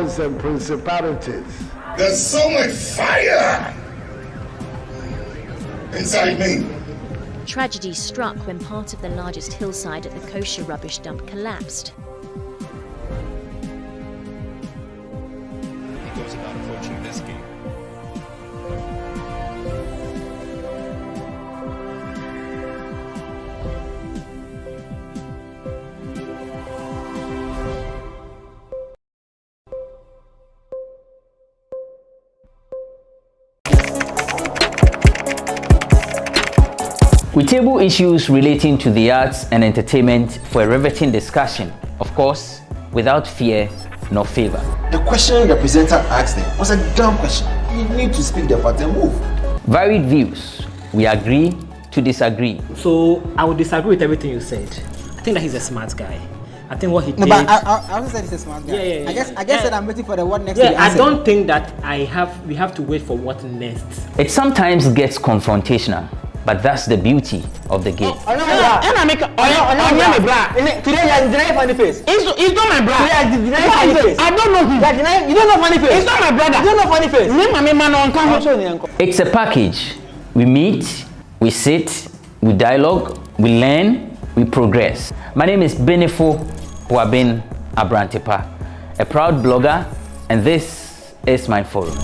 powers and principalities. There's so much fire inside me. Tragedy struck when part of the largest hillside at the kosher rubbish dump collapsed. He goes about approaching this gate. We table issues relating to the arts and entertainment for a riveting discussion, of course, without fear nor favor. The question the presenter asked them was a dumb question. You need to speak the part and move. Varied views. We agree to disagree. So I would disagree with everything you said. I think that he's a smart guy. I think what he did. No, but I also said he's a smart guy. Yeah. I guess that I'm waiting for the what next. Yeah, I don't think that we have to wait for what next. It sometimes gets confrontational, but that's the beauty of the game. Today you funny face. It's not my brother. I don't know him. You don't know funny face. It's not my brother. You don't know funny face. It's a package. We meet, we sit, we dialogue, we learn, we progress. My name is Benefo Wabin Abrantepa, a proud blogger, and this is my forum.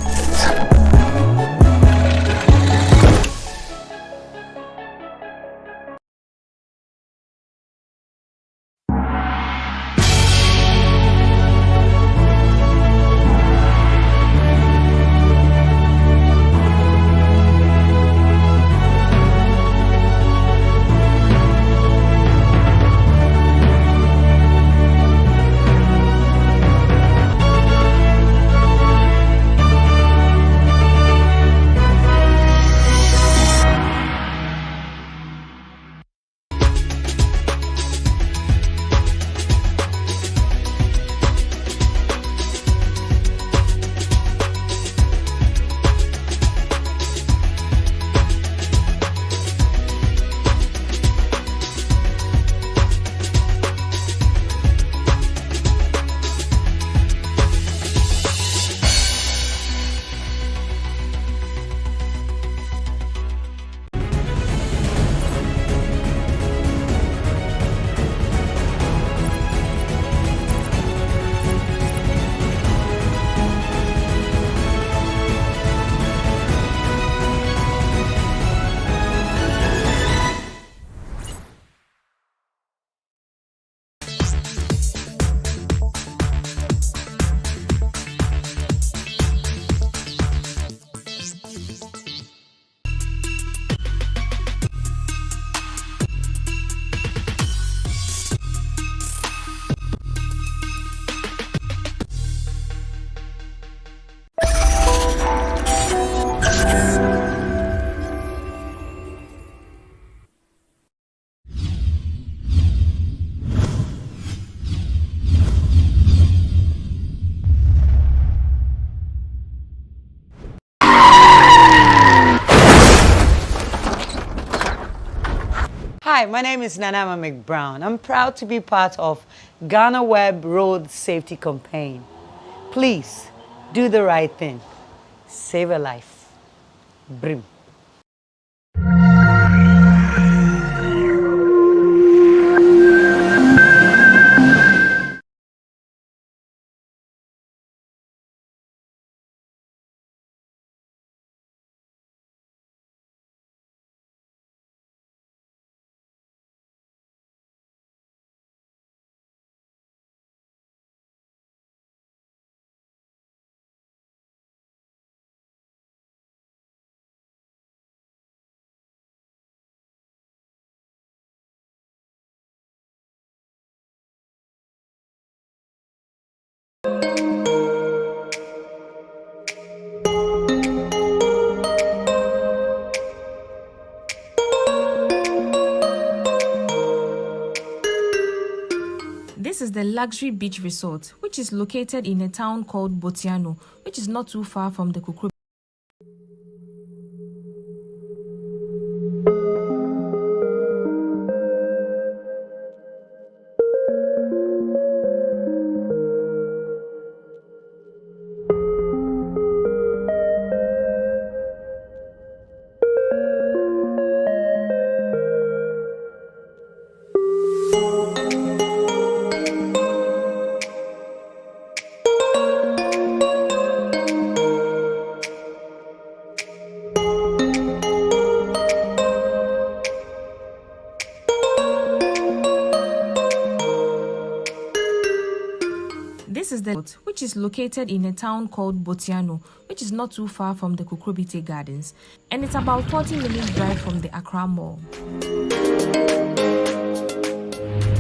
Hi, my name is Nanama McBrown. I'm proud to be part of GhanaWeb Road Safety Campaign. Please, do the right thing. Save a life. Brim. This is the luxury beach resort, which is located in a town called Botiano, which is not too far from the Kukru. This is the which is located in a town called Botiano, which is not too far from the Kukrobite Gardens, and it's about 40 minutes drive from the Accra Mall.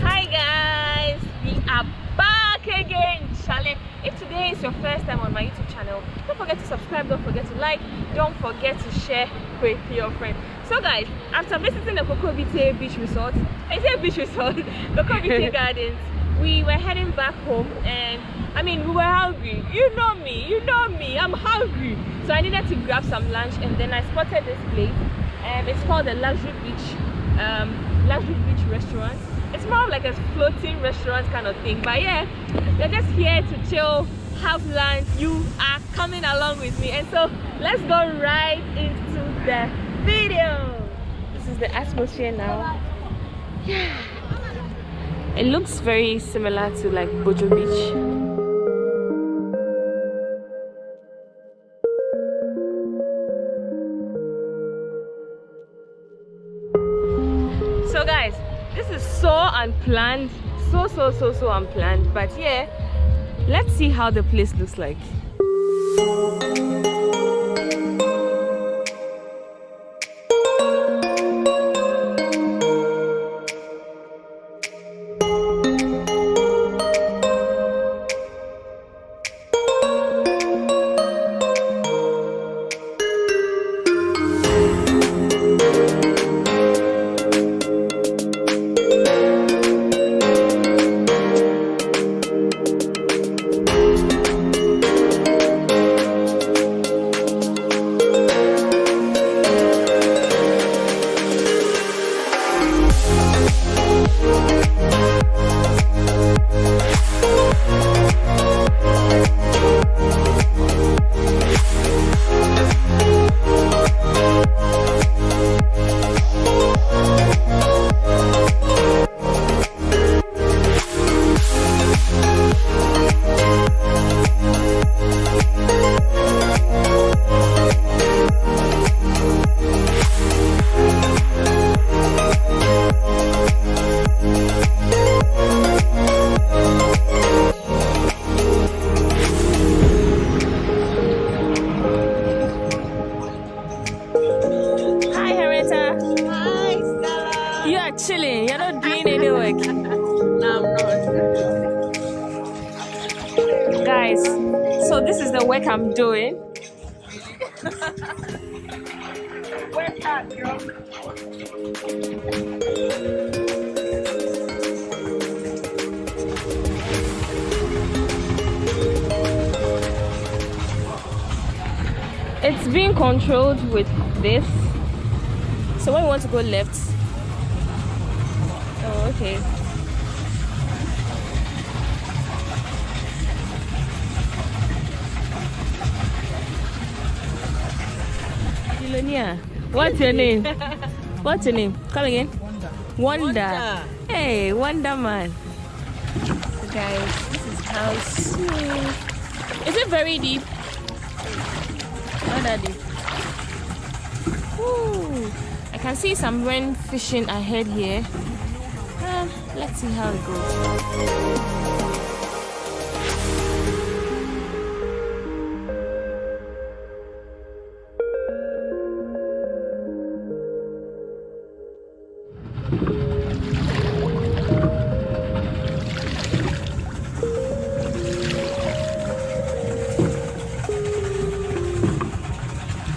Hi guys, we are back again, Charlie. If today is your first time on my YouTube channel, don't forget to subscribe, don't forget to like, don't forget to share with your friends. So guys, after visiting the Kukrobite Beach Resort, I say beach resort, Kukrobite Gardens, we were heading back home, and I mean, we were hungry. You know me, I'm hungry. So I needed to grab some lunch, and then I spotted this place. It's called the Luxury Beach Restaurant. It's more of like a floating restaurant kind of thing. But yeah, we're just here to chill, have lunch. You are coming along with me, and so let's go right into the video. This is the atmosphere now. Yeah. It looks very similar to like Bojo Beach. So guys, this is so unplanned, so unplanned, but yeah, let's see how the place looks like. Chilling, you're not doing any work. No, I'm not. Guys, so this is the work I'm doing. Work hard, girl. It's being controlled with this. So when we want to go left. Oh, okay. Ilonia, what's your name? What's your name? Come again. Wonder. Hey, Wonder Man. Guys, this is how smooth. Is it very deep? Not that deep. Ooh. I can see some rain fishing ahead here. Let's see how it goes.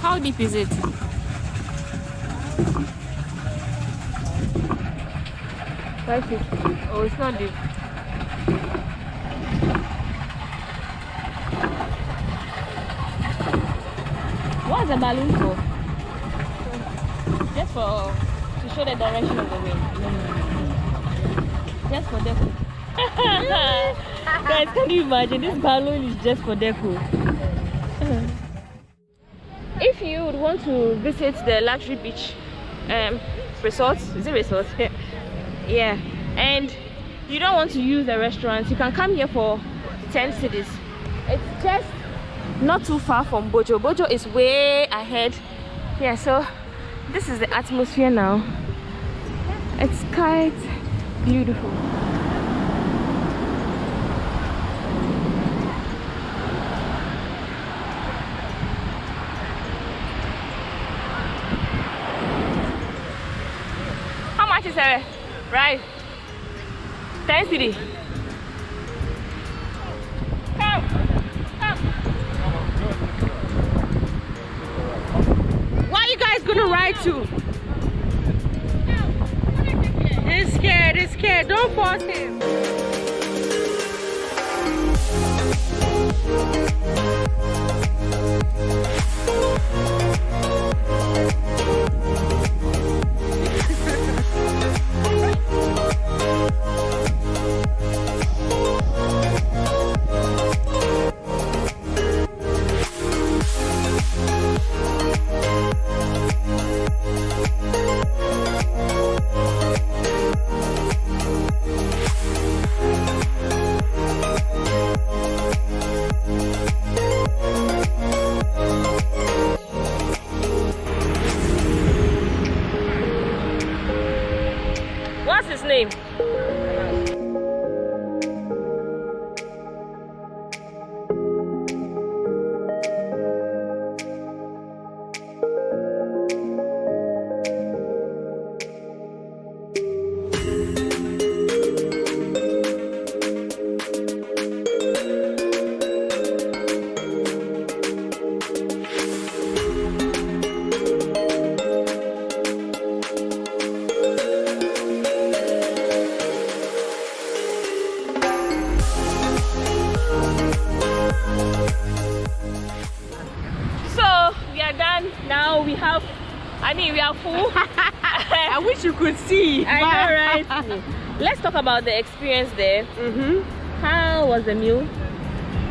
How deep is it? Oh, it's not deep. What's the balloon for? Just to show the direction of the wind. Just for deco. Guys, can you imagine? This balloon is just for deco. If you would want to visit the Luxury Beach resort, is it resort? Yeah, and you don't want to use the restaurants, you can come here for 10 cedis. It's just not too far from Bojo. Bojo is way ahead. Yeah, so this is the atmosphere now. It's quite beautiful. 10 cedi. Come. Where are you guys gonna ride to? He's scared. Don't force him. What's his name? Now we are full. I wish you could see. I know, right? Let's talk about the experience there. How was the meal?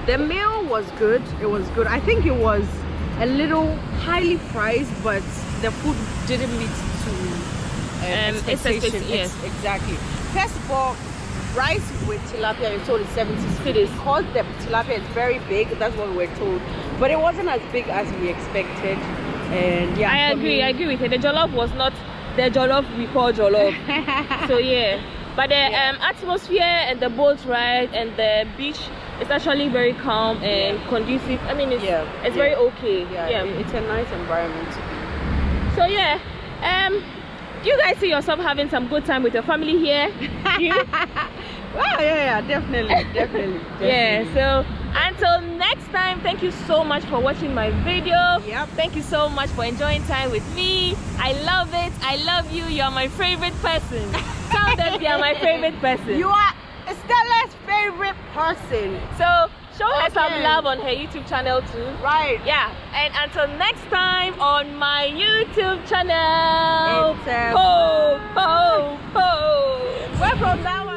The meal was good. It was good. I think it was a little highly priced, but the food didn't meet to expectations. Yes, exactly. First of all, rice with tilapia, you're told, is 70 cedis. Because the tilapia is very big, that's what we were told. But it wasn't as big as we expected. And yeah, I agree with it. The jollof was not the jollof we call jollof. So yeah, but the atmosphere and the boat ride and the beach is actually very calm and conducive. I mean, it's very okay. Yeah, it's a nice environment. So yeah, do you guys see yourself having some good time with your family here? Well, yeah, definitely. Yeah, so until next time, thank you so much for watching my video. Thank you so much for enjoying time with me. I love it. I love you. You're my favorite person. Tell them you're my favorite person. You are Stella's favorite person. So show her some love on her YouTube channel too. Right. Yeah. And until next time on my YouTube channel. Where from that one?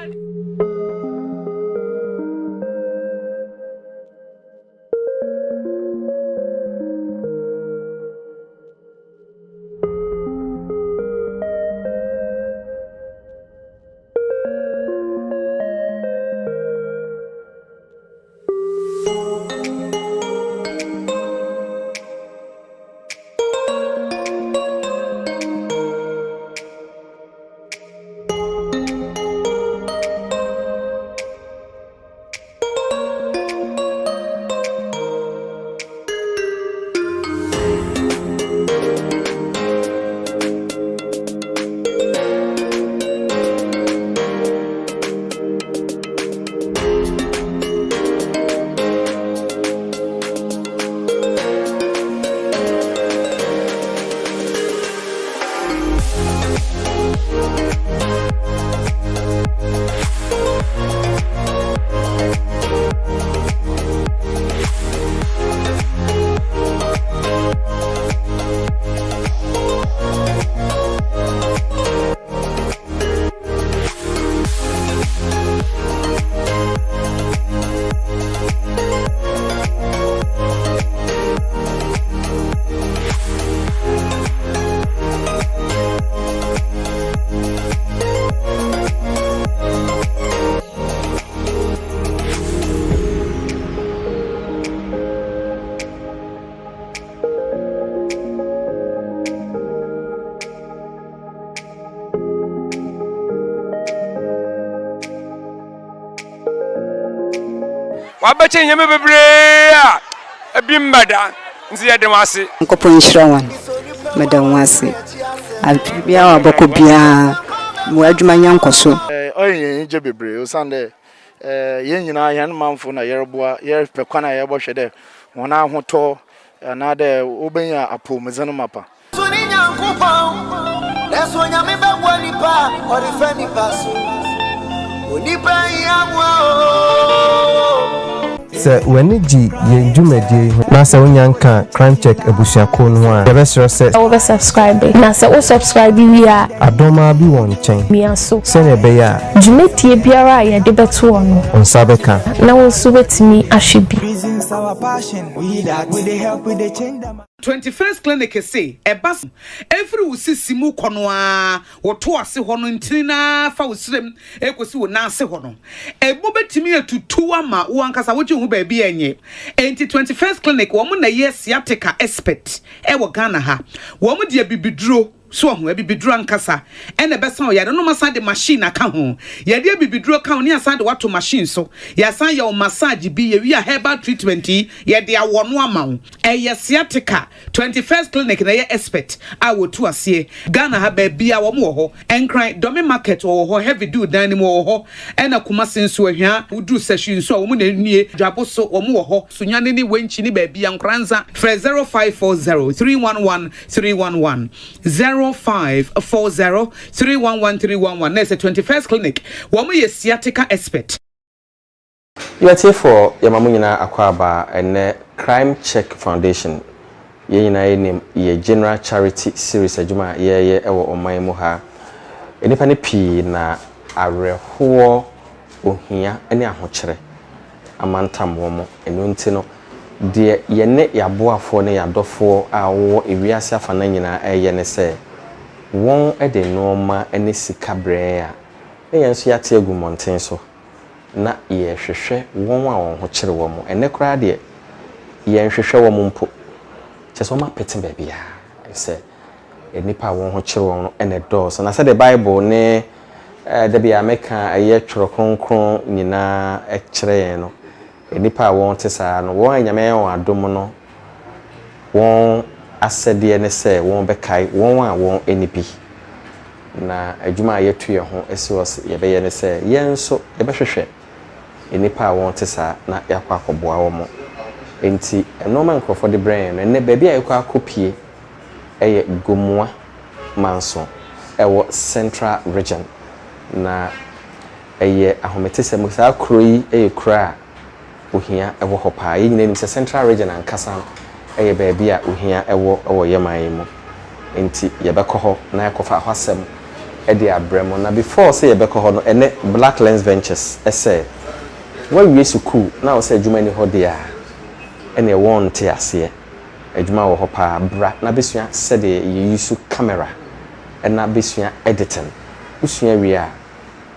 Wabache nyame bebre a ebimbada nzi yede wase nkopo nhyira wan madam wase abia waboko bia mo adwuma nyankoso oyin je bebre o sande yen nyina yan manfo na yerboa yer pekwana yebo hwede wona ahoto na de obenya apomezeno mapa Se when ji ye dwumadi ho na se onyanka crime check abusuako no a ye be sure se I will subscribe na se o subscribe wi a adoma bi won chen mi aso se ne be ya dwumetie biara ye de beto ono onsa beka na won so betimi ahwebi 21st clinic say ebas every usisi mu kono a woto ase ho no ntina fa wosrem ekosi wo na ase ho no ebo betimi atutu ama wo ankasa wo hu ba bi enye enti 21st clinic wo mu na yes sciatica expert e wo Ghana ha wo mu de bibiduro so ho abibiduro ankasa ene besan ya no masa de machine aka ho ya de abibiduro ka ho ne asa de wato machine so ya san ya o massage bi ya wi a herbal treatment ya de awono ama ho e sciatica 21st clinic na ye expert a wotu ase Ghana ha ba bia wo mo ho enkran domi market wo ho heavy do dan ni mo ho ena kuma senso ahia wudu session so wo mo na nue dwabo so wo mo ho sunyane ni wenchi ni ba bia nkranza 0540311311 0540311311 na 21st clinic wo mo ye sciatica expert. You are here for Yamamunyina Akwaba and Crime Check Foundation. Ye name ye general charity series ajuma ye ewo oman mu ha. Enipa ne pii na areho ohia ene ahokyere amantam wo mo eno nti no de ye ne yaboafo ne yadofo a wo ewiase afana nyina eye ne se won ede noma ene sika bre a yenso yate agu monten so na ye hwehwe won a won ho kyere wo mo ene kra de ye hwehwe wo mo mpo cheso ma pete baby ya say enipa won ho kyere won ene do so na say the Bible ne da bia meka aye tworo kronkron nyina e kyere yen no enipa won tesa no won anyame won adom no won asede ne say won bekai won a won enipi na adwuma yetu ye ho esios ye be ye ne say yenso ye behwehwe enipa won tesa na yakwa akoboa wo mo enti enoma nkrofo de brain no ne baby ayekwa akopie eye gomua manso ewo central region na eye ahometese musa akroyi eye kra ohia ewo hopa yi nyina nim se central region ankasa eye baby a ohia ewo yeman mu enti yebekọ na yakofa hwasem ede abremo na before say yebekọ no ene Black Lens Ventures ese wa wie suku na wo say adwuma ni ho dia ene won te ase adwuma wo ho pa bra na besua sede ye use camera na besua editing usua wi a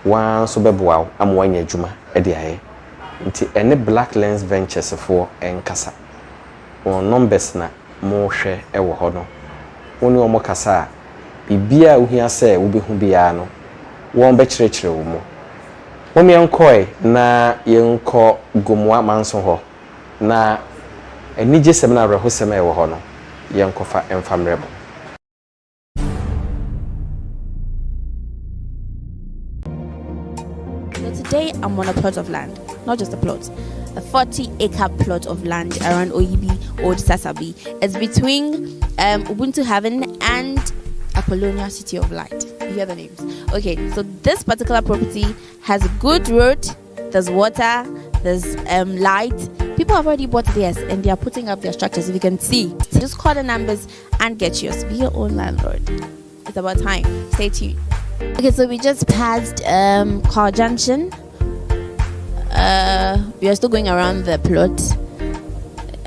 wan so beboa am wanya adwuma ede aye nti ene Black Lens Ventures for enkasa won numbers na mo hwe ewo ho no woni omo kasa bibia ohia se wo behu bia no won be kyerɛkyerɛ wo mo won yenkoi na yenko gomwa manso ho na enije semina reho sema ewo ho no yenkofa emfamrebo. So today I'm on a plot of land, not just a plot, a 40-acre plot of land around Oyibi, Old Sasabi. It's between Ubuntu Haven and Apollonia City of Light. You hear the names? Okay, so this particular property has a good road, there's water, there's light. People have already bought theirs and they are putting up their structures. If you can see, so just call the numbers and get yours. Be your own landlord. It's about time. Stay tuned. Okay, so we just passed Car Junction. We are still going around the plot.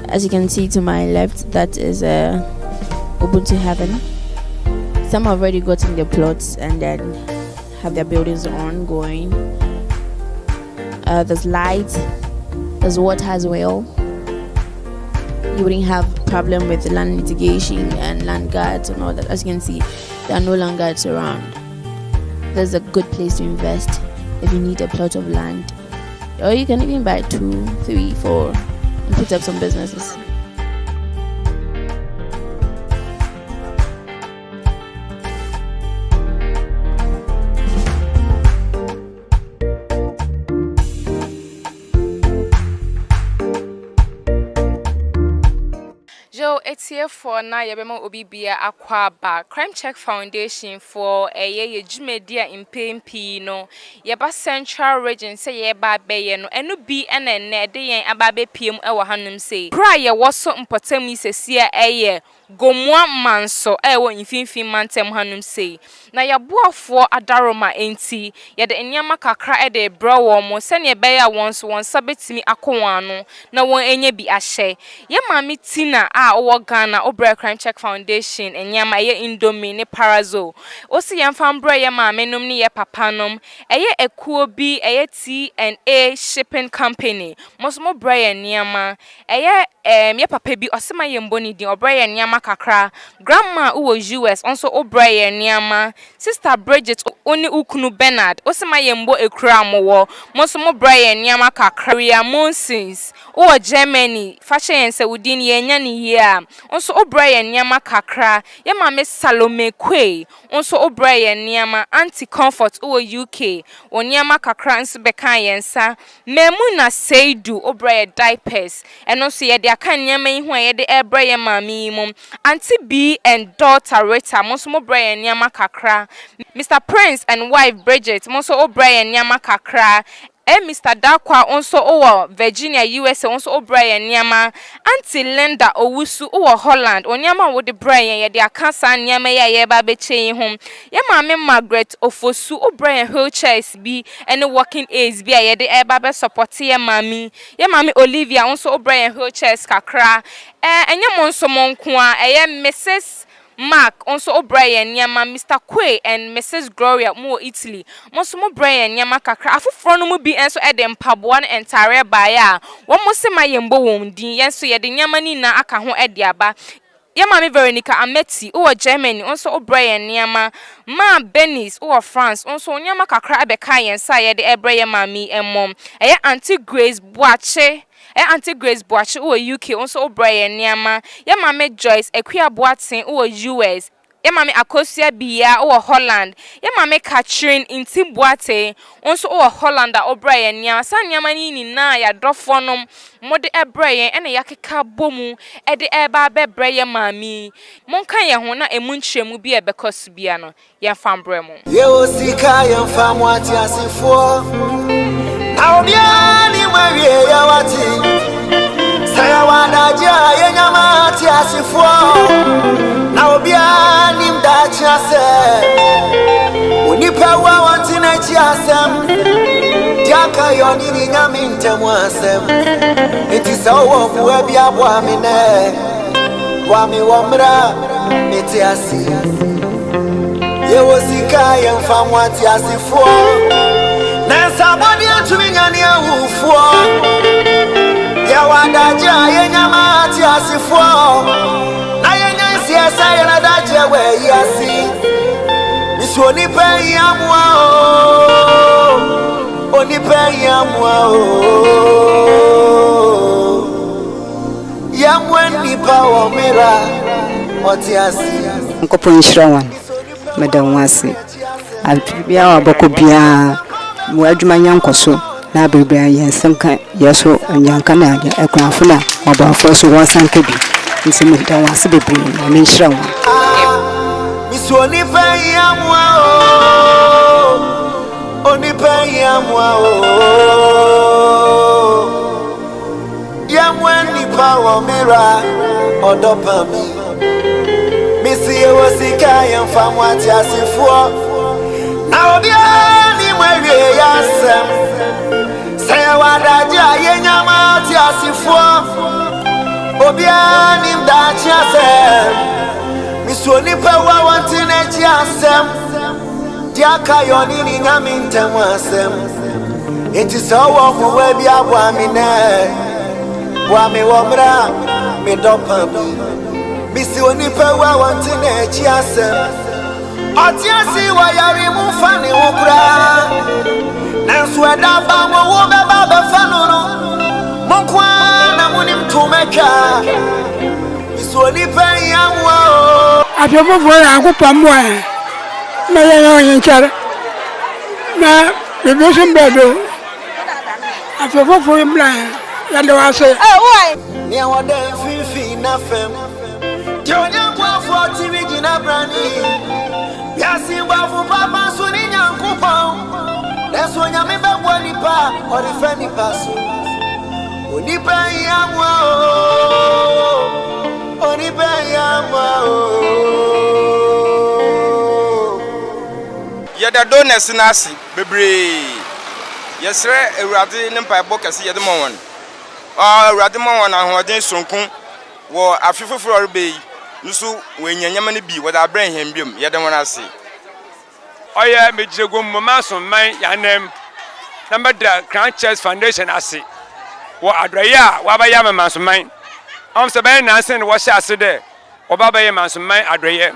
As you can see to my left, that is Ubuntu Heaven. Some have already gotten their plots and then have their buildings ongoing. There's light, there's water as well. You wouldn't have problem with land litigation and land guards and all that. As you can see, there are no land guards around. There's a good place to invest if you need a plot of land, or you can even buy 2, 3, 4 and put up some businesses. Yet for now, Yabema Obibia Aquaba Crime Check Foundation for a year Jumedia in Pimpino. Yaba Central Region say Yaba Bayano and no be and a day and Ababe PM our Hanum say. Prior was so important, Mrs. Sia a year. Go one man so ewo infinfin mantem hanum say na yaboafo adaroma enti ye de enyama kakra e de brawo mo se ne be ya wonso won sabetimi akowa no na won enye bi ahye ye maami Tina a owo Ghana Obra Crime Check Foundation enyama ye Indomie ne Parazo o se yemfa mbra ye maami nom ne ye papa nom eye ekuo bi eye T&A shipping company mosmo bra ye nyama eye ye papa bi osema ye mboni din obra ye nyama kakra grandma uwo US also O'Brien Nyama sister Bridget oni ukunu Bernard osema yembo ekura mowo monso mo Brian Nyama kakra Ria Monsins uwo Germany fashion se wudin yenya ni here also O'Brien Nyama kakra ye mame Salome Kwe also O'Brien Nyama anti comfort uwo UK onyama kakra nso beka yensa Memuna Seidu O'Brien diapers and also ye de aka nyama yi ho ye de O'Brien mami mum Auntie B and daughter Rita Monsomo Brian Nyama kakra Mr. Prince and wife Bridget Monso O'Brien Nyama kakra Mr. Dakwa also over Virginia USA also O'Brien Nyama Auntie Linda Owusu over Holland Onyama wo de Brian ye de akansa nyama ye ba be chain home ye mama Margaret Ofosu O'Brien wheelchairs bi and working aids bi ye de eba be support ye mami Olivia also O'Brien wheelchairs kakra enye monso monko a Mrs. Mark also O'Brien Nyama Mr. Kwe and Mrs. Gloria mo Italy monso mo Brian Nyama kakra afufro no mu bi enso edem paboa na entire baya wo mo se mayembo won din yenso ye de nyama ni na aka ho ede aba ye mama Veronica Ameti o Germany also O'Brien Nyama ma Benis o France also nyama kakra abeka yensa ye de ebreye mami emmom eye Auntie Grace Boache Auntie Grace Boache o UK also O'Brien Nyama ye mama Joyce Ekwia Boatin o US ye mama Akosia Bia o Holland ye mama Catherine Inti Boate also o Holland O'Brien Nyama san nyama ni na ya dofonom mode ebreye ene yakeka bomu e de eba bebreye mami monka ye ho na emunchemu bi ebekosu bia no ye fambre mu ye osika ye famu ati asifo Aobiani mwawie ya wati Saya wadaja ye nyama ati asifo Aobiani mdachi ase Unipa wa wanti nechi asem Diaka yonini nyami ntemu asem Iti sawo mwebi abu amine Wami wamra miti asi Ye osika ye mfamu ati asifo Nessa body to me and you for Yawadaja, Yama, Tiasifo. I see a sign of that way, Yassi. Miss Onipe Yamwa, Onipe Yamwa, Yamwen Nipa or Mira, or Tiasi. Uncle Punchrawan, Madame Wasi. I'll be our Bocobia. Mwaduma nyankoso na bebra yensem kan yeso anyanka na ya ekrafuna obafo so wansanka bi nsem da wase bebra na menhira wo misoni pe yamwa oni pe yamwa yamwa ni power mira odopa mi misi e wasika yamfa mwati asifo na obia Mwe yasem Saya wadaja ye nyama ti asifo Obiani mdachi asem Misoni pewa wanti nechi asem Diaka yonini nyami ntemu asem Enti sawa mwebi abu amine Wami wamra midopa mi Misoni pewa wanti nechi asem Otiasi wa yari mufani ukra Nansweda bamu ube babe fanunu Mokwa na muni mtumeka Iswani pe yamwa Apepo ya akupa mwa Na yenyo yenchara Na bibiusi mbedo Apepo mla Yande wase Nia wade fifi na fem Jonya kwa for TV jina brani. Yasi bafu papa suni nyankupa. Leso nyame begwa nipa orife nipa so. Onipe yamwa o. Onipe yamwa o. Yada donors nasi bebre. Yesre Ewurade ne mpa bokase yede monwon. Ewurade monwon ahoden sonkun wo afefoforo rebe nusu wenyanyama ne bi wo da bran hembiom yede won ase. Oya mejego mama so man yanem number the Crown Church Foundation ase. Wo adoya wa ba ya mama so man. Am se ben na sen wo sha ase de. Wo ba ba ya mama so man adoya.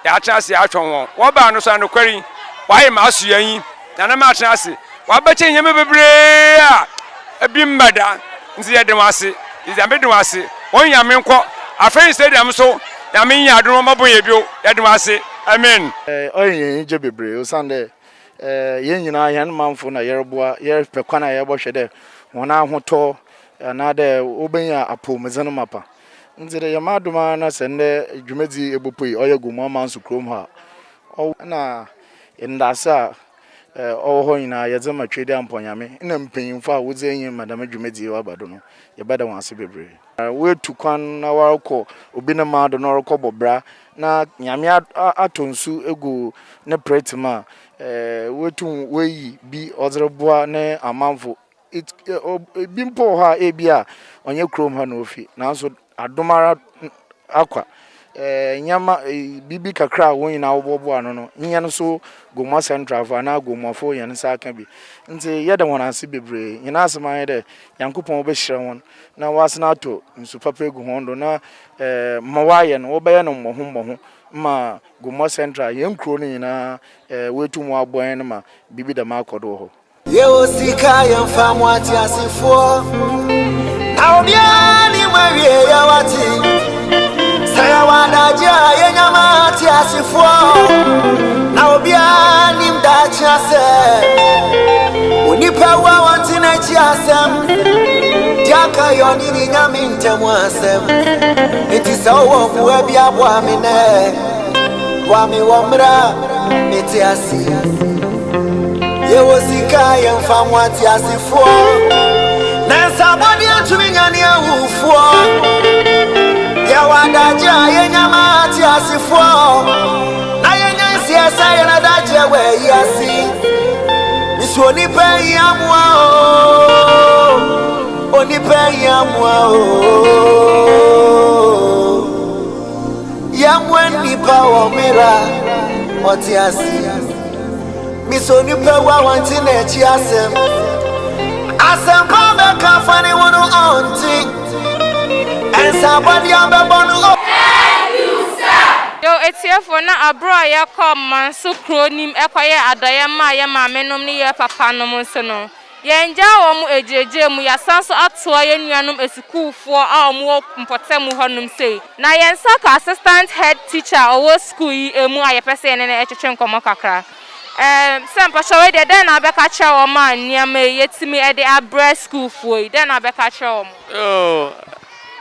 Ya tra ase atwon won. Wo ba no so anokwari. Wa ye ma so yan na na ma tra ase. Wa ba chen yeme bebre a ebimbada nti ye de wase. Izambe de wase. Won yame nko afei stadium so yame nya adon mabo ye bio ye de wase. Amen. Oyin je bebre o sande yen nyina yan manfo na yereboa yer pekwana ye bo hwede wona ahoto na de obenya apomezano mapa nzire ye maduma na sende dwumedi ebopoi oyegu mama nso krom ha na indasa ho nyina ye zema twede amponyame na mpanyimfo a wodze yin madam dwumedi wa bado no ye bada wanse bebre we tukwan na warko obi na mado na warko bobra na nyame atonsu egu ne pretima wetu weyi bi ozreboa ne amanfo bimpo ha ebia onye krom ha no ofi nanso adomara akwa nyama bibi kakra won na wobobo ano no nya no so goma central fa na gomafo yan sa aka bi nti yeda won ase bebre nyina asema yede yankopon obehira won na wasna to nsu papa egu hondo na mawaye no obaye no mmoho ma goma central yenkro ni na wetu mu aboyan ma bibi da makodo ho ye osika yamfamu ati asifo na obia ni mawie ya wati saya wadaja ye nyama ati asifo na obia ni mdachi ase onipa wa wanti na chi asem diaka yoni ni nyame ntemu asem eti sawo kuwe bia bo amine wami womra meti asi ye wosika ye mfamu ati asifo na sabodi atumi nyane awufo ya wadaja ye nyama ati asifo na ye nyansi esa ye na daje we yasi misu onipe yamwa o onipe yamwa o yamwa nipa o mira oti asi misu onipe wa wanti na echi asem asem pa be ka fani wono onti ensa body ambebono. Yo etiefo na abro ya kom manso kronim ekoye adoye ma ya mamenom ni ya papa nom nso no ye nja wo mu ejeje mu ya sanso atoa ye nuanom esikuufo a omo mpotem honum sei na ye nsaka assistant head teacher owo school yi emu ayepese ne na echeche nkomo kakra sempa showe de den abeka che wo ma niam yetimi e de abra school fo yi den abeka che wo oh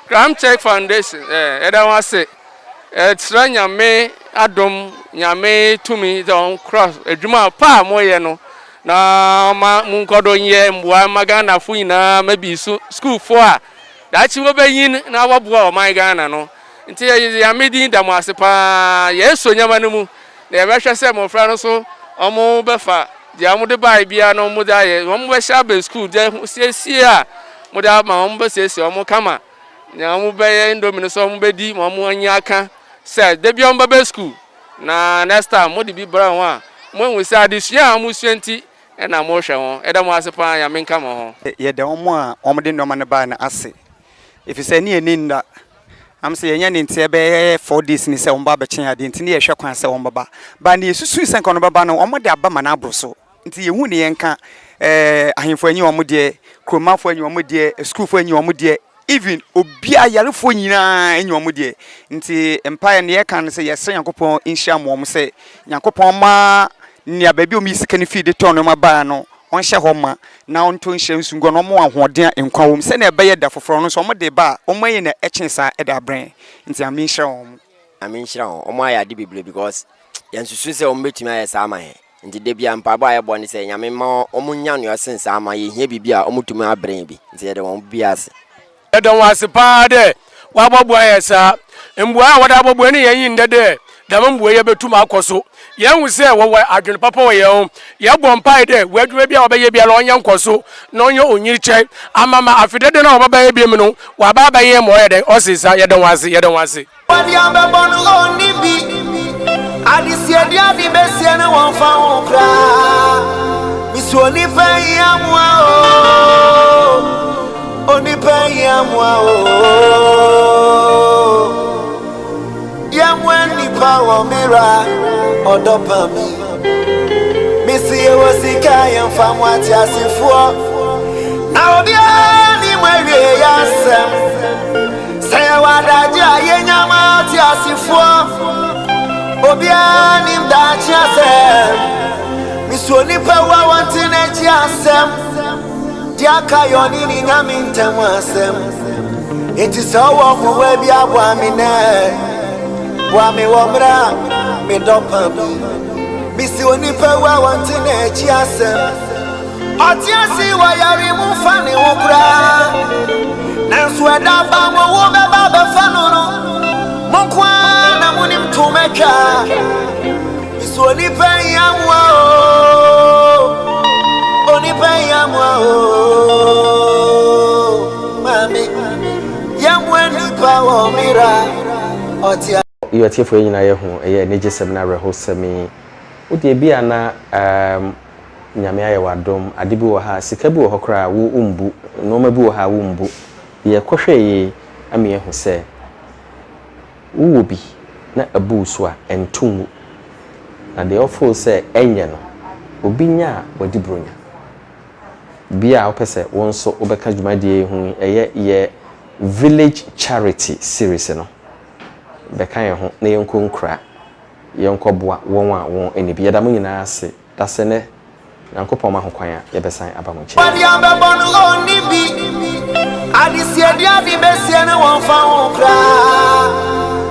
Crown Church Foundation eda wase tra nyame adom nyame tumi don cross edwuma pa moye no na ma munkodo nye mboa magana fu nyina mabi school fo a dachi wo bayin na waboa o my Ghana no nti ya medi ndam ase pa yeso nyama no mu na ye behwe se mo fra no so omo befa dia mo de bai bia no mo da ye omo be sha be school de siesie a mo da ma omo be siesie omo kama nya mo be ndomino so omo be di mo anya aka se de bia omo be school na next time mo di bi bra ho a mo hu se adesua mo suenti e na mo hwe ho e da mo ase pa ya menka mo ho ye de omo a omo de ndoma ne ba na ase if say ni eninda am say yenya ni ntie be 4 days ni se omo ba be chen ade nti ni ye hwe kwan se omo ba na yesusu se nkono baba no omo de aba ma na abro so nti ye hu ni yenka ahemfo anyi omo de kromafo anyi omo de schoolfo anyi omo de even obia yarefo nyina anyi omo de nti empire ne ye kan se ye se yankopon inhia mo omo se yankopon ma nia baby omi sika ni feed ton no ma ba no on hye homa na on to nhye nsungo no mo ahoden enkwa wom se na ebe ye da foforo no so mo de ba o mayi na echensa e da bran nti am nhye wom I mean shira o mo aya de bebre because yansusu se o metumi aye sama he nti de bia mpa ba aye boni se nyame ma o munya no sense ama ye hia bibia o mutumi abren bi nti de won biase e don wase pa de wa bobo aye sa mbua wa da bobo ni yen ndede da mbua ye betuma akoso yen wu se wo adwene papa wo ye o ye bompa de wadwuma bia obeye bia lo onye nkoso na onye onyiri chai amama afidede na obaba ye bia no wa baba ye mo ye de osisa ye don wase wadi ambebonu onibi adisi edi adi besie na won fa won kra misuoni pe yamwa o oni pe yamwa o yamwa ni power mira odopa mi misi e wasika yam fa mwati asifo na obi ani mwe yasem say wadaja yenyama ti asifo obiani mdachi asem misuoni pewa wantine chi asem diaka yoni ni nyami ntemu asem eti sawa kuwe bia bwamine bwami womra midopa misuoni pewa wantine chi asem otiasi wayari mufani ukra Nansweda ba mo wo be ba be fanoro monkwa na munim tumeka isoni pe yamwa o oni pe yamwa o mami yamwa ni pa wo mira otia you ati fo nyina ye ho eye neje seminar reho semi odi bia na nyame aye wadom ade bi wo ha sika bi wo hokra wo umbu no ma bi wo ha wo umbu ye kohwe ame ehu se wo bi na abuso a entum na de ofo se enye no obi nya wadi bronya bia opese wonso obeka dwumadie hu ye village charity series no beka ye ho na yenko nkra yenko boa won a won eni bia da mo nyina ase da se ne yankopon ma ho kwan a ye besan aba mo chi wadi ambebonu onibi adisi edi adi besie na won fa won kra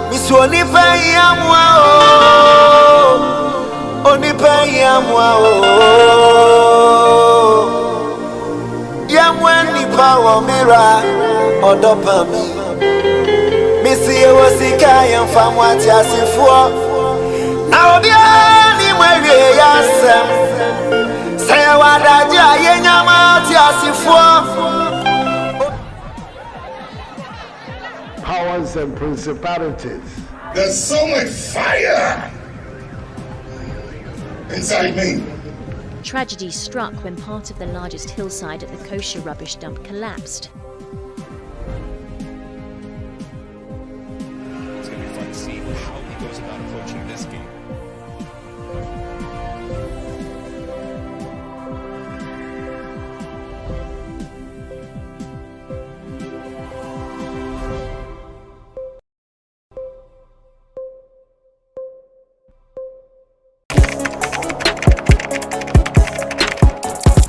misuoni pe yamwa o oni pe yamwa o yamwa ni power mira odopa mi misi e wasika yam fa mwati asifo na obi ani mwe yasem say wadaja yenyama ti asifo powers and principalities. There's so much fire inside me. Tragedy struck when part of the largest hillside at the kosher rubbish dump collapsed. It's going to be fun to see how he goes about approaching this game.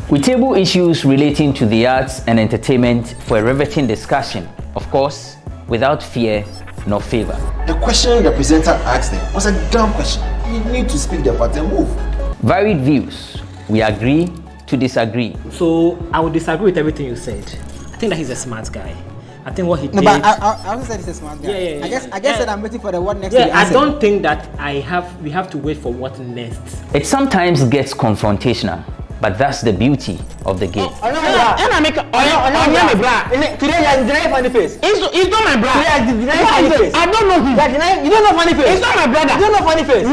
We table issues relating to the arts and entertainment for a riveting discussion, of course, without fear nor favor. The question the presenter asked them was a dumb question. You need to speak the part and move. Varied views. We agree to disagree. So I would disagree with everything you said. I think that he's a smart guy. I think what he did. No, but I also said he's a smart guy. Yeah. I guess that I'm waiting for the what next. Yeah, I don't think that we have to wait for what next. It sometimes gets confrontational, but that's the beauty of the game. It's not my bra. I don't know him. You don't know funny face. It's not my brother. You don't know funny face.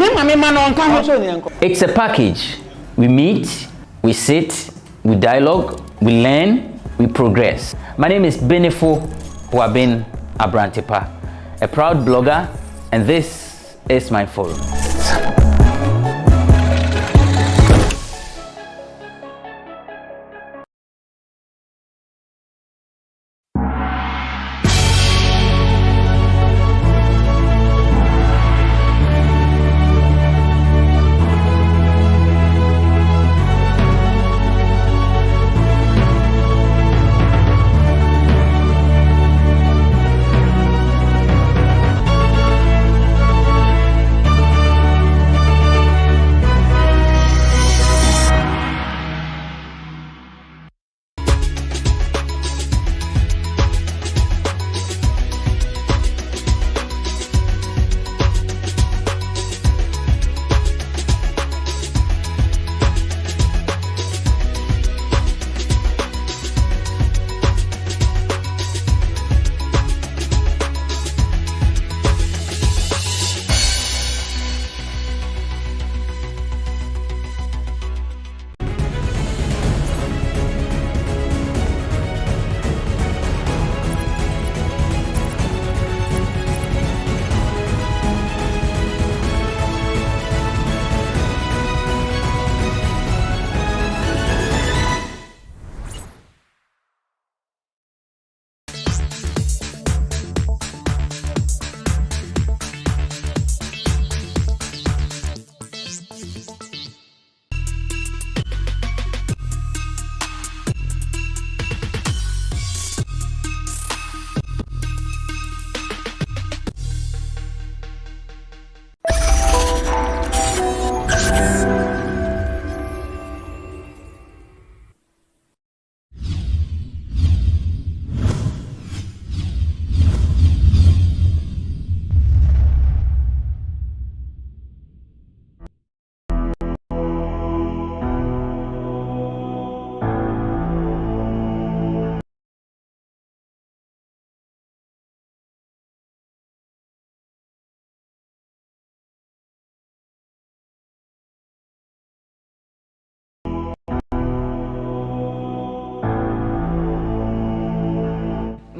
It's a package. We meet, we sit, we dialogue, we learn, we progress. My name is Benefo Abrantepa, a proud blogger, and this is my forum.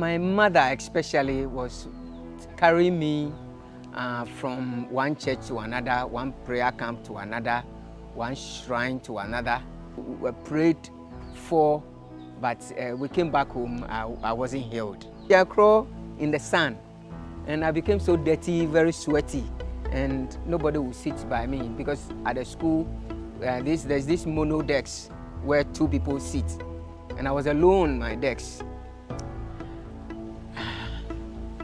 My mother especially was carrying me from one church to another, one prayer camp to another, one shrine to another. We prayed for, but we came back home, I wasn't healed. I crawled in the sun, and I became so dirty, very sweaty, and nobody would sit by me because at the school, there's this mono desk where 2 people sit, and I was alone on my desk.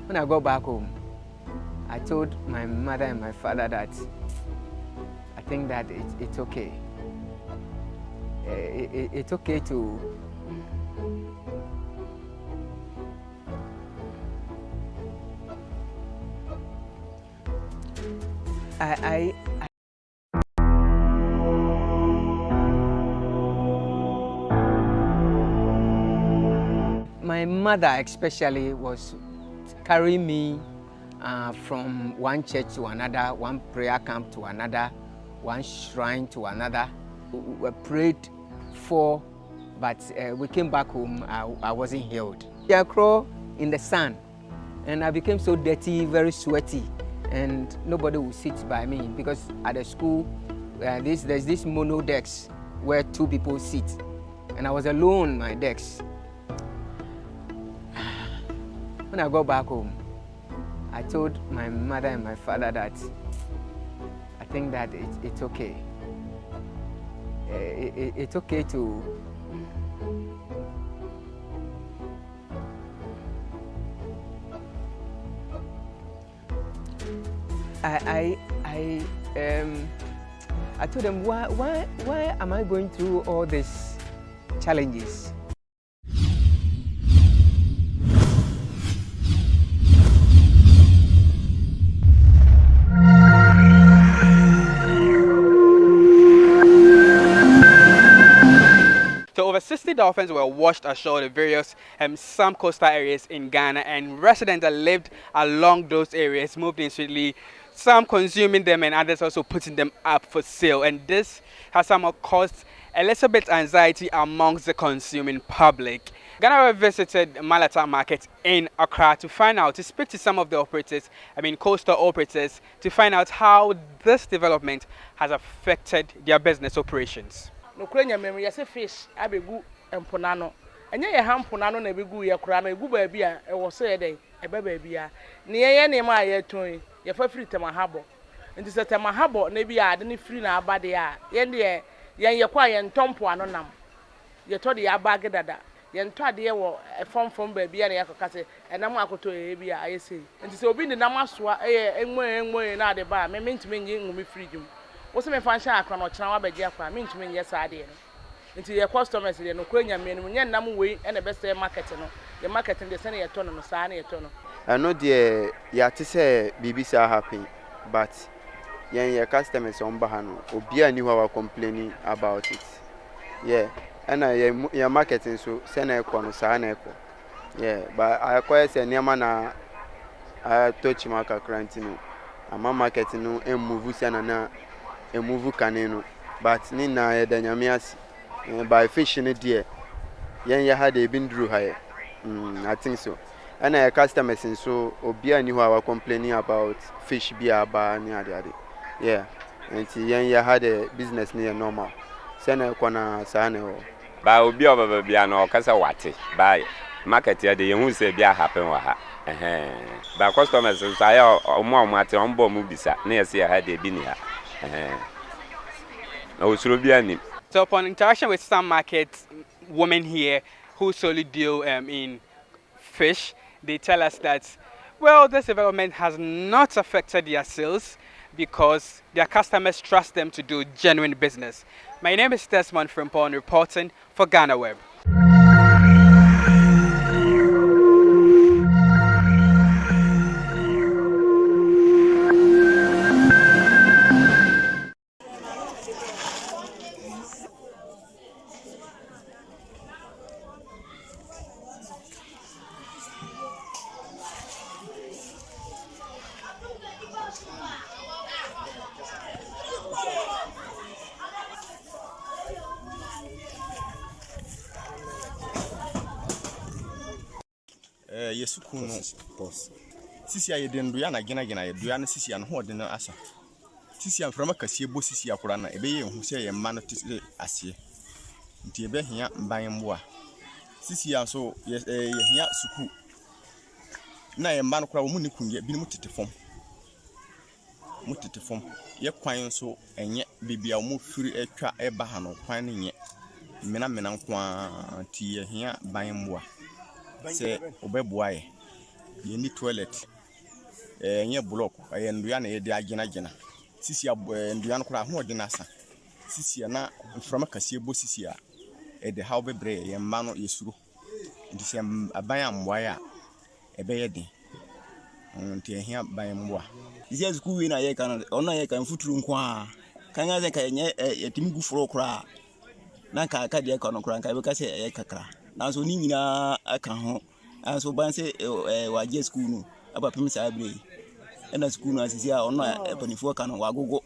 When I got back home, I told my mother and my father that I think that it's okay. It's okay to my mother especially was carrying me from one church to another, one prayer camp to another, one shrine to another. We prayed for, but we came back home, I wasn't healed. I crawled in the sun, and I became so dirty, very sweaty, and nobody would sit by me because at the school, there's this mono desk where 2 people sit, and I was alone on my desk. When I got back home, I told my mother and my father that I think that it's okay. It's okay to I told them, why am I going through all these challenges? So over 60 dolphins were washed ashore in various some coastal areas in Ghana, and residents that lived along those areas moved in swiftly, some consuming them and others also putting them up for sale. And this has somewhat caused a little bit anxiety amongst the consuming public. GhanaWeb visited Malata Market in Accra to speak to some of the operators, coastal operators, to find out how this development has affected their business operations. No kwenya memory yase fish abegu emponano enye ye hamponano na begu ye kura na egu ba bia e wo se den e ba bia ne ye ne ma ye ton ye fa free temahabo nti se temahabo na bia ade ne free na abade a ye ne ye kwa ye ntompo ano nam ye to de abage dada ye nto ade ye wo fomfom ba bia na ye kokase enam akoto ye bia ayese nti se obi ne nam asoa enmo na ade ba me ntime nyi ngumi free dum wo se me fansha akra no kyena wa bagye akra me ntumi nye saade no nti ye customers de no kwanya menum nye nam wei e na be say market no the market de se na ye to no saa na ye to no ano de ya te se BBC happen but your customers on bahano obi ani wa complaining about it and your marketing so se na ekọ no saa na ekọ but I acquire se niam na touch market quarantine ama market no move se na a move canino, but Nina Danyamias by fishing it dear. Yen ya had a been drew higher. I think so. And our customers and so Obia knew our complaining about fish beer bar near the yeah. And yen ya had a business near normal. Sena Kona Sano. By Obia of Biano Casawati, by market ya the young say beer happen wa ha. By customers, I or more matter on board movies near see I had a bin here. So upon interaction with some market women here who solely deal in fish, they tell us that, well, this development has not affected their sales because their customers trust them to do genuine business. My name is Desmond Frimpong, reporting for GhanaWeb. yesu kunu boss sisi aye den do ya na gina gina ye do ya na sisi an ho de na asa sisi an frama kase bo sisi akura na ebe ye hu se ye ma no tisi ase nti ebe hia mban mboa sisi an so ye hia suku na ye ma no kura wo mu ni kunye bi ni mutete fom ye kwan so enye bibia wo mu firi atwa eba ha no kwan ne nye mena nkwa ti ye hia ban mboa se obeboa ye ni toilet nye block aye ndua na ye de agina sisi ndua no kura ho de nasa sisi na mframa kase bo sisi a e de how bebre ye mma no yesuro ndi se aban amboa ya ebe ye de nti ehia ban mboa sisi azuku wi na ye kan ona ye kan futuru nkwa kan ga ze kan ye yetimi gu foro kura na ka de ka no kura kan be ka se ye kakra na so ni nyina aka ho anso ban se waje school no aba pem sa abre ena school no asisi a ono panifo ka no wagogo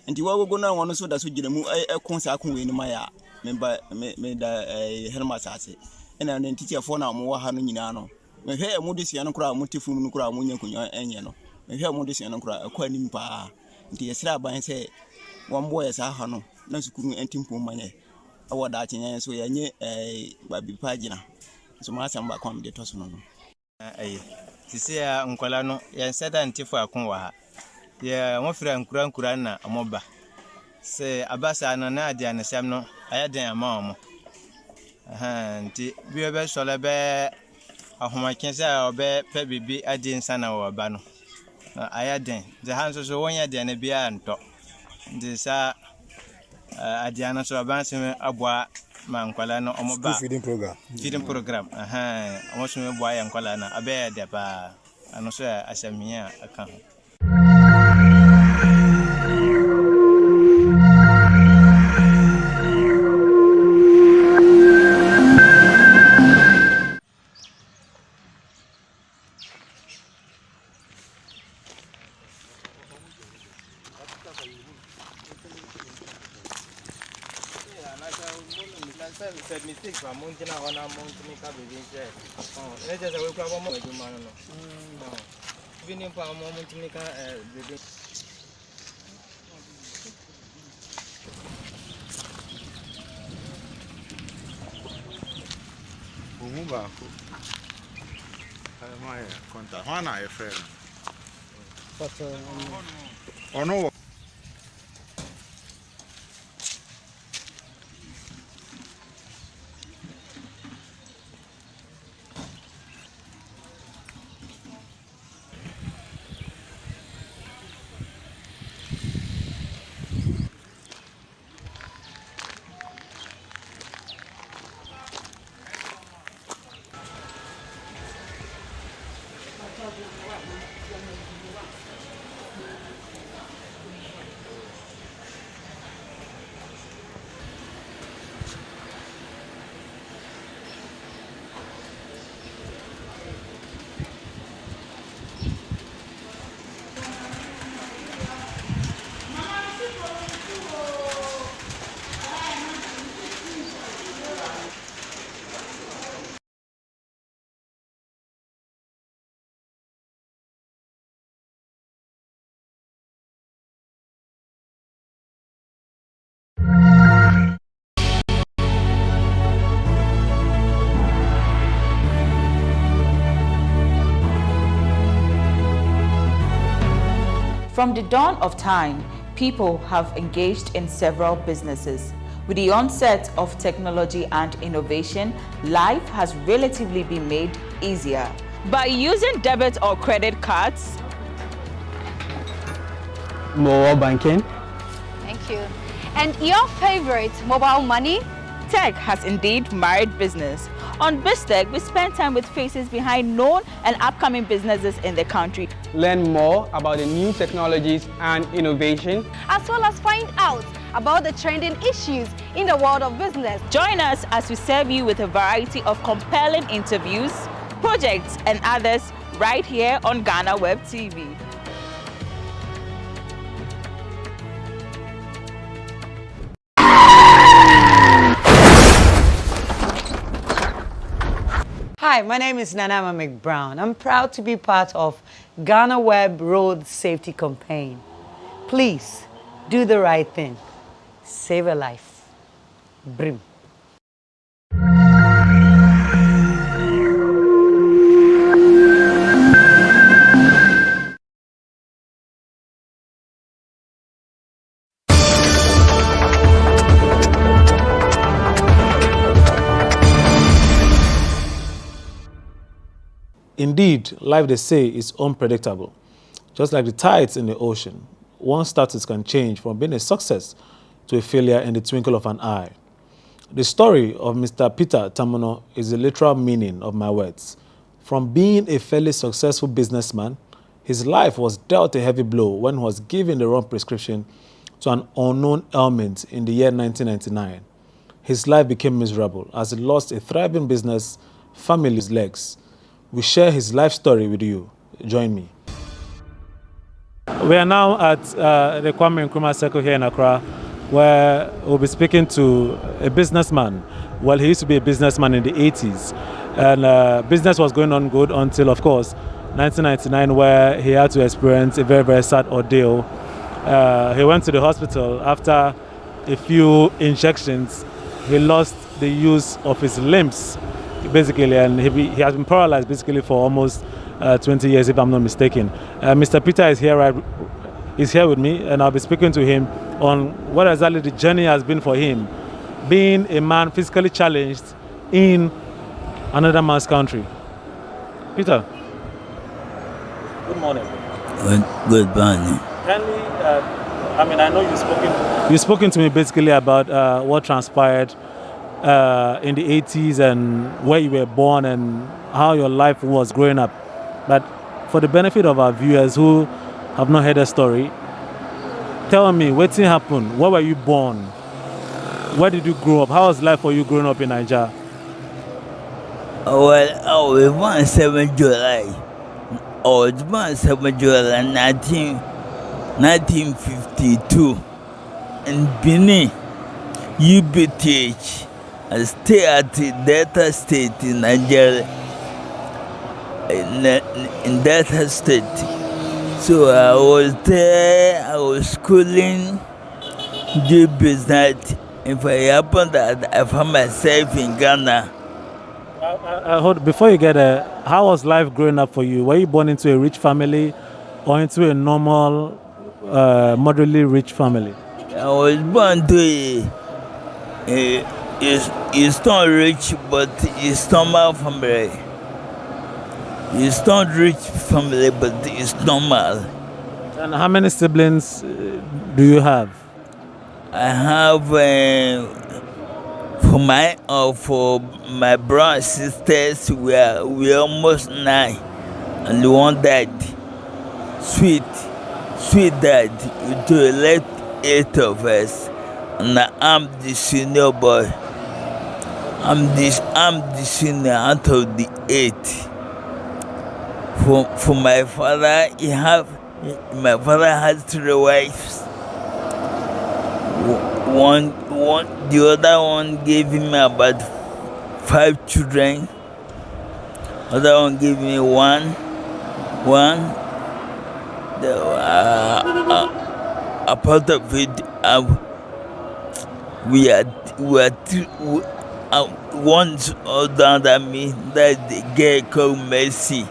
nti wagogo na wono so da so gina mu ekon sa akon we ni maya me da helma sase ena ne teacher fo na mo wa ha no nyina no me hwe mu de sia no kura mu tefu no kura mu nyakunya enye no me hwe mu de sia no kura akwa nim pa nti yesra ban se wambo ya sa ha no na school no entimpo manye awo da atenya so yenye babi pagina so ma samba kwa mde to so no sisi ya nkola no ya seda ntifo akon wa ha ya mo fira nkura na amoba se abasa na na ade anesam no ayaden ama omo nti biebe sole be ahoma kensa obe pe bibi ade nsa na wo ba no ayaden de hanso so wonya de na bia nto nti sa ade ana so abanse abwa ma nkwala no omoba feeding program omo so me bua ya nkwala na abe de pa ano so asamia aka ho. Said mistake for mountain on a mountain cabin. Let us work our money to man. Even if our moment to make a baby. Mumba. My contact. One I friend. But or no. From the dawn of time, people have engaged in several businesses. With the onset of technology and innovation, life has relatively been made easier. By using debit or credit cards, mobile banking. Thank you. And your favorite, mobile money? Tech has indeed married business. On BizTech, we spend time with faces behind known and upcoming businesses in the country. Learn more about the new technologies and innovation, as well as find out about the trending issues in the world of business. Join us as we serve you with a variety of compelling interviews, projects, and others right here on GhanaWeb TV. Hi, my name is Nanama McBrown. I'm proud to be part of GhanaWeb Road Safety Campaign. Please, do the right thing. Save a life. Brim. Indeed, life, they say, is unpredictable. Just like the tides in the ocean, one status can change from being a success to a failure in the twinkle of an eye. The story of Mr. Peter Tamuno is the literal meaning of my words. From being a fairly successful businessman, his life was dealt a heavy blow when he was given the wrong prescription to an unknown ailment in the year 1999. His life became miserable as he lost a thriving business, family's legs. We share his life story with you. Join me. We are now at the Kwame Nkrumah Circle here in Accra, where we'll be speaking to a businessman. Well, he used to be a businessman in the 80s, and business was going on good until, of course, 1999, where he had to experience a very, very sad ordeal. He went to the hospital after a few injections. He lost the use of his limbs, basically, and he has been paralyzed basically for almost 20 years, if I'm not mistaken. Mr. Peter is here with me, and I'll be speaking to him on what exactly the journey has been for him, being a man physically challenged in another man's country. Peter, good morning. Good morning. Kindly, I know you've spoken to me basically about what transpired in the 80s and where you were born and how your life was growing up. But for the benefit of our viewers who have not heard the story, tell me, what happened? Where were you born? Where did you grow up? How was life for you growing up in Nigeria? Well, I was born 7 July. I was born 7 July 1952 in Benin, UBTH. I stay at the Delta State in Nigeria, in Delta State. So I was there, I was schooling, do business. If I happen that I found myself in Ghana. Before you get there, how was life growing up for you? Were you born into a rich family or into a normal, moderately rich family? I was born to it's not rich, but it's normal family. It's not rich family, but it's normal. And how many siblings do you have? I have for my brothers and sisters, we are almost 9, and one died. Sweet died. To elect 8 of us, and I'm the senior boy. I'm the senior out of the 8. For my father, my father has 3 wives. The other one gave him about 5 children. Other one gave me one. A part of it, we are one's older than me. That the girl called Mercy.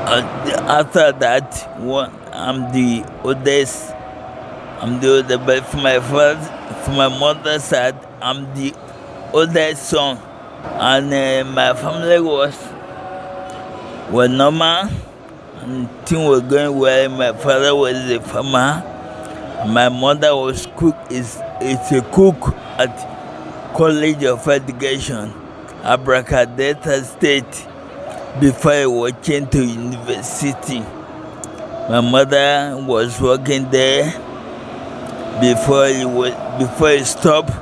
After that, I'm the oldest. But for my mother's side, I'm the oldest son. And my family was normal, and things were going well. My father was a farmer. My mother was is a cook at College of Education, Delta State, before I went to university. My mother was working there before he stopped.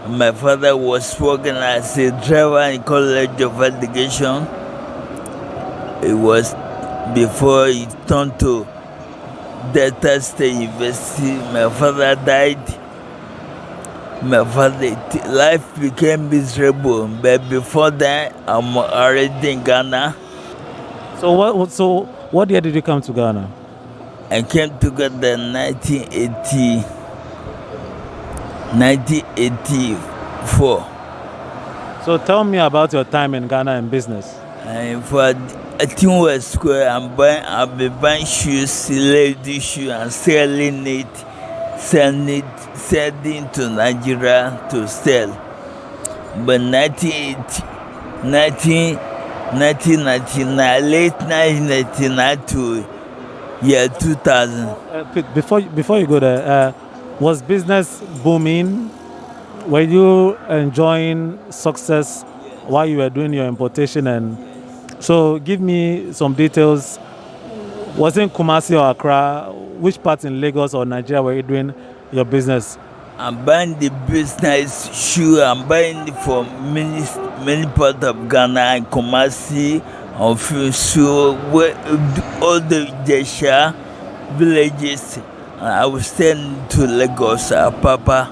My father was working as a driver in College of Education. It was before he turned to Delta State University. My father died. my father, life became miserable. But before that, I'm already in Ghana. So what year did you come to Ghana? I came to Ghana in 1984. So tell me about your time in Ghana in business. For a team square, I've been buying shoes, lady shoes, and selling it, sending to Nigeria to sell. But 1999, late 1999 to year 2000. Before you go there, was business booming? Were you enjoying success while you were doing your importation? And so give me some details. Was it Kumasi or Accra? Which part in Lagos or Nigeria were you doing your business? I'm buying the business shoe. I'm buying it from many parts of Ghana and Kumasi, and so all the Jesha villages. I was sent to Lagos, Papa,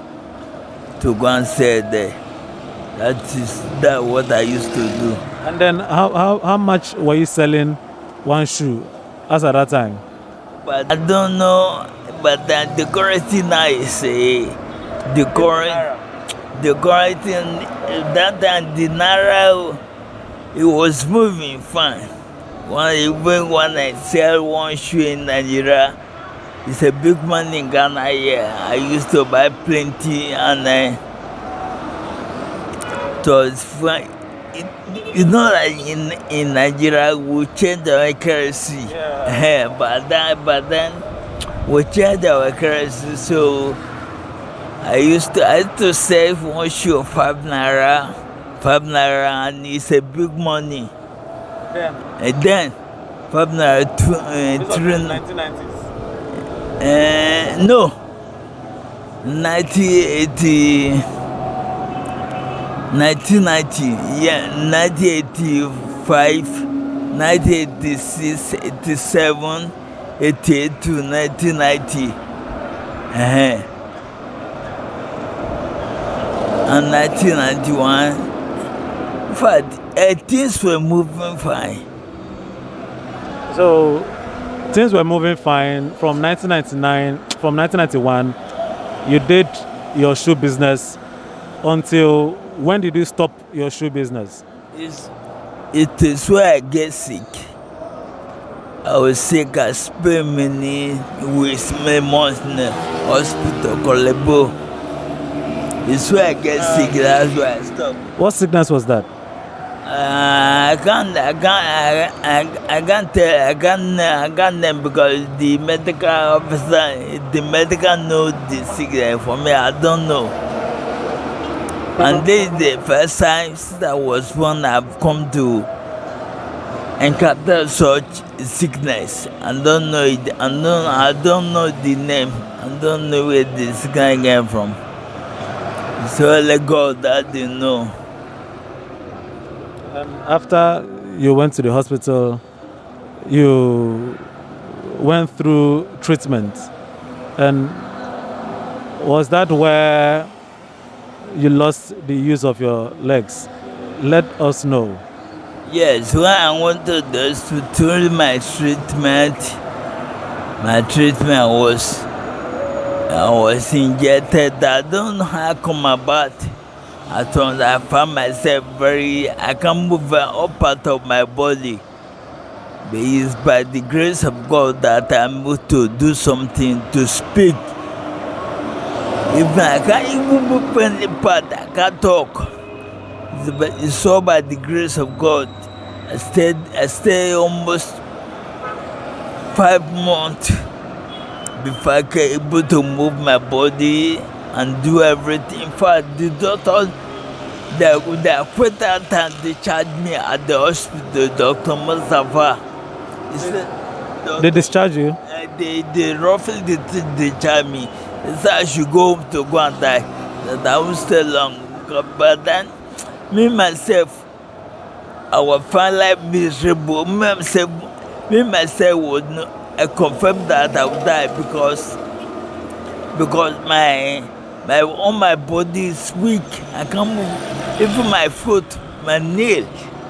to go and sell there. That what I used to do. And then how much were you selling one shoe as at that time? But I don't know. But the currency now is the currency that time the naira, it was moving fine. Even when I sell one shoe in Nigeria, it's a big money in Ghana here. I used to buy plenty, and so it's fine. It's not like in Nigeria we change our currency. Yeah. But then we change our currency. So I used to save one shoe of 5 naira, and it's a big money. Yeah. And then 5 naira, 1990s. No, 1990, yeah, 1985, 1986, 87, 88 to 1990. And 1991. In fact, things were moving fine. So things were moving fine from 1999, from 1991. You did your shoe business until when did you stop your shoe business? It is where I get sick. I was sick. I spent many weeks, many months in the hospital, Kolebo. It's where I get sick. That's why I stopped. What sickness was that? I can't name because the medical officer, the medical knows the sickness. For me, I don't know. And this is the first time since I was born I've come to encounter such sickness. I don't know it. I don't know the name. I don't know where the sickness came from. It's only God that they know. After you went to the hospital, you went through treatment, and was that where you lost the use of your legs? Let us know. Yes, when I wanted to do my treatment was I was injected. I don't know how I come about. I found myself I can't move all part of my body. But it's by the grace of God that I'm able to do something, to speak. Even I can't even move any part, I can't talk. It's all by the grace of God. I stayed almost 5 months before I was able to move my body and do everything. In fact, the doctors, they quit that and they charged me at the hospital, Dr. Mustafa. They discharged you? They roughly discharged me. They said I should go home to go and die. That I would stay long. But then, me myself, I was finally miserable. Me myself would not, I confirmed that I would die because my all my body is weak. I can't move. Even my foot, my nail,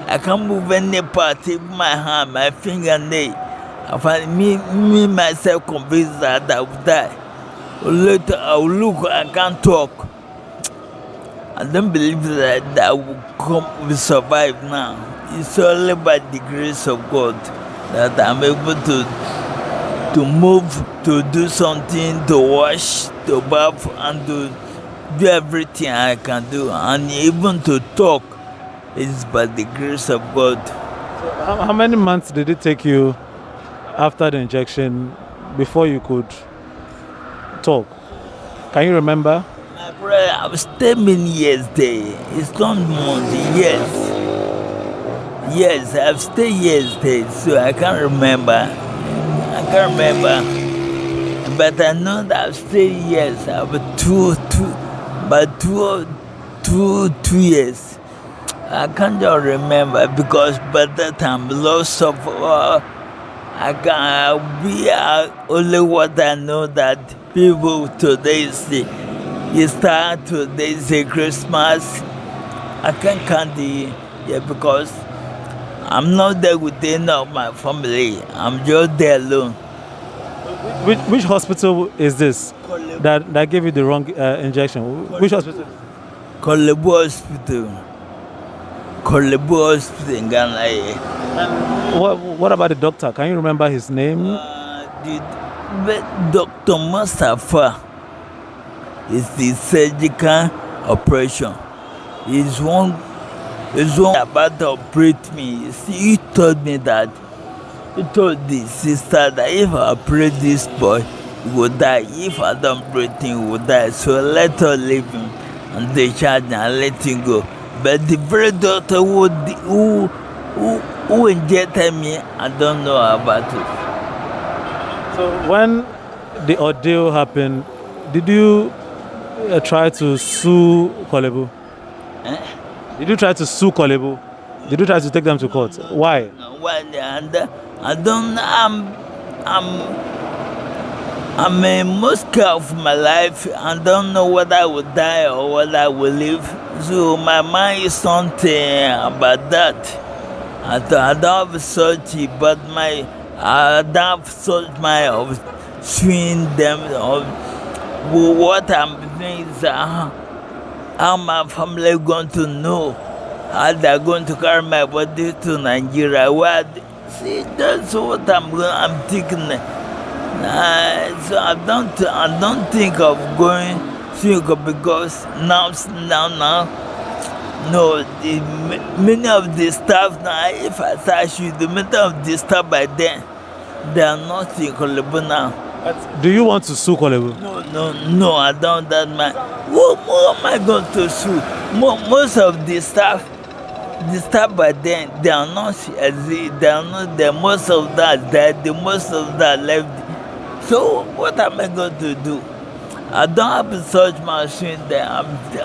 I can't move any part. Even my hand, my fingernail. I find me myself convinced that I will die. Later I will look. I can't talk. I don't believe that I will survive now. It's only by the grace of God that I'm able to move, to do something, to wash, to bath, and to do everything I can do. And even to talk is by the grace of God. So how many months did it take you after the injection before you could talk? Can you remember? My brother, I was 10 years there. It's not months, years. Yes, I've stayed years there, so I can't remember. But I know that I've stayed years. About two years. I can't just remember because by that time, lots of I can be only what I know that people today say. Easter, today say Christmas. I can't count the year because I'm not there with any of my family. I'm just there alone. Which hospital is this that gave you the wrong injection? Which hospital? Kolebu Hospital in Ghana. What about the doctor? Can you remember his name? Dr. Mustafa is the surgical operation. He's one about to operate me. He told me that. He told the sister that if I operate this boy, he will die. If I don't operate him, he will die. So let her leave him and discharge and let him go. But the very doctor who injected me, I don't know about it. So when the ordeal happened, did you try to sue Kolebu? Did you try to sue Kolebu? Did you try to take them to court? Why? I'm in most care of my life. I don't know whether I will die or whether I will live. So my mind is something about that. I don't have such, but I don't have such mind of suing them. What I'm doing is how my family going to know how they're going to carry my body to Nigeria. See, that's what I'm thinking. So I don't think of going to because now, no, many of the staff now, if I start you, the many of the staff by then, they are not in Kolebu now. Do you want to sue Kolebu? No, I don't. That man. Who am I going to sue? Most of the staff by then, they are not. They are not there. Most of that died. Most of that left. So what am I going to do? I don't have such machine there.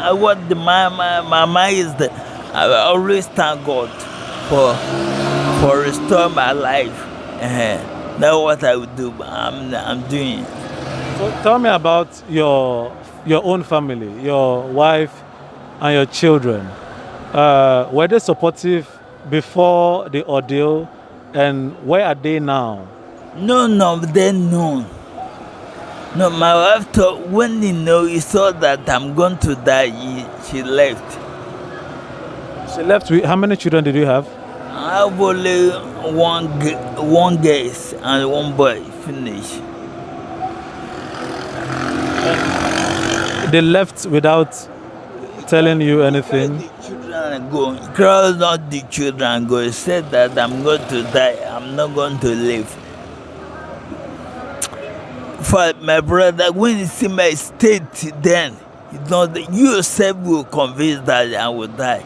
My mind is that I always thank God for restoring my life. That's what I would do. I'm doing. So tell me about your own family, your wife and your children. Were they supportive before the ordeal, and where are they now? None of them know. No, my wife thought when he saw that I'm going to die, she left. She left with how many children did you have? I have only one girl and one boy. Finish. They left without telling you anything? The children go. Crowd not the children go. He said that I'm going to die. I'm not going to live. For my brother, when you see my state, then you yourself will convince that I will die.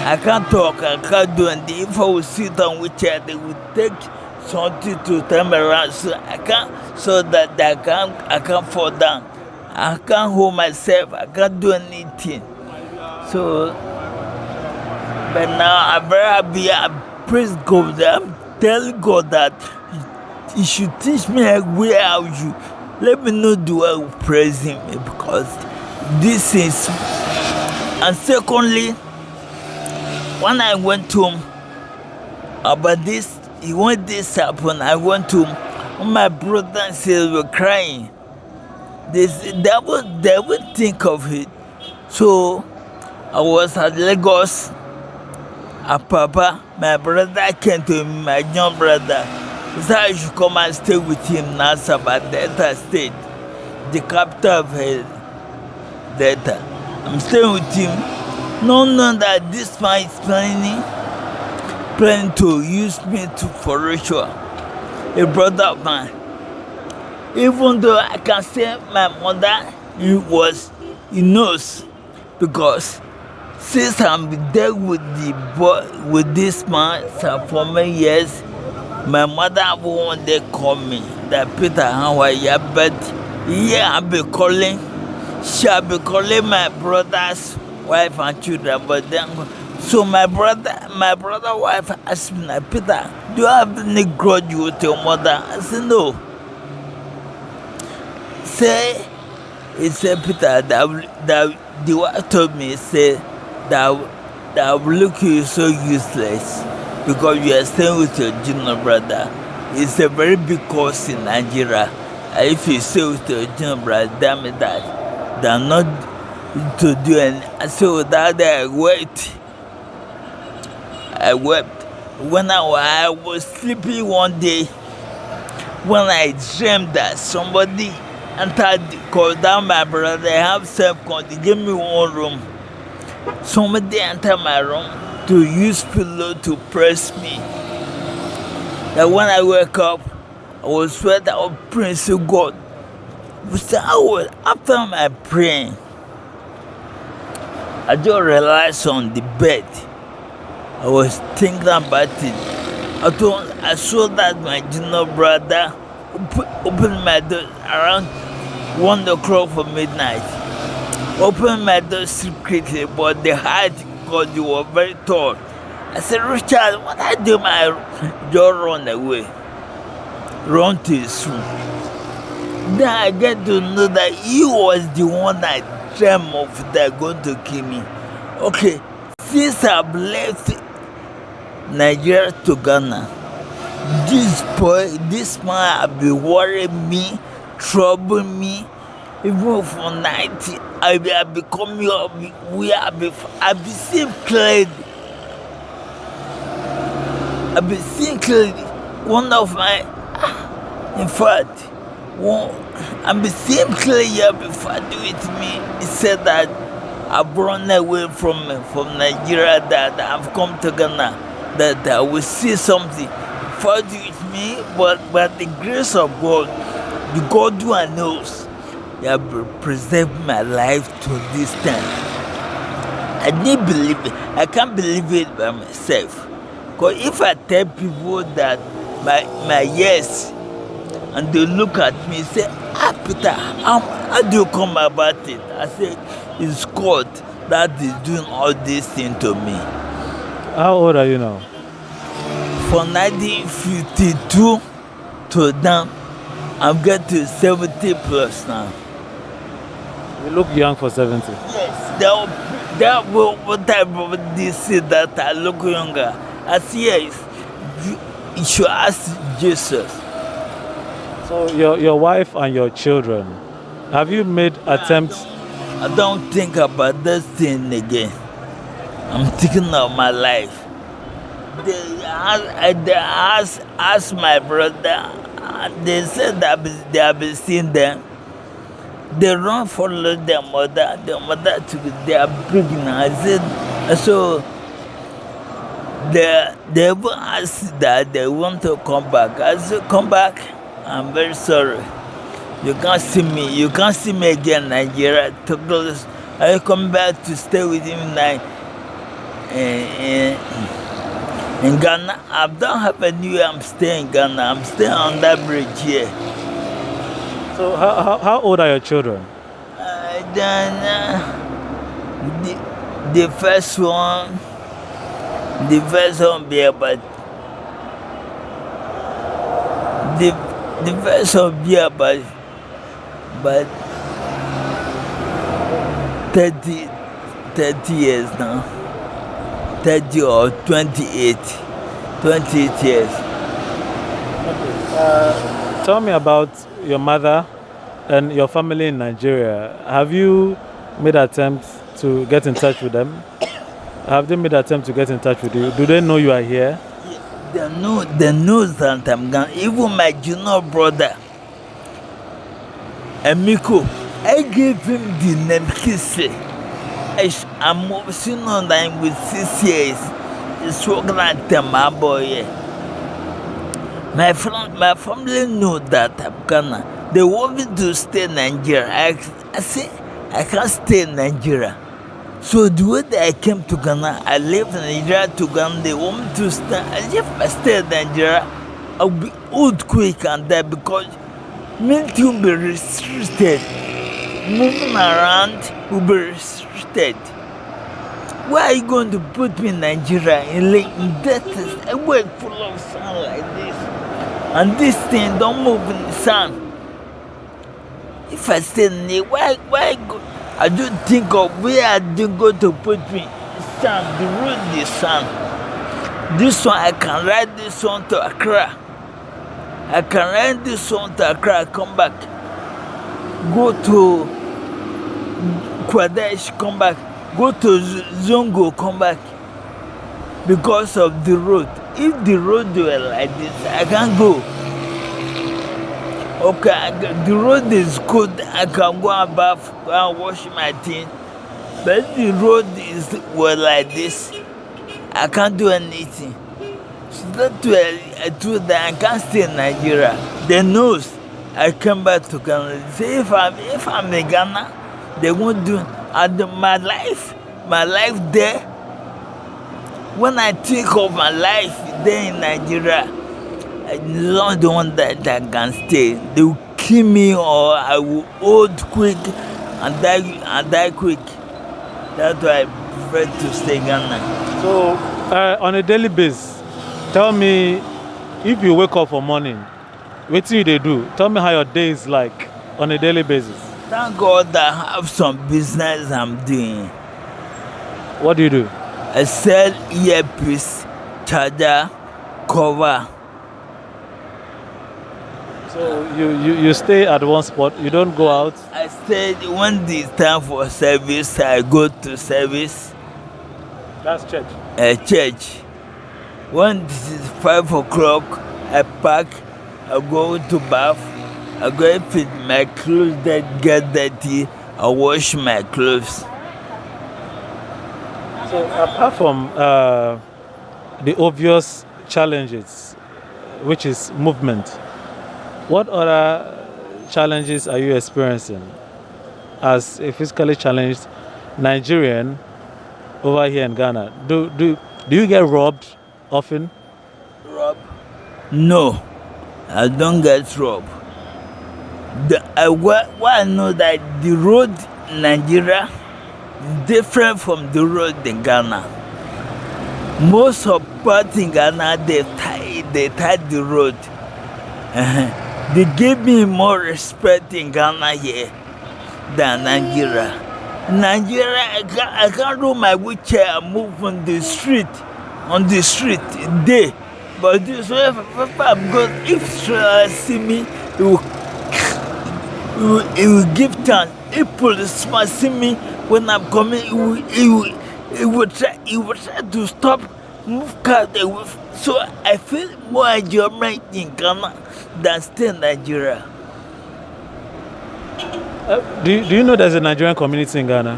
I can't talk, I can't do anything. If I will sit on wheelchair, they will take something to turn me around. So I can't, so that I can't fall down. I can't hold myself. I can't do anything. So, but now I'm very happy. I praise God. I'm telling God that He should teach me where let me know the way of praising me because this is. And secondly, when I went home, about this, when this happened, I went home. My brother and sisters were crying. They would think of it. So I was at Lagos. Papa, my brother came to me, my young brother. He said I should come and stay with him in Asaba, Delta State, the capital of Delta. I'm staying with him. No, that this man is planning to use me for ritual. A brother of mine. Even though I can say my mother he knows because since I'm there with this man for many years, my mother won't they call me that Peter how are you? But yeah, I'll be calling my brother's wife and children, but then so my brother wife asked me, Peter, do you have any grudge with your mother? I said no. He said Peter that the wife told me that will look you so useless because you are staying with your junior brother. It's a very big cause in Nigeria. If you stay with your junior brother, damn it, that they're not to do anything. So that day I wept. When I was sleeping one day, when I dreamed that somebody called down my brother, they have self-control, they gave me one room. Somebody entered my room to use pillow to press me. That when I wake up, I was sweat, I was praying to God. After my praying, I just realized on the bed, I was thinking about it. I saw that my junior brother opened my door around 1 o'clock for midnight. Opened my door secretly, but they hid because they were very tall. I said, Richard, what I do? My just run away. Run to his room. Then I get to know that he was the one I dreamt of that going to kill me. Okay, since I've left Nigeria to Ghana, this man have been worrying me, troubling me. Even for night, I be coming up. I be seeing clearly. I be seeing clearly. One of my, in fact, I be seeing clearly before with me. He said that I've run away from Nigeria, that I've come to Ghana, that I will see something. Fight with me, but the grace of God, the God who knows, He has preserved my life to this time. I didn't believe it. I can't believe it by myself. Because if I tell people that my yes, and they look at me and say, Peter, how do you come about it? I say, it's God that is doing all this thing to me. How old are you now? From 1952 to now, I'm getting 70 plus now. You look young for 70. Yes, that what type of this is that I look younger. I see you should ask Jesus. So your wife and your children, have you made attempts? I don't think about this thing again. I'm thinking of my life. They asked my brother. They said that they have been seeing them. They don't follow their mother. Their mother they are pregnant. I said so. They even asked that they want to come back. I said, come back. I'm very sorry. You can't see me. You can't see me again in Nigeria. I come back to stay with him in Ghana. I don't have anywhere. I'm staying in Ghana. I'm staying on that bridge here. So how old are your children? The first one be about but 30 years now. 30 or 28 years. Tell me about your mother and your family in Nigeria. Have you made attempts to get in touch with them? Have they made attempts to get in touch with you? Do they know you are here? They know that I'm gone. Even my junior brother, Emiko, I gave him the name Kisse. I'm sitting on line with 6 years. It's working like my boy. My family know that I'm gonna. They want me to stay in Nigeria. I say I can't stay in Nigeria. So the way that I came to Ghana, I left Nigeria to Ghana. They want me to stay. If I stay in Nigeria, I'll be old quick and die because me to be restricted. Moving around will be restricted. Why are you going to put me in Nigeria in that a world full of sun like this? And this thing don't move in the sun. If I stay in there, why go? I don't think of where I didn't go to put me. Sun, the road is sun. This one I can ride this one to Accra. I can ride this one to Accra, come back. Go to Kwadesh, come back. Go to Zongo, come back. Because of the road. If the road were like this, I can't go. Okay, the road is good. I can go above, go and wash my thing. But if the road were like this, I can't do anything. So that's why I told them I can't stay in Nigeria. They knows I come back to Ghana. They say if I'm in Ghana, they won't do. And my life there. When I think of my life there in Nigeria, I'm not the one that I can stay. They will kill me or I will old quick and die quick. That's why I prefer to stay in Ghana. So, on a daily basis, tell me if you wake up for morning, what do they do? Tell me how your day is like on a daily basis. Thank God I have some business I'm doing. What do you do? I sell earpiece, charger, cover. So you stay at one spot, you don't go out? I stay when it's time for service, I go to service. That's church? Church. When this is 5 o'clock, I pack, I go to bath, I go fit my clothes that get dirty, I wash my clothes. So apart from the obvious challenges, which is movement, what other challenges are you experiencing as a physically challenged Nigerian over here in Ghana? Do you get robbed often? Robbed? No, I don't get robbed. I know that the road in Nigeria is different from the road in Ghana. Most of parts in Ghana, they tie the road. They give me more respect in Ghana here than Nigeria. Nigeria, I can't do my wheelchair and move on the street day. But this way, if I'm good, if Israel see me, it will give chance. If policeman see me when I'm coming, it will try to stop, move car away. So I feel more enjoyment in Ghana than stay in Nigeria. Do you know there's a Nigerian community in Ghana?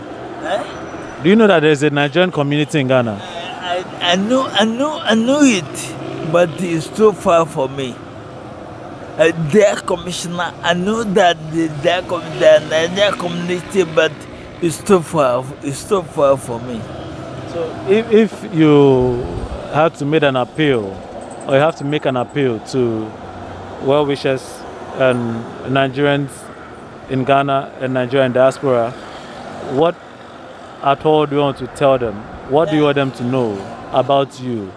Do you know that there's a Nigerian community in Ghana? I know it, but it's too far for me. Their commissioner, I know that their Nigerian community, but it's too far. It's too far for me. So if you have to make an appeal, or you have to make an appeal to well-wishers and Nigerians in Ghana and Nigerian diaspora, what at all do you want to tell them? What do you want them to know about you?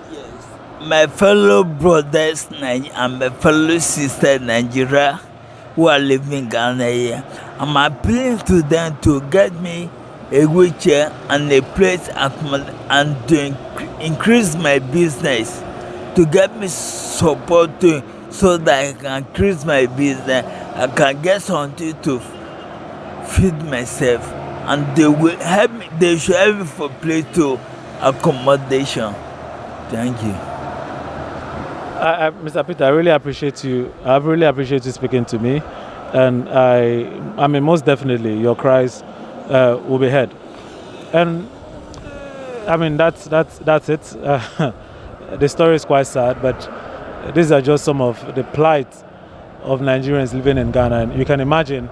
My fellow brothers and my fellow sister in Nigeria, who are living in Ghana here. I'm appealing to them to get me a wheelchair and a place and to increase my business, to get me support so that I can increase my business. I can get something to feed myself, and they will help me. They should help me for place to accommodation. Thank you. Mr. Peter, I really appreciate you. I really appreciate you speaking to me, and I mean, most definitely, your cries will be heard. And I mean, that's it. The story is quite sad, but these are just some of the plight of Nigerians living in Ghana. And you can imagine,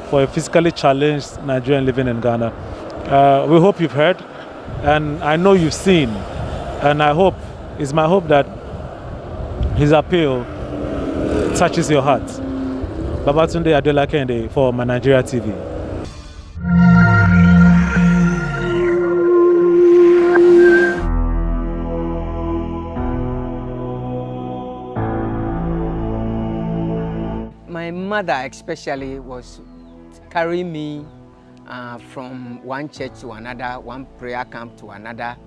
for a physically challenged Nigerian living in Ghana, we hope you've heard, and I know you've seen, and it's my hope that his appeal touches your heart. Babatunde Adeola Kende for My Nigeria TV. My mother especially was carrying me from one church to another, one prayer camp to another,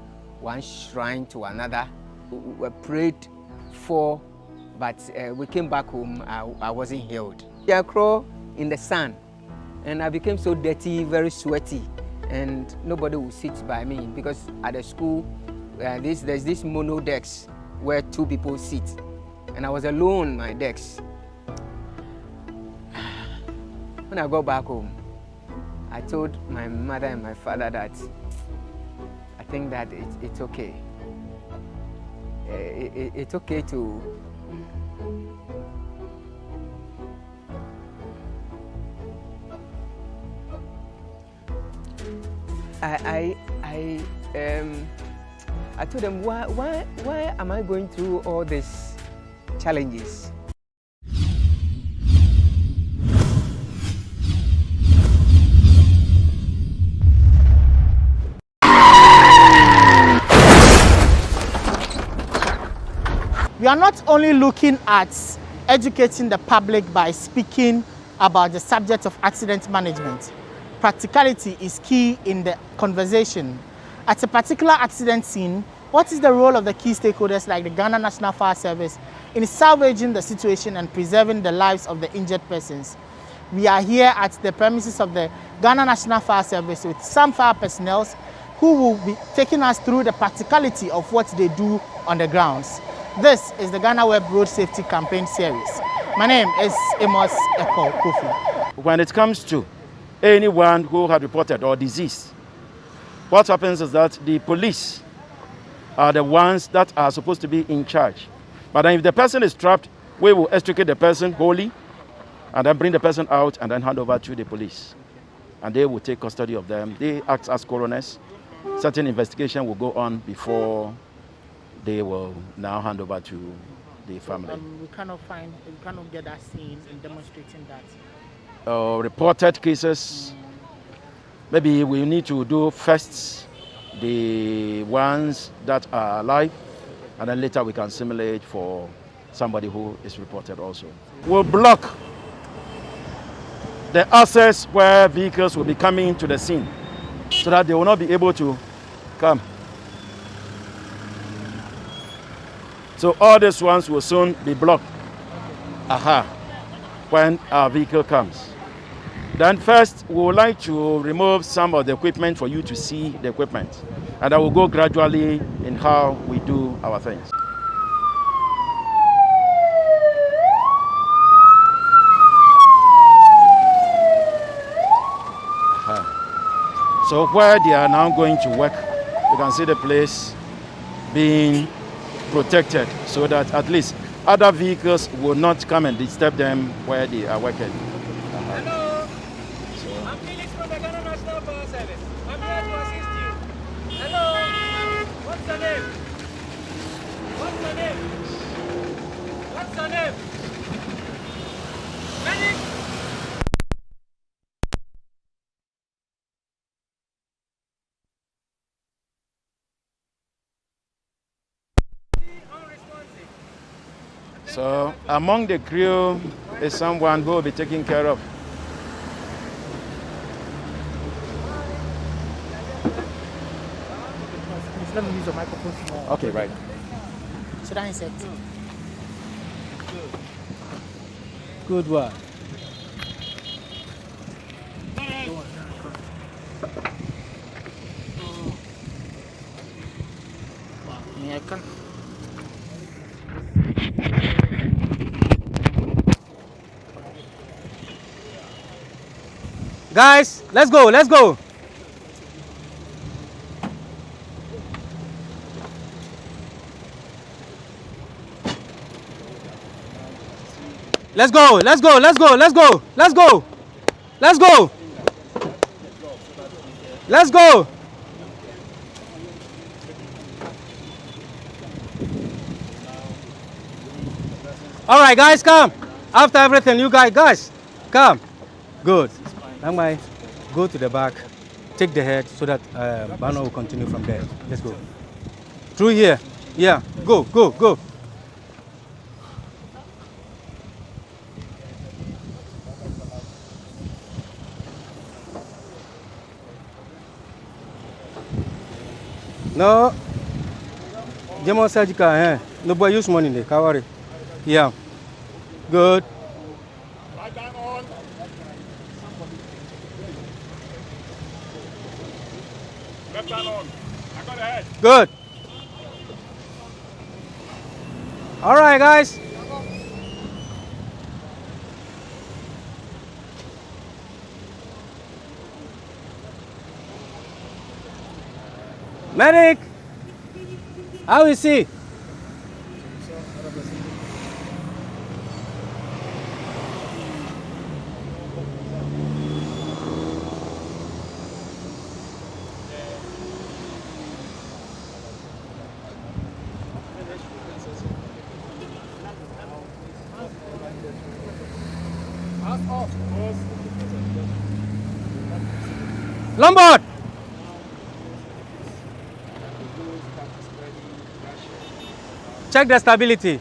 one shrine to another. We prayed for, but we came back home, I wasn't healed. I crawled in the sun, and I became so dirty, very sweaty, and nobody would sit by me because at the school, there's this mono desk where two people sit, and I was alone on my desk. When I got back home, I told my mother and my father that I think that it's okay. It's okay to I told them, why am I going through all these challenges? We are not only looking at educating the public by speaking about the subject of accident management. Practicality is key in the conversation. At a particular accident scene, what is the role of the key stakeholders like the Ghana National Fire Service in salvaging the situation and preserving the lives of the injured persons? We are here at the premises of the Ghana National Fire Service with some fire personnel who will be taking us through the practicality of what they do on the grounds. This is the GhanaWeb Road Safety Campaign Series. My name is Amos Eko Kofi. When it comes to anyone who had reported or disease, what happens is that the police are the ones that are supposed to be in charge. But then if the person is trapped, we will extricate the person wholly and then bring the person out and then hand over to the police. And they will take custody of them. They act as coroners. Certain investigation will go on before they will now hand over to the family. We cannot get that scene in demonstrating that. Reported cases, maybe we need to do first the ones that are alive, and then later we can simulate for somebody who is reported also. We'll block the access where vehicles will be coming to the scene so that they will not be able to come. So all these ones will soon be blocked when our vehicle comes. Then first, we would like to remove some of the equipment for you to see the equipment. And I will go gradually in how we do our things. So where they are now going to work, you can see the place being protected so that at least other vehicles will not come and disturb them where they are working. Hello, I'm Felix from the Ghana National Fire Service. I'm here to assist you. Hello, what's your name? What's your name? What's your name? Medic? So among the crew is someone who will be taken care of. Let me use the microphone more. Okay, right. Should I insert? Good work. Yeah, I can. Guys, let's go, let's go. Let's go, let's go, let's go, let's go, let's go, let's go, let's go. All right, guys, come. After everything, you guys, come. Good. Now, go to the back, take the head so that Bano will continue from there. Let's go. Through here. Yeah, go, go, go. No. Jemo surgical, eh? No boy use money there, Kawari. Yeah. Good. Left hand on. I got ahead. Good. All right, guys. Medic, how is he? Lombard. Check the stability.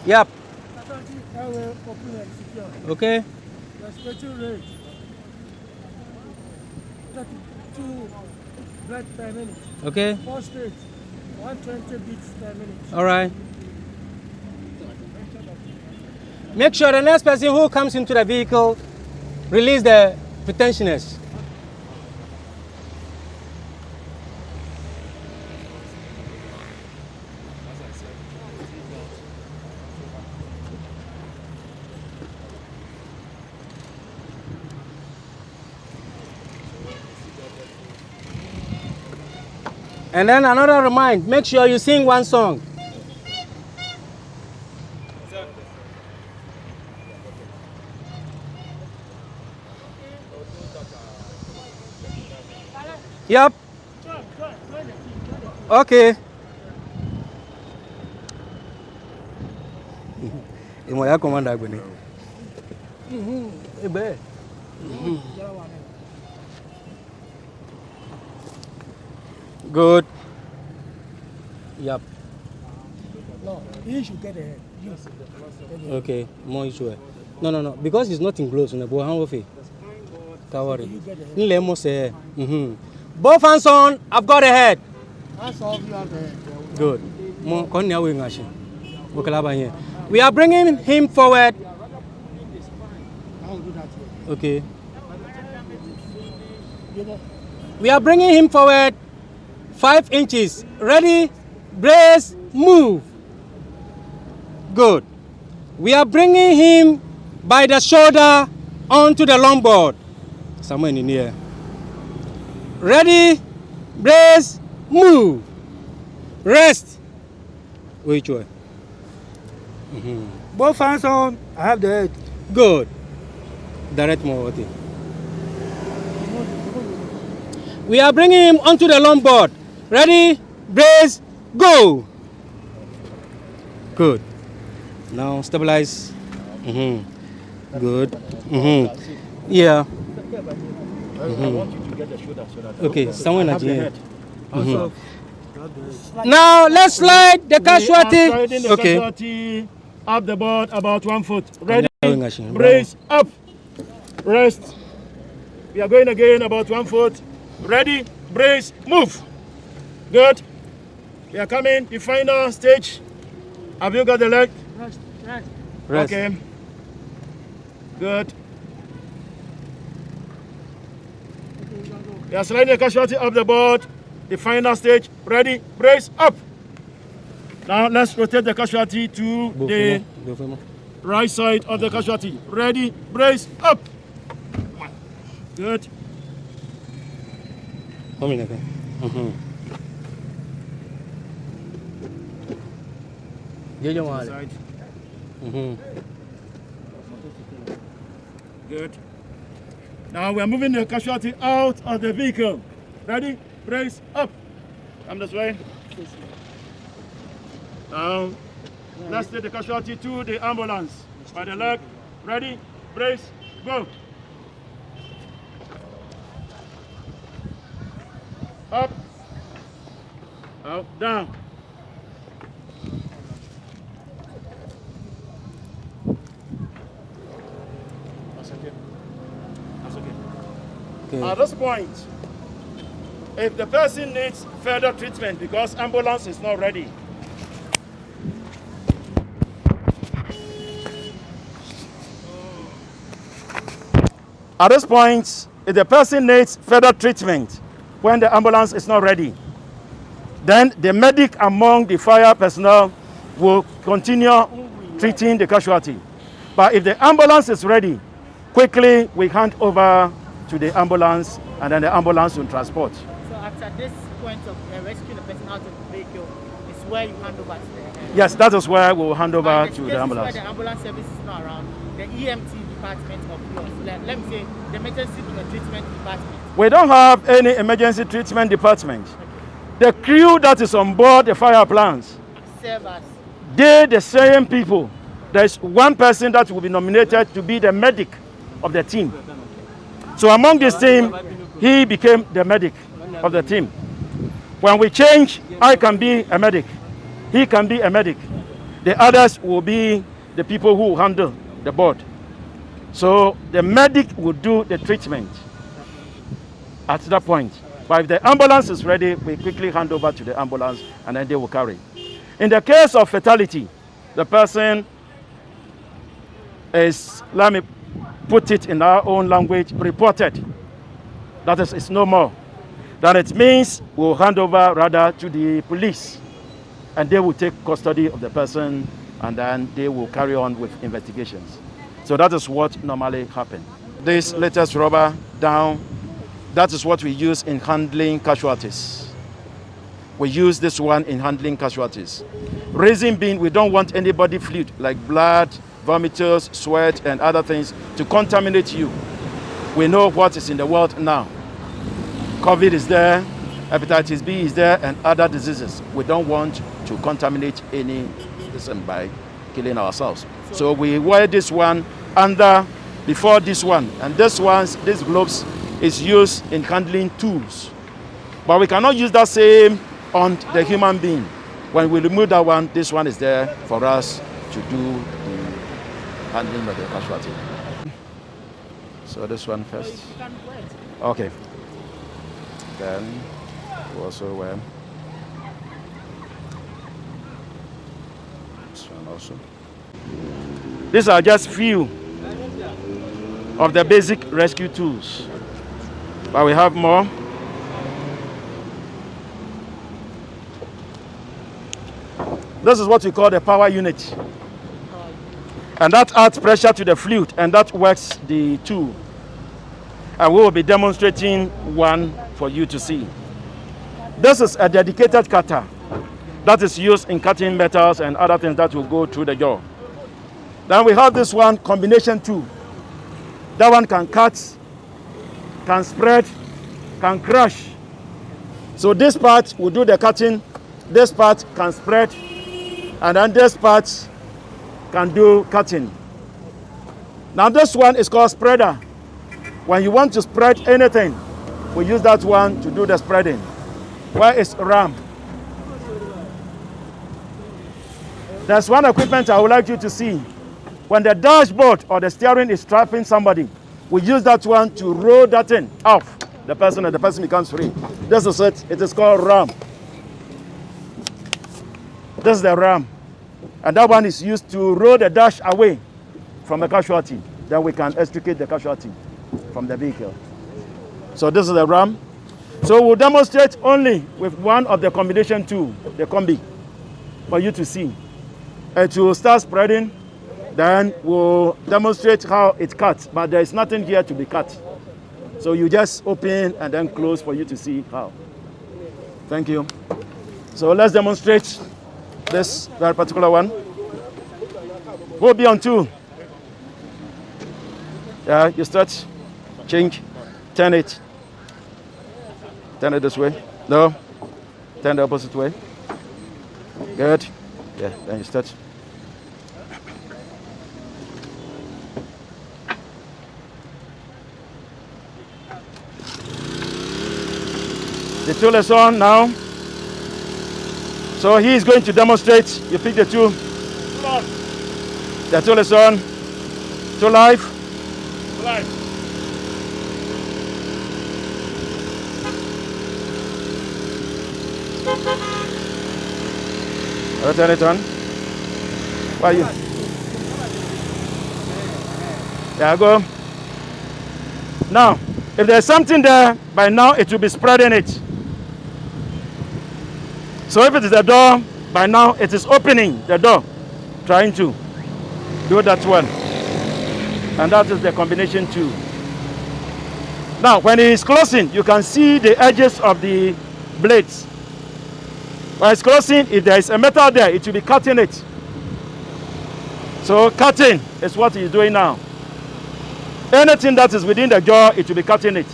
Yep. Okay. Respiratory rate. 32 breaths per minute. Okay. Pulse rate. 120 beats per minute. All right. Make sure the next person who comes into the vehicle release the pretensioners. And then another remind, make sure you sing one song. Yep. Okay. Imoya commander Agbeni. Ebe. Good. Yep. No, he should get ahead. Yes. Okay, more issue. No. Because he's not in gloves. No, but how often? Kawari. Nlemo say. Both hands on. I've got a head. Hands off. You have the head. Good. We are bringing him forward. I will do that. Okay. We are bringing him forward 5 inches. Ready, brace, move. Good. We are bringing him by the shoulder onto the longboard. Somewhere in here. Ready, brace, move. Rest. Which way? Both hands on. I have the head. Good. Direct more. We are bringing him onto the longboard. Ready, brace, go. Good. Now stabilize. Good. Yeah. I want you to get the shoulder so that Okay, someone at have the the end. head. Mhm. Now let's slide the casualty. Sliding the Okay. casualty up the board about 1 foot. Ready? I'm going Brace up. Rest. We are going again about 1 foot. Ready? Brace. Move. Good. We are coming. The final stage. Have you got the leg? Rest. Okay. Good. We are sliding the casualty up the board. The final stage. Ready? Brace up. Now let's rotate the casualty to the right side of the casualty. Ready? Brace up. Good. Side. Good. Now we are moving the casualty out of the vehicle. Ready? Brace up. Come this way. Now, let's take the casualty to the ambulance. By the leg. Ready? Brace. Go. Up. Out. Down. That's okay. That's okay. Okay. At this point, if the person needs further treatment because ambulance is not ready, at this point, if the person needs further treatment when the ambulance is not ready, then the medic among the fire personnel will continue treating the casualty. But if the ambulance is ready, quickly we hand over to the ambulance and then the ambulance will transport. So after this point of rescuing the person out of the vehicle is where you hand over to the Yes, that is where we will hand over to the ambulance. Where the ambulance service is not around, the EMT department of law, let me say the emergency treatment department. We don't have any emergency treatment department. The crew that is on board the fire plants, Servers. they the same people. There is one person that will be nominated to be the medic of the team. So among this team, he became the medic of the team. When we change, I can be a medic. He can be a medic. The others will be the people who handle the board. So the medic will do the treatment at that point. But if the ambulance is ready, we quickly hand over to the ambulance and then they will carry. In the case of fatality, the person is, let me put it in our own language, reported. That is, it's no more. That it means we'll hand over rather to the police and they will take custody of the person and then they will carry on with investigations. So that is what normally happens. This latest rubber down, that is what we use in handling casualties. We use this one in handling casualties. Reason being, we don't want any body fluid like blood, vomiters, sweat, and other things to contaminate you. We know what is in the world now. COVID is there, hepatitis B is there, and other diseases. We don't want to contaminate any person by killing ourselves. So we wear this one under, before this one. And this gloves is used in handling tools. But we cannot use that same on the human being. When we remove that one, this one is there for us to do the handling of the casualty. So this one first. Okay. Then we also wear this one also. These are just few of the basic rescue tools, but we have more. This is what we call the power unit, and that adds pressure to the fluid and that works the tool. And we will be demonstrating one for you to see. This is a dedicated cutter that is used in cutting metals and other things that will go through the jaw. Then we have this one, combination tool. That one can cut, can spread, can crush. So this part will do the cutting, this part can spread, and then this part can do cutting. Now this one is called spreader. When you want to spread anything, we use that one to do the spreading. Where is RAM? There's one equipment I would like you to see. When the dashboard or the steering is trapping somebody, we use that one to roll that thing off the person and the person becomes free. This is it. It is called RAM. This is the RAM. And that one is used to roll the dash away from the casualty. Then we can extricate the casualty from the vehicle. So this is the RAM. So we'll demonstrate only with one of the combination two, the combi, for you to see. It will start spreading, then we'll demonstrate how it cuts, but there is nothing here to be cut. So you just open and then close for you to see how. Thank you. So let's demonstrate this very particular one. We'll be on two. Yeah, you start, change, turn it. Turn it this way. No. Turn the opposite way. Good. Yeah, then you start. The tool is on now. So he is going to demonstrate. You pick the tool. The tool is on. Tool live. I'll turn it on. Where are you? There you go. Now, if there's something there, by now it will be spreading it. So if it is the door, by now it is opening the door, trying to do that one. And that is the combination two. Now, when it is closing, you can see the edges of the blades. When it's closing, if there is a metal there, it will be cutting it. So cutting is what he's doing now. Anything that is within the jaw, it will be cutting it.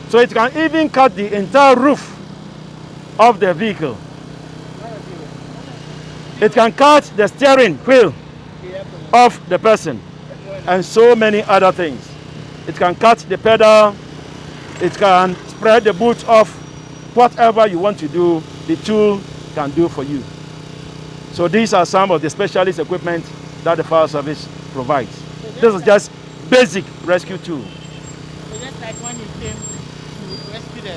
So it can even cut the entire roof of the vehicle. It can cut the steering wheel of the person and so many other things. It can cut the pedal. It can spread the boot off. Whatever you want to do, the tool can do for you. So these are some of the specialist equipment that the fire service provides. This is just basic rescue tool. So just like when you came to rescue the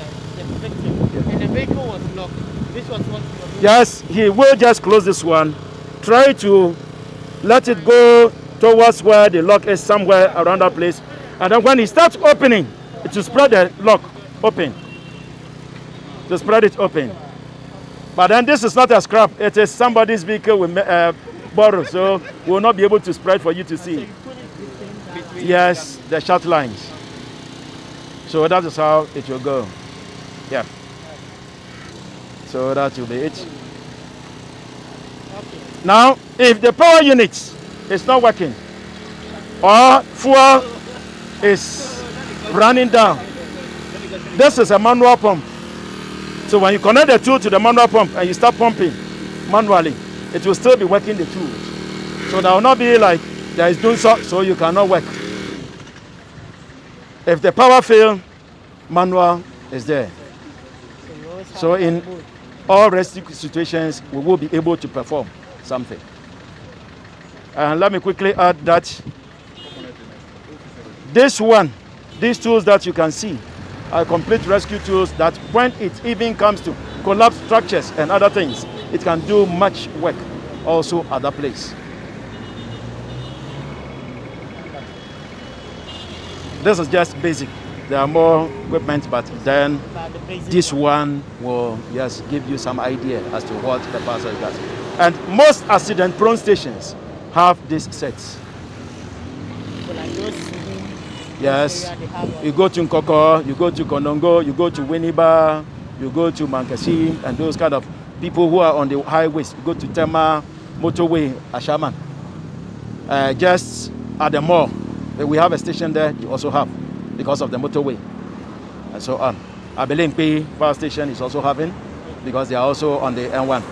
victim and the vehicle was locked, this was what you were doing? Yes, he will just close this one. Try to let it go towards where the lock is, somewhere around that place. And then when he starts opening, it will spread the lock open. To spread it open. But then this is not a scrap. It is somebody's vehicle we borrow, so we will not be able to spread for you to see. Yes, the short lines. So that is how it will go. Yeah. So that will be it. Now, if the power unit is not working or fuel is running down, this is a manual pump. So when you connect the tool to the manual pump and you start pumping manually, it will still be working the tools. So there will not be like there is doing so you cannot work. If the power fails, manual is there. So in all rescue situations, we will be able to perform something. And let me quickly add that these tools that you can see are complete rescue tools that when it even comes to collapse structures and other things, it can do much work also at that place. This is just basic. There are more equipment, but then this one will just give you some idea as to what the parcel does. And most accident-prone stations have these sets. Yes, you go to Nkoko, you go to Konongo, you go to Winneba, you go to Mankasi, and those kind of people who are on the highways. You go to Tema, Motorway, Ashaman. Just at the mall, we have a station there, you also have, because of the motorway, and so on. Abelempe power station is also having, because they are also on the N1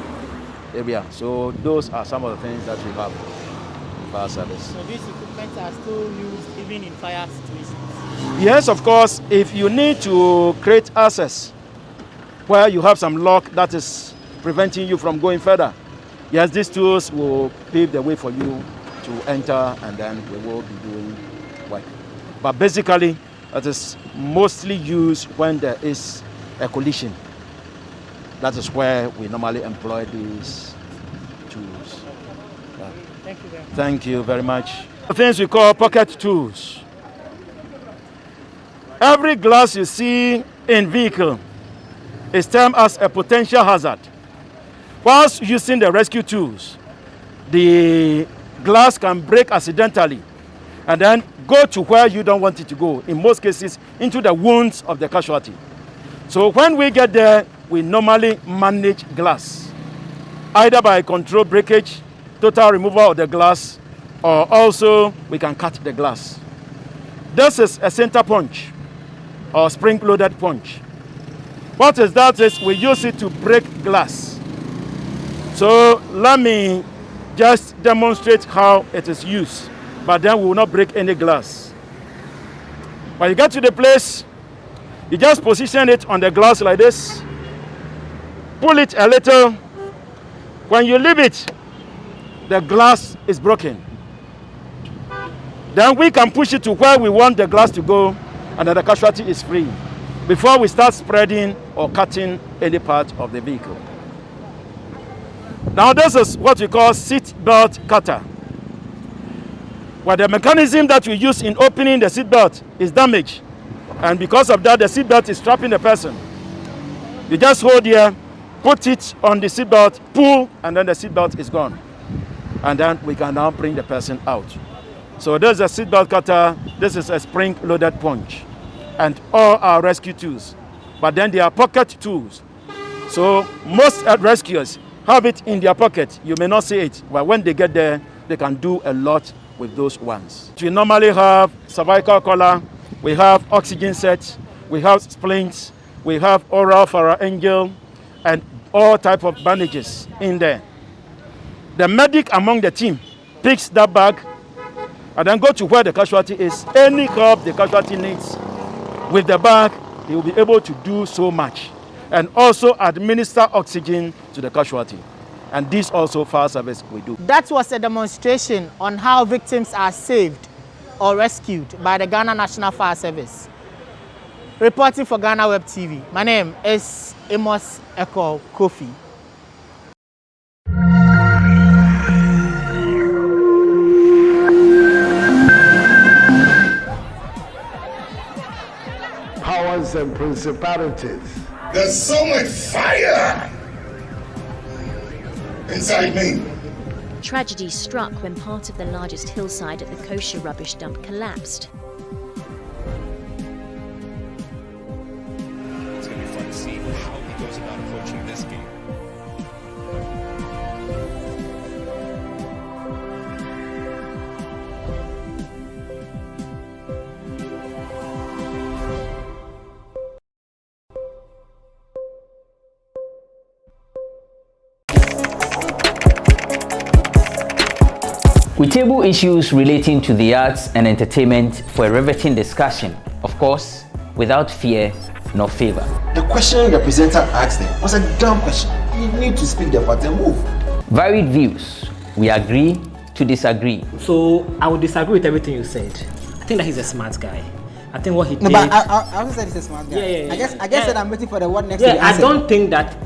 area. So those are some of the things that we have. fire service. So these equipment are still used even in fire situations? Yes, of course. If you need to create access where you have some lock that is preventing you from going further, yes, these tools will pave the way for you to enter, and then we will be doing work. But basically, it is mostly used when there is a collision. That is where we normally employ these tools. Yeah. Thank you very much. Thank you very much. The things we call pocket tools. Every glass you see in vehicle is termed as a potential hazard. Whilst using the rescue tools, the glass can break accidentally and then go to where you don't want it to go, in most cases into the wounds of the casualty. So when we get there, we normally manage glass, either by controlled breakage, total removal of the glass, or also we can cut the glass. This is a center punch or spring-loaded punch. What is that is we use it to break glass. So let me just demonstrate how it is used, but then we will not break any glass. When you get to the place, you just position it on the glass like this, pull it a little. When you leave it, the glass is broken. Then we can push it to where we want the glass to go, and then the casualty is free before we start spreading or cutting any part of the vehicle. Now this is what we call seat belt cutter. Where the mechanism that we use in opening the seat belt is damaged, and because of that the seat belt is trapping the person. You just hold here, put it on the seat belt, pull, and then the seat belt is gone. And then we can now bring the person out. So there's a seat belt cutter, this is a spring-loaded punch, and all our rescue tools. But then there are pocket tools. So most rescuers have it in their pocket. You may not see it, but when they get there, they can do a lot with those ones. We normally have cervical collar, we have oxygen sets, we have splints, we have oral pharyngeal, and all type of bandages in there. The medic among the team picks that bag and then go to where the casualty is. Any help the casualty needs with the bag, he will be able to do so much. And also administer oxygen to the casualty. And this also fire service we do. That was a demonstration on how victims are saved or rescued by the Ghana National Fire Service. Reporting for GhanaWeb TV, my name is Amos Eko Kofi. Powers and principalities. There's so much fire inside me. Tragedy struck when part of the largest hillside at the kosher rubbish dump collapsed. It's going to be fun to see how he goes about approaching this game. We table issues relating to the arts and entertainment for a riveting discussion, of course, without fear nor favor. The question the presenter asked them was a dumb question. You need to speak the part and move. Varied views. We agree to disagree. So I would disagree with everything you said. I think that he's a smart guy. I think what he did. No, but I also said he's a smart guy. Yeah. I guess that I'm waiting for the what next. Yeah, I don't think that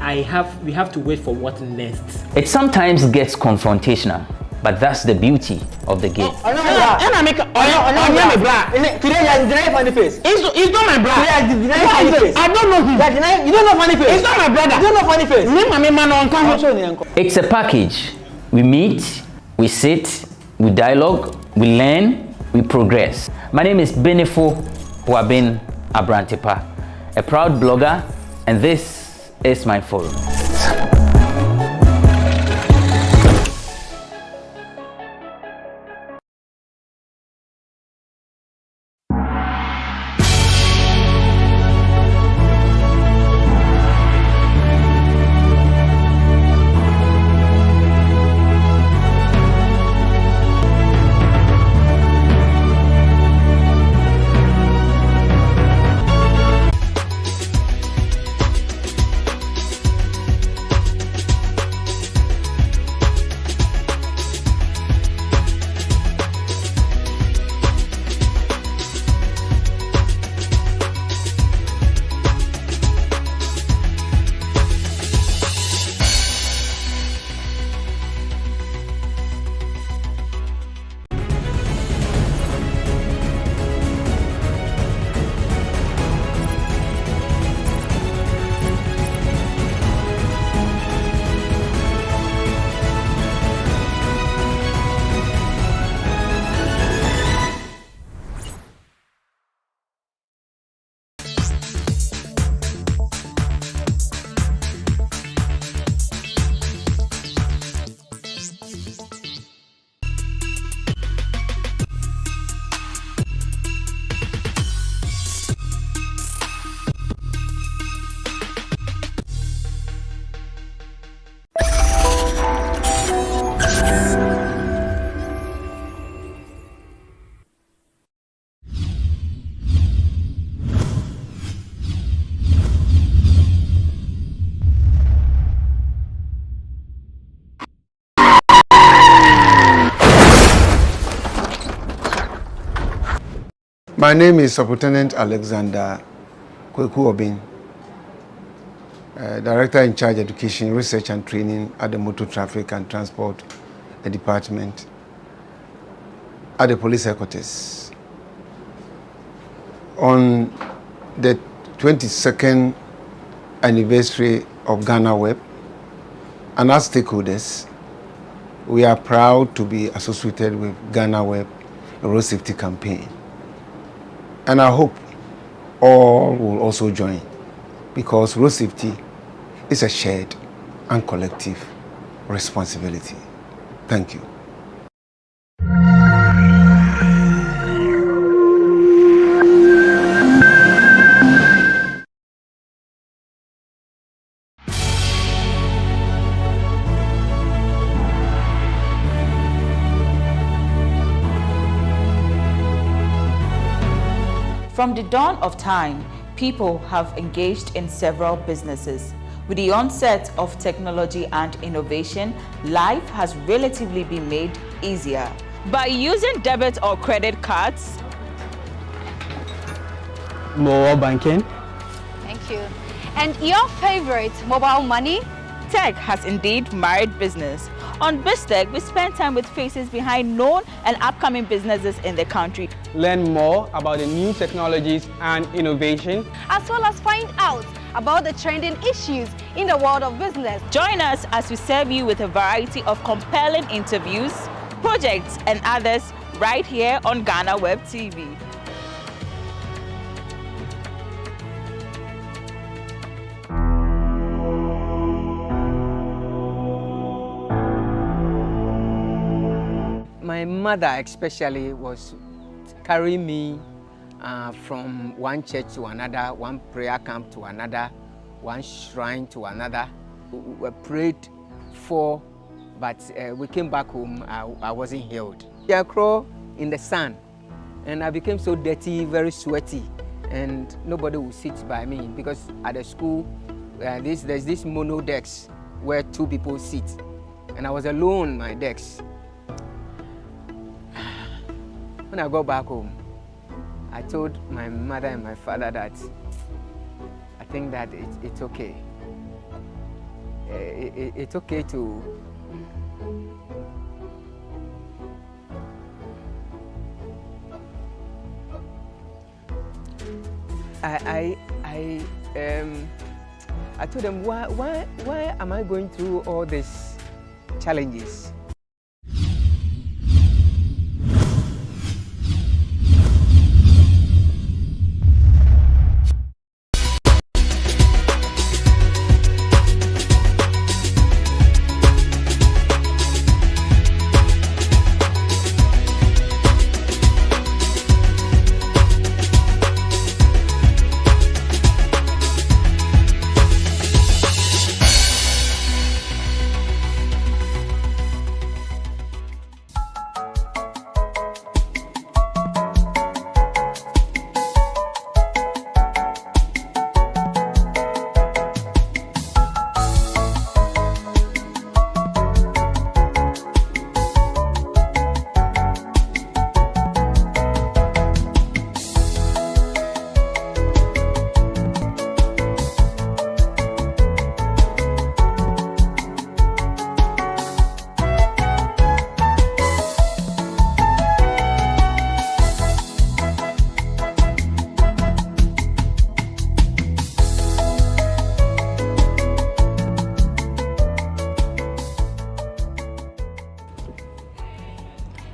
we have to wait for what next. It sometimes gets confrontational, but that's the beauty of the game. Today you are funny face. It's not my brother. I don't know him. You don't know funny face. It's not my brother. You don't know funny face. It's a package. We meet, we sit, we dialogue, we learn, we progress. My name is Benefo Abrantepa, a proud blogger, and this is my forum. My name is Lieutenant Alexander Kweku Obin, Director in charge Education, Research and Training at the Motor Traffic and Transport Department at the Police Headquarters. On the 22nd anniversary of GhanaWeb, and as stakeholders, we are proud to be associated with GhanaWeb Road Safety Campaign. And I hope all will also join, because road safety is a shared and collective responsibility. Thank you. From the dawn of time, people have engaged in several businesses. With the onset of technology and innovation, life has relatively been made easier. By using debit or credit cards, mobile banking. Thank you. And your favorite, mobile money? Tech has indeed married business. On BizTech, we spend time with faces behind known and upcoming businesses in the country. Learn more about the new technologies and innovation, as well as find out about the trending issues in the world of business. Join us as we serve you with a variety of compelling interviews, projects and others right here on GhanaWeb TV. My mother especially was carrying me from one church to another, one prayer camp to another, one shrine to another. We prayed for, but we came back home, I wasn't healed. I crawled in the sun, and I became so dirty, very sweaty, and nobody would sit by me, because at the school, there's this mono desk where two people sit, and I was alone on my desk. When I got back home, I told my mother and my father that I think that it's okay. It's okay to I told them, why am I going through all these challenges?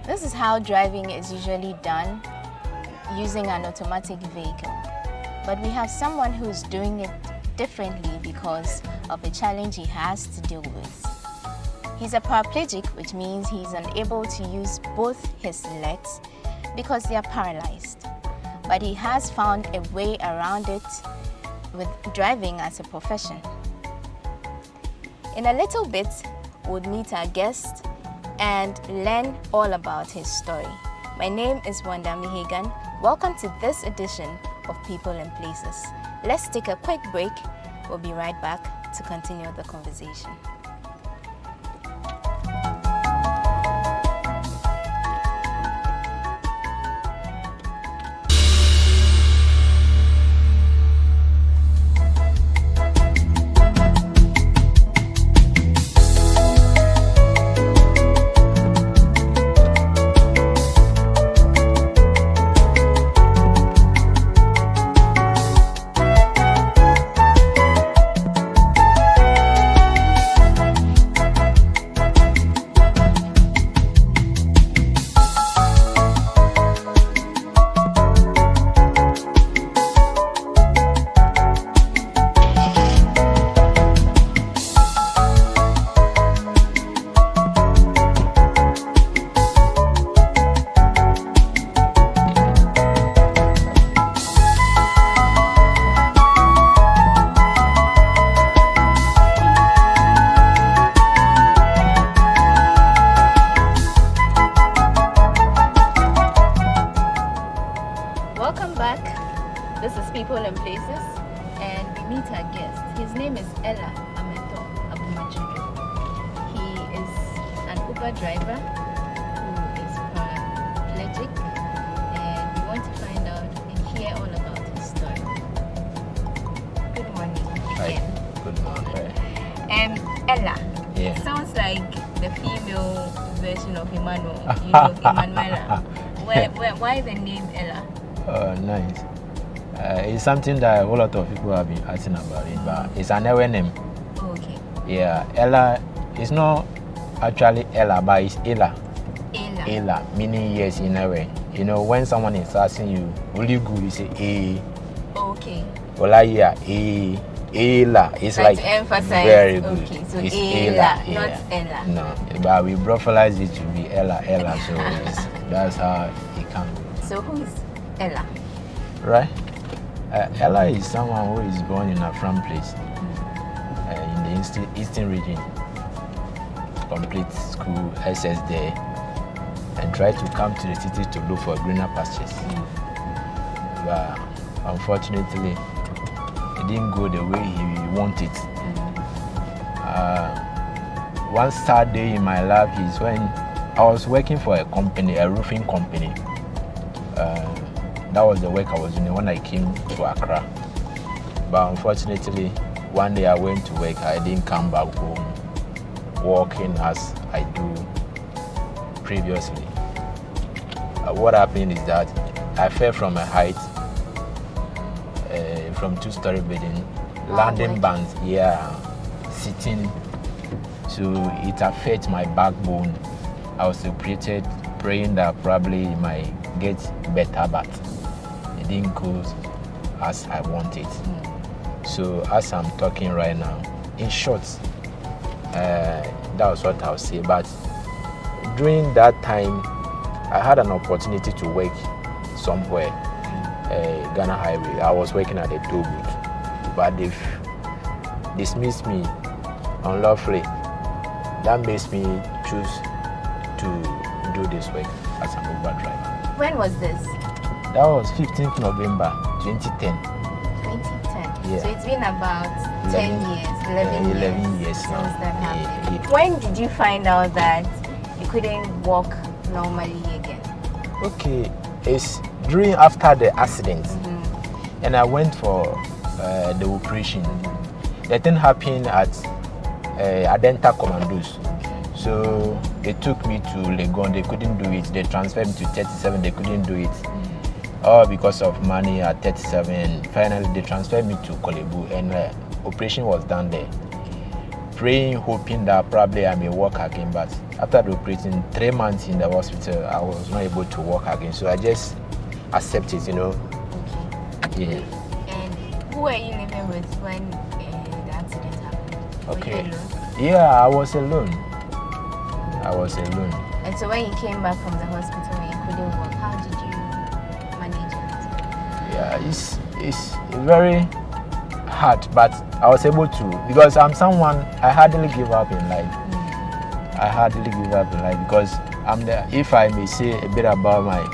This is how driving is usually done using an automatic vehicle. But we have someone who's doing it differently because of a challenge he has to deal with. He's a paraplegic, which means he's unable to use both his legs because they are paralyzed. But he has found a way around it with driving as a profession. In a little bit, we'll meet our guest and learn all about his story. My name is Wanda Mihigan. Welcome to this edition of People and Places. Let's take a quick break. We'll be right back to continue the conversation. This is People and Places, and we meet our guest. His name is Ella Ameto Abumachudu. He is an Uber driver who is paraplegic, and we want to find out and hear all about his story. Good morning. Hi. Good morning. Ella. Yeah. Sounds like the female version of Emmanuel. You know, Emanuela. Why the name Ella? Oh, nice. It's something that a whole lot of people have been asking about it, but it's an Ewe name. Okay. Yeah, Ella. It's not actually Ella, but it's Ella. Ella. Ella, meaning yes in a way. You know, when someone is asking you, will you go? You say A. Okay. Well, yeah, A. Ella. It's like to emphasize. very good. Okay, so it's Ella, yeah. not Ella. No, but we brofolize it to be Ella, so that's how it comes. So who is Ella? Right? Ella is someone who is born in a farm place in the eastern region. Complete school, SS there, and try to come to the city to look for greener pastures. But unfortunately, it didn't go the way he wanted. One sad day in my life is when I was working for a company, a roofing company. That was the work I was doing when I came to Accra. But unfortunately, one day I went to work, I didn't come back home working as I do previously. What happened is that I fell from a height, from two-story building, landing bands, sitting, so it affects my backbone. I was operated, praying that probably it might get better, but it didn't go as I wanted. So as I'm talking right now, in short, that was what I'll say. But during that time, I had an opportunity to work somewhere, Ghana Highway. I was working at a toll booth, but they've dismissed me unlawfully. That makes me choose to do this work as an Uber driver. When was this? That was 15th November 2010. 2010. Yeah. So it's been about 10 years, 11 years since now. that happened. Yeah. When did you find out that you couldn't walk normally again? Okay, it's after the accident, and I went for the operation. The thing happened at Adenta Commandos. So they took me to Legon, they couldn't do it. They transferred me to 37, they couldn't do it. All because of money at 37. Finally, they transferred me to Kolebu, and operation was done there. Praying, hoping that probably I may walk again, but after the operation, 3 months in the hospital, I was not able to walk again. So I just accepted, you know. Okay. Yeah. And who were you living with when the accident happened? Okay. Were you alone? Yeah, I was alone. And so when you came back from the hospital and you couldn't walk, how did you manage it? Yeah, it's very hard, but I was able to, because I'm someone, I hardly give up in life. I hardly give up in life because if I may say a bit about my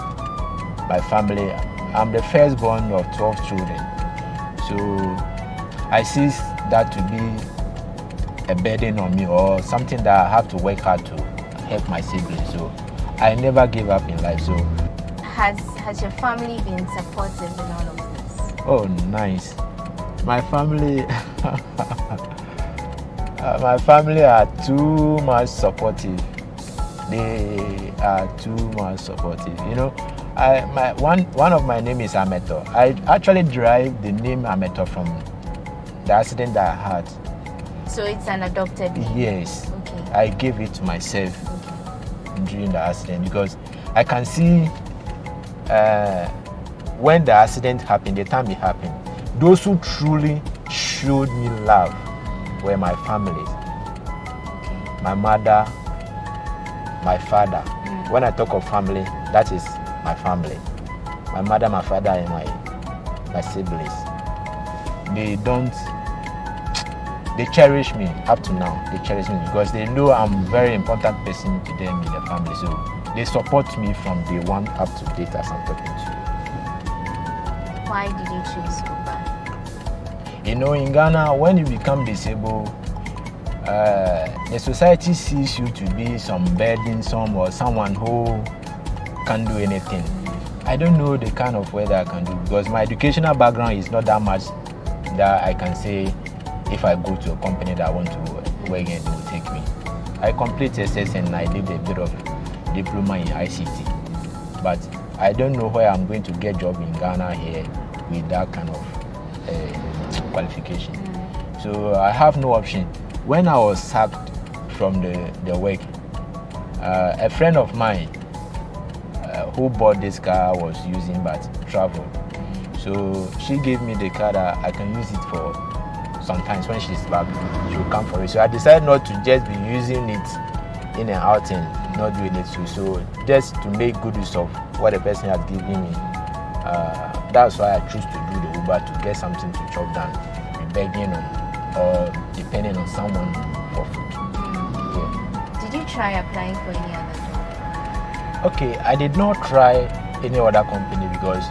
family, I'm the firstborn of 12 children. So I see that to be a burden on me or something that I have to work hard to help my siblings. So I never give up in life. So has your family been supportive in all of this? Oh, nice. My family my family are too much supportive. They are too much supportive. You know, one of my name is Ameto. I actually derived the name Ameto from the accident that I had. So it's an adopted name? Yes. Okay. I gave it to myself during the accident because I can see when the accident happened, the time it happened, those who truly showed me love were my family. My mother, my father. When I talk of family, that is my family. My mother, my father, and my siblings. They cherish me up to now. They cherish me because they know I'm a very important person to them in the family. So they support me from day one up to date as I'm talking to you. Why did you choose Uber? You know, in Ghana, when you become disabled, the society sees you to be some burdensome or someone who can't do anything. I don't know the kind of work that I can do because my educational background is not that much that I can say if I go to a company that I want to work in, they will take me. I complete SS and I did a bit of diploma in ICT, but I don't know where I'm going to get job in Ghana here with that kind of qualification. So I have no option. When I was sacked from the work, a friend of mine who bought this car was using but travel. So she gave me the car that I can use it for sometimes when she's back, she'll come for it. So I decided not to just be using it in and out and not doing it too. So just to make good use of what the person has given me, that's why I choose to do the Uber, to get something to chop down, be begging on or depending on someone for food. Yeah. Did you try applying for any other job? Okay, I did not try any other company because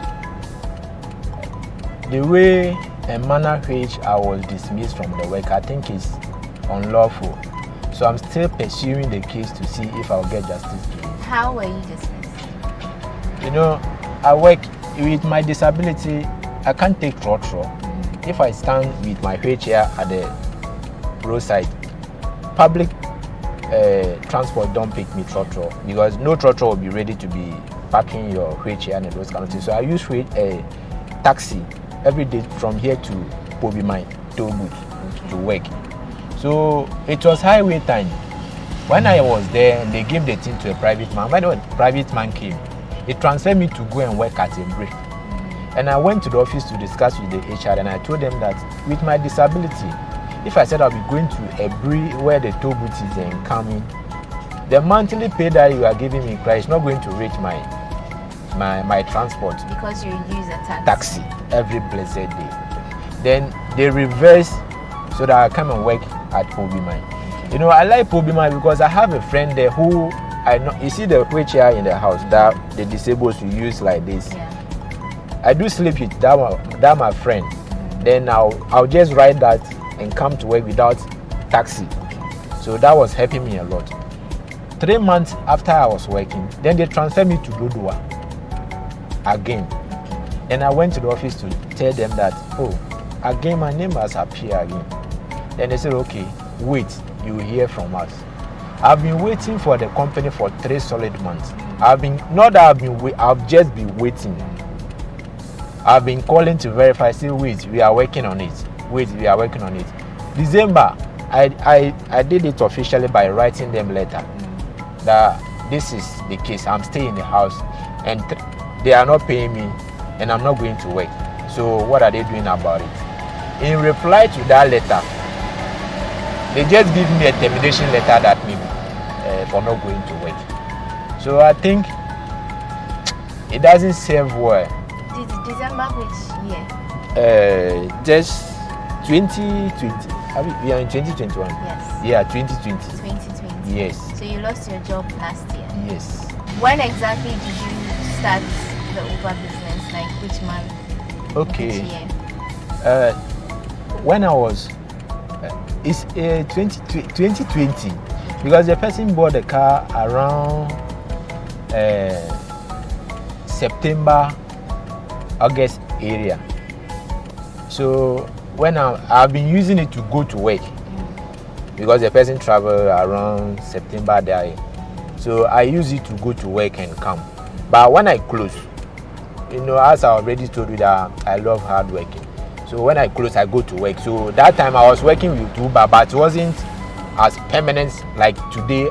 the way and manner which I was dismissed from the work, I think is unlawful. So I'm still pursuing the case to see if I'll get justice to it. How were you dismissed? You know, I work with my disability. I can't take trotro. If I stand with my wheelchair at the roadside, public transport don't pick me trotro because no trotro will be ready to be parking your wheelchair and those kind of things. So I use a taxi every day from here to Pobi, my toll booth, to work. So it was highway time. When I was there and they gave the thing to a private man, when the private man came, he transferred me to go and work at a break. And I went to the office to discuss with the HR and I told them that with my disability, if I said I'll be going to a break where the toll booth is and coming, the monthly pay that you are giving me is not going to reach my transport. Because you use a taxi every blessed day. Then they reverse so that I come and work at Pobi Mine. You know, I like Pobi Mine because I have a friend there who I know. You see the wheelchair in the house that the disabled should use like this. Yeah. I do sleep with that my friend. Then I'll just ride that and come to work without taxi. So that was helping me a lot. 3 months after I was working, then they transferred me to Dodowa again. And I went to the office to tell them that, oh, again my name has appeared again. Then they said, okay, wait, you will hear from us. I've been waiting for the company for 3 solid months. I've just been waiting. I've been calling to verify, say, wait, we are working on it. Wait, we are working on it. December, I did it officially by writing them letter that this is the case. I'm staying in the house and they are not paying me and I'm not going to work. So what are they doing about it? In reply to that letter, they just give me a termination letter that maybe for not going to work. So I think it doesn't serve well. December which year? Just 2020. We are in 2021. Yes. Yeah, 2020. 2020. Yes. So you lost your job last year? Yes. When exactly did you start the Uber business? Like which month? Okay. Which year? When I was, it's 2020 because the person bought the car around September, August area. So when I've been using it to go to work because the person traveled around September there. So I use it to go to work and come. But when I close, you know, as I already told you that I love hard working. So when I close, I go to work. So that time I was working with Uber, but it wasn't as permanent like today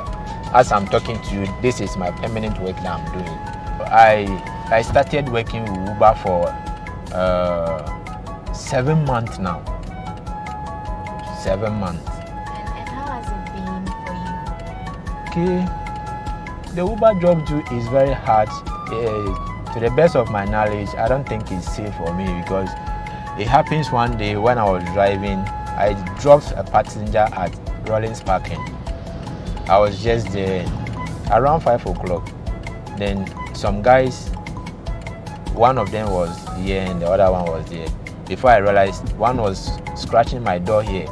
as I'm talking to you. This is my permanent work that I'm doing. I started working with Uber for 7 months now. 7 months. And how has it been for you? Okay, the Uber job too is very hard. To the best of my knowledge, I don't think it's safe for me because it happens one day when I was driving. I dropped a passenger at Rollins Parking. I was just there around 5 o'clock. Then some guys one of them was here and the other one was there. Before I realized, one was scratching my door here,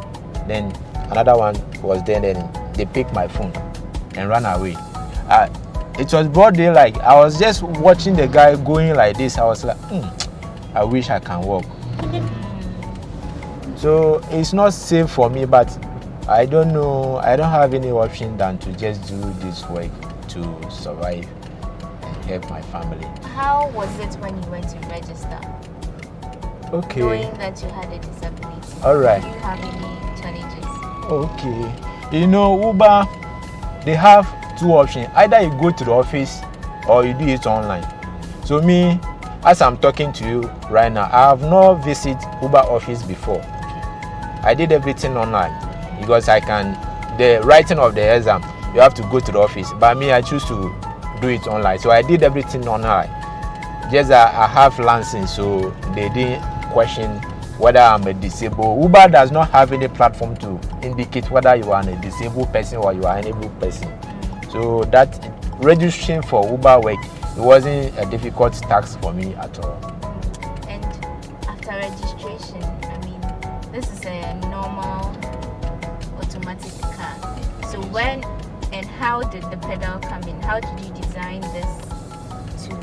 then another one was there, then they picked my phone and ran away. It was broad daylight. I was just watching the guy going like this. I was like, I wish I can walk. So it's not safe for me, but I don't know. I don't have any option than to just do this work to survive and help my family. How was it when you went to register? Okay. Knowing that you had a disability. All right. Did you have any challenges? Okay. You know, Uber, they have two options. Either you go to the office or you do it online. So me, as I'm talking to you right now, I have not visited Uber office before. I did everything online because the writing of the exam, you have to go to the office. But me, I choose to do it online. So I did everything online. Just I have license, so they didn't question whether I'm a disabled. Uber does not have any platform to indicate whether you are a disabled person or you are an able person. So that registering for Uber work, it wasn't a difficult task for me at all. And after registration, I mean, this is a normal automatic car. So when and how did the pedal come in? How did you design this to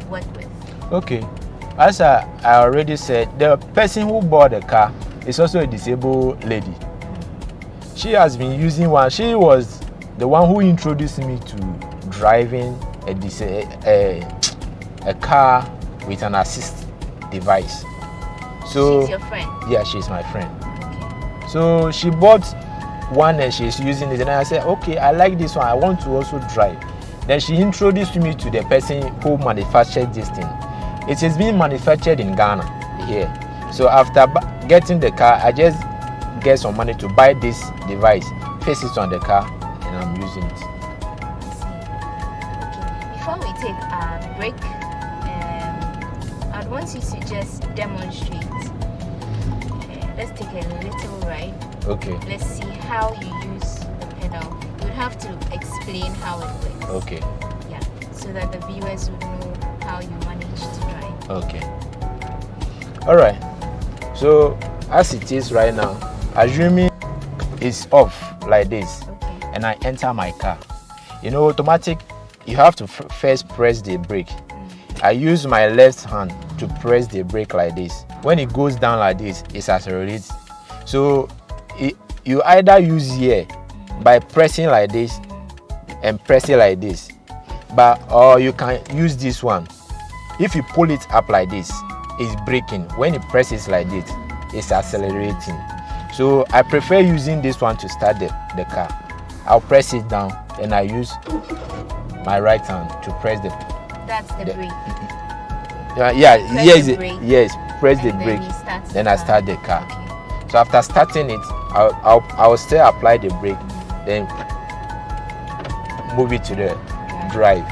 work with? Okay. As I already said, the person who bought the car is also a disabled lady. She has been using one. She was the one who introduced me to driving a car with an assist device. So she's your friend? Yeah, she's my friend. Okay. So she bought one and she's using it, and I said, okay, I like this one. I want to also drive. Then she introduced me to the person who manufactured this thing. It is being manufactured in Ghana here. So after getting the car, I just get some money to buy this device, fix it on the car, and I'm using it. Okay. Before we take a break, I'd want you to just demonstrate. Let's take a little ride. Okay. Let's see how you use the pedal. You would have to explain how it works. Okay. Yeah, so that the viewers would know how you manage to drive. Okay. All right. So as it is right now, assuming it's off like this, okay, and I enter my car. You know, automatic, you have to first press the brake. I use my left hand to press the brake like this. When it goes down like this, it accelerates. So you either use here by pressing like this and pressing like this, or you can use this one. If you pull it up like this, it's braking. When it presses like this, it's accelerating. So I prefer using this one to start the car. I'll press it down and I use my right hand to press the. That's the brake. Yes, press the brake. Then I start the car. Okay. So after starting it, I'll still apply the brake, then move it to the drive.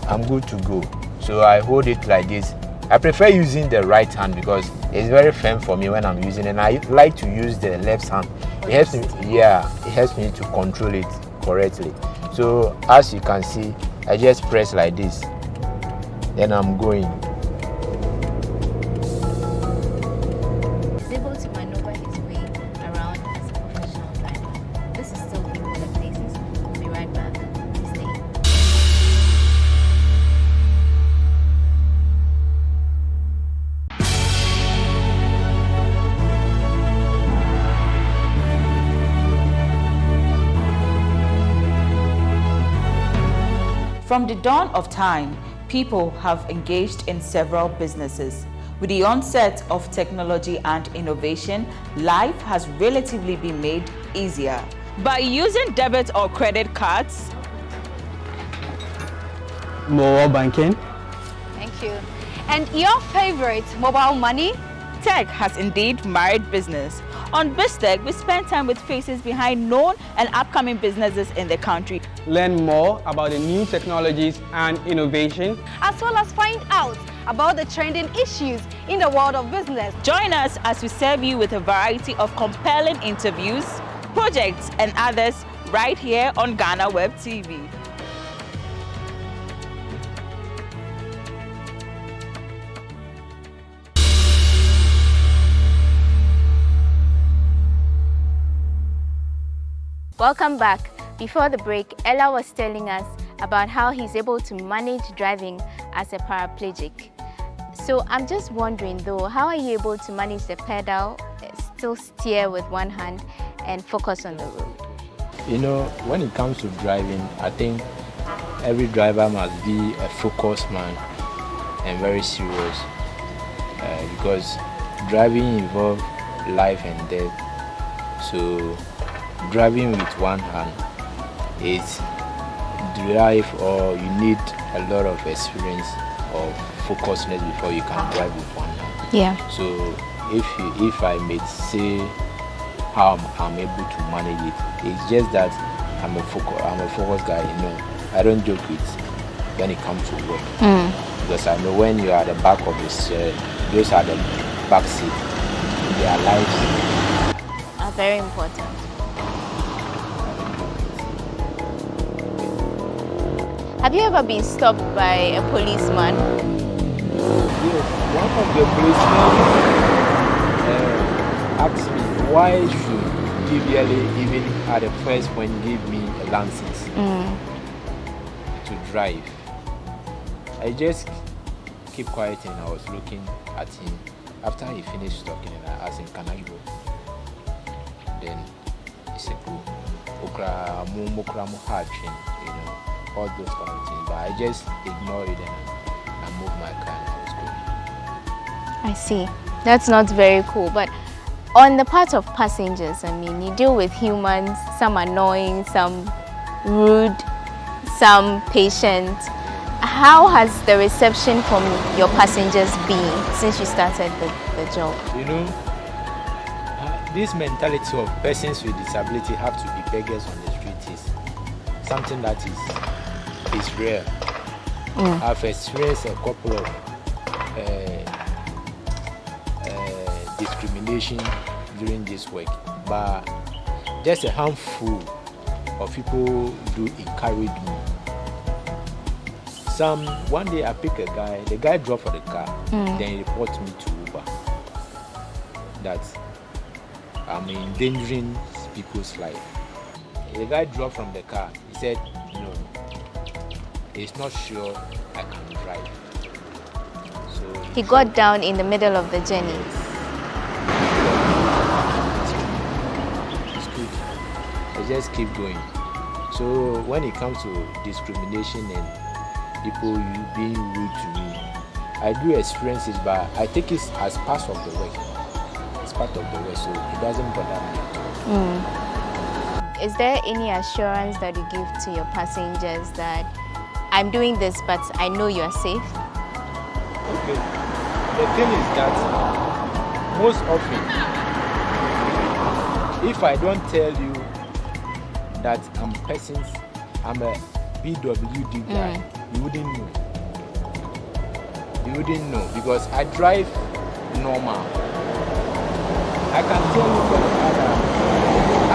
I'm good to go. So I hold it like this. I prefer using the right hand because it's very firm for me when I'm using it. And I like to use the left hand. It helps me, it helps me to control it correctly. So as you can see, I just press like this. Then I'm going. He's able to maneuver his way around as a professional driver. This is still People and Places. We'll be right back. Stay. From the dawn of time, people have engaged in several businesses. With the onset of technology and innovation, life has relatively been made easier. By using debit or credit cards, mobile banking. Thank you. And your favorite, mobile money? Tech has indeed married business. On BizTech, we spend time with faces behind known and upcoming businesses in the country. Learn more about the new technologies and innovation, as well as find out about the trending issues in the world of business. Join us as we serve you with a variety of compelling interviews, projects, and others right here on GhanaWeb TV. Welcome back. Before the break, Ella was telling us about how he's able to manage driving as a paraplegic. So I'm just wondering though, how are you able to manage the pedal, still steer with one hand and focus on the road? You know, when it comes to driving, I think every driver must be a focused man and very serious because driving involves life and death. So driving with one hand is drive, or you need a lot of experience or focusedness before you can drive with one hand. Yeah. So if I may say how I'm able to manage it, it's just that I'm a focused guy. You know, I don't joke with when it comes to work because I know when you are at the back of the chair, those are the back seat. Their lives are very important. Have you ever been stopped by a policeman? Yes, one of the policemen asked me why should DBLA even at the first point give me a license to drive. I just keep quiet and I was looking at him. After he finished talking, and I asked him, "Can I go?" Then he said, "Go." You know, all those kind of things. But I just ignored it and I moved my car and I was going. I see. That's not very cool. But on the part of passengers, I mean, you deal with humans, some annoying, some rude, some patient. How has the reception from your passengers been since you started the job? You know, this mentality of persons with disability have to be beggars on the street is something that is rare. I've experienced a couple of discrimination during this work, but just a handful of people do encourage me. One day I pick a guy, the guy drove for the car, then he reports me to Uber that I'm endangering people's life. The guy dropped from the car. He said, "No, he's not sure I can drive." So he got down in the middle of the journey. It's good. I just keep going. So when it comes to discrimination and people being rude to me, I do experience it, but I take it as part of the work. It's part of the work, so it doesn't bother me at all. Is there any assurance that you give to your passengers that I'm doing this, but I know you're safe? Okay. The thing is that most often, if I don't tell you that I'm a BWD guy, you wouldn't know. You wouldn't know because I drive normal. I can tell you for the fact that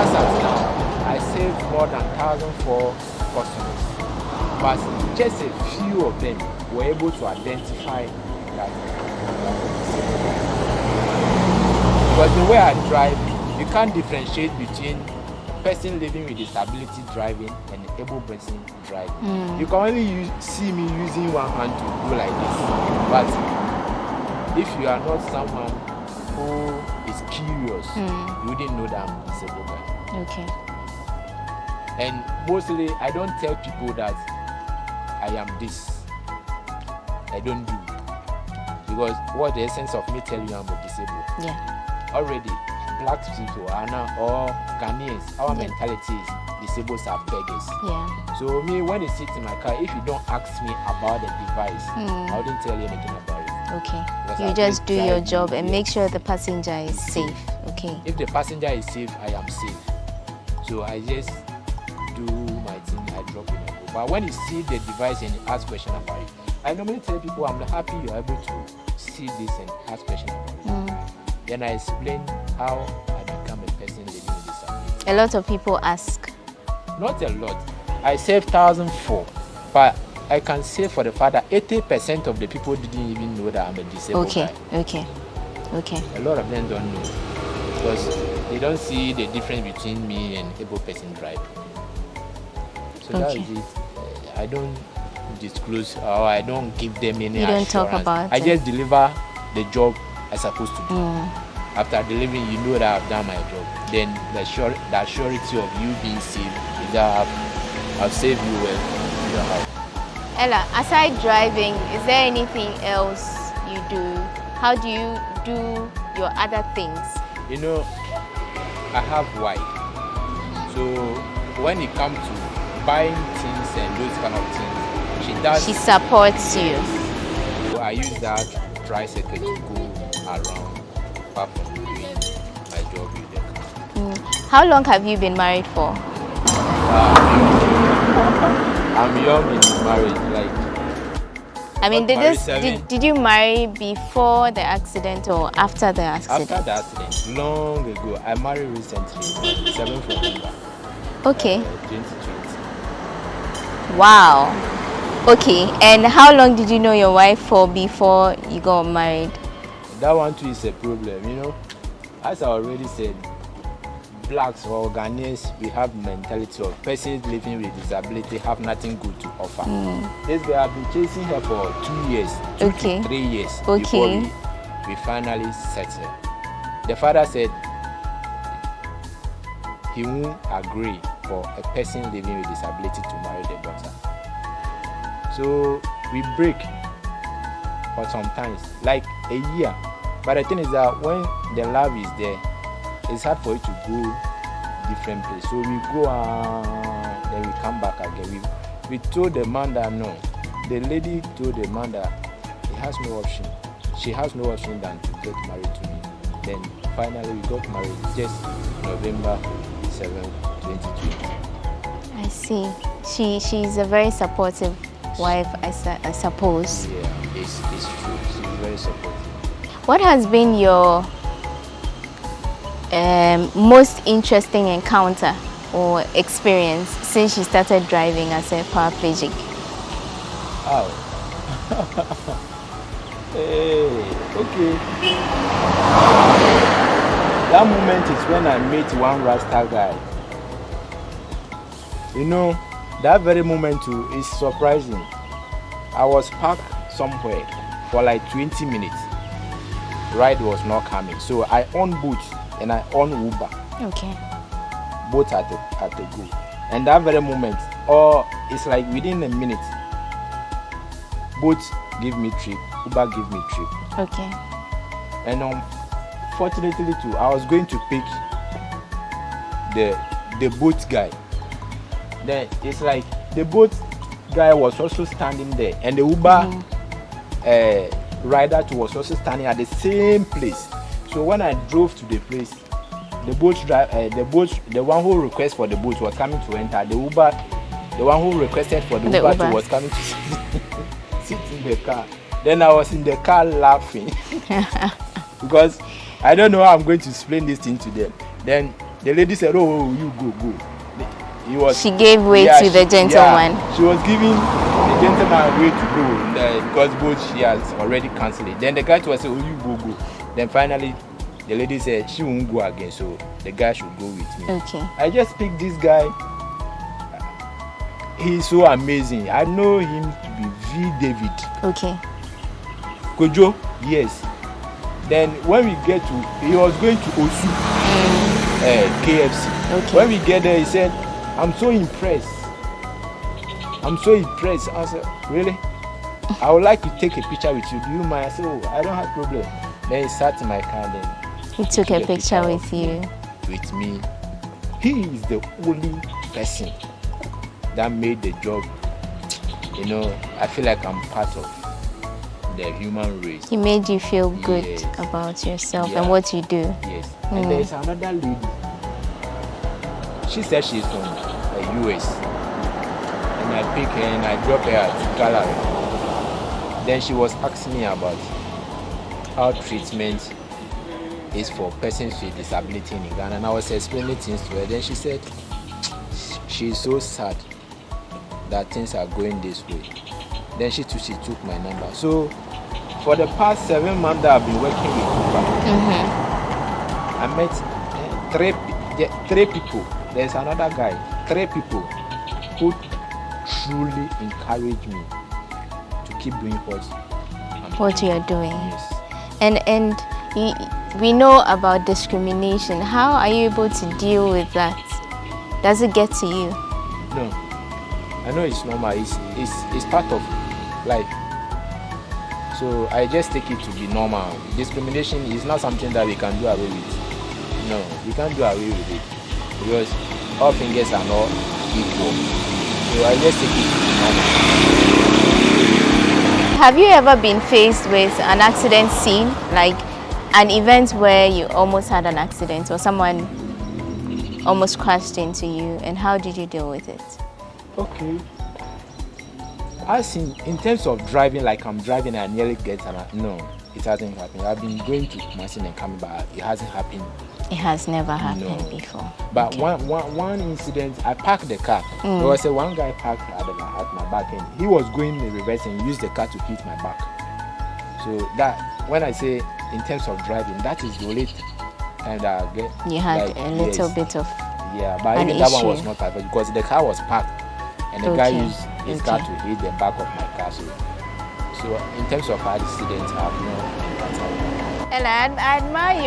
as of now, I save more than 1,004 customers, but just a few of them were able to identify that. Because the way I drive, you can't differentiate between a person living with disability driving and an able person driving. You can only see me using one hand to do like this, but if you are not someone who is curious, you wouldn't know that I'm a disabled guy. Okay. And mostly, I don't tell people that I am this. I don't do. Because what the essence of me telling you I'm a disabled? Yeah. Already, black people or Ghanaians, our mentality is disabled are beggars. Yeah. So me, when they sit in my car, if you don't ask me about the device, I wouldn't tell you anything about it. Okay. Because You just do your job and make sure the passenger is safe. Okay. If the passenger is safe, I am safe. So I just do my thing, I drop it and go. But when you see the device and you ask questions about it, I normally tell people I'm happy you're able to see this and ask questions about it. Then I explain how I become a person living with disability. A lot of people ask. Not a lot. I save 1,004, but I can say for the fact that 80% of the people didn't even know that I'm a disabled guy. Okay. A lot of them don't know because they don't see the difference between me and able person driving. So that is it. I don't disclose or I don't give them any assurance. You don't talk about I it. just deliver the job I'm supposed to do. After delivering, you know that I've done my job. Then the surety of you being saved is that I've saved you well. You don't have. Ella, aside driving, is there anything else you do? How do you do your other things? You know, I have wife. So when it comes to buying things and those kind of things, she supports you. So I use that tricycle to go around apart from doing my job with the car. How long have you been married for? I'm young in marriage, like. I mean, did you marry before the accident or after the accident? After the accident, long ago. I married recently, 7th November. Okay. 2020. Wow. Okay, and how long did you know your wife for before you got married? That one too is a problem, you know. As I already said, blacks or Ghanaians, we have mentality of persons living with disability have nothing good to offer. This girl, I've been chasing her for 2 years, 2 to 3 years before we finally settled. The father said he won't agree for a person living with disability to marry the daughter. So we break for some times, like a year. But the thing is that when the love is there, it's hard for you to go different place. So we go then we come back again. We told the man that no. The lady told the man that he has no option. She has no option than to get married to me. Then finally we got married just November 7th, 2020. I see. She's a very supportive wife, I suppose. Yeah, it's true. She's very supportive. What has been your most interesting encounter or experience since you started driving as a paraplegic? Oh. Hey, okay. That moment is when I met one Rasta guy. You know, that very moment too is surprising. I was parked somewhere for like 20 minutes. Ride was not coming. So I on boot and I on Uber. Okay. Both at the go. And that very moment, it's like within a minute, both give me trip, Uber give me trip. Okay. And fortunately too, I was going to pick the boat guy. Then it's like the boat guy was also standing there, and the Uber rider too was also standing at the same place. So when I drove to the place, the one who requested for the boat was coming to enter. The one who requested for the Uber too was coming to sit in the car. Then I was in the car laughing because I don't know how I'm going to explain this thing to them. Then the lady said, "Oh, you go." She gave way to the gentleman. Yeah, she was giving the gentleman way to go because both she has already cancelled it. Then the guy was saying, "Oh, you go." Then finally, the lady said she won't go again, so the guy should go with me. Okay. I just picked this guy. He's so amazing. I know him to be V. David. Okay. Kojo, yes. Then when we get to, he was going to Osu, KFC. Okay. When we get there, he said, I'm so impressed. I said, really? I would like to take a picture with you. Do you mind? I said, oh, I don't have problem. Then he sat in my car and then he took a picture with you. With me. He is the only person that made the job. You know, I feel like I'm part of the human race. He made you feel good about yourself and what you do. Yes. And there is another lady. She said she's from the US. And I pick her and I drop her at Gallery. Then she was asking me about how treatment is for persons with disability in Ghana. And I was explaining things to her. Then she said she's so sad that things are going this way. Then she took my number. So for the past 7 months that I've been working with Uber, I met three people. There's another guy. 3 people who truly encourage me to keep doing what you're doing. Yes. And we know about discrimination. How are you able to deal with that? Does it get to you? No, I know it's normal. It's part of life. So I just take it to be normal. Discrimination is not something that we can do away with. No, we can't do away with it because all fingers are not equal. So I just take it to be normal. Have you ever been faced with an accident scene, like an event where you almost had an accident or someone almost crashed into you, and how did you deal with it? Okay. As in terms of driving, like I'm driving and I nearly get no, it hasn't happened. I've been going to Kumasi and coming back. It hasn't happened. It has never happened before. But okay. one incident, I parked the car. There was one guy parked at my back end. He was going in reverse and used the car to hit my back. So that, when I say in terms of driving, that is the only time that I get. You had a little bit of but even that one was not perfect because the car was parked and the guy used his car to hit the back of my car. So in terms of accidents, I have no impact. Ella, I admire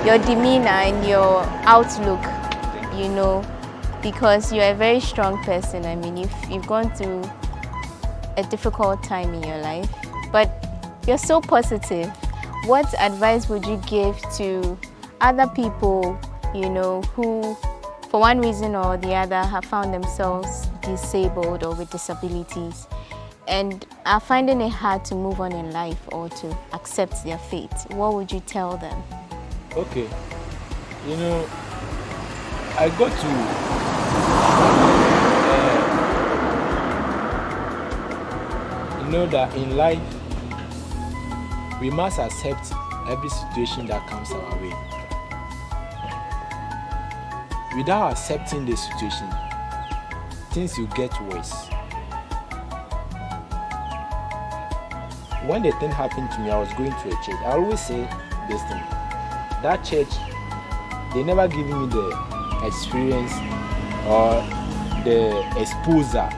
your demeanor and your outlook, you know, because you're a very strong person. I mean, you've gone through a difficult time in your life, but you're so positive. What advice would you give to other people, you know, who for one reason or the other have found themselves disabled or with disabilities and are finding it hard to move on in life or to accept their fate? What would you tell them? Okay, you know, I got to know that in life we must accept every situation that comes our way. Without accepting the situation, things will get worse. When the thing happened to me, I was going to a church. I always say this thing. That church, they never give me the experience or the exposure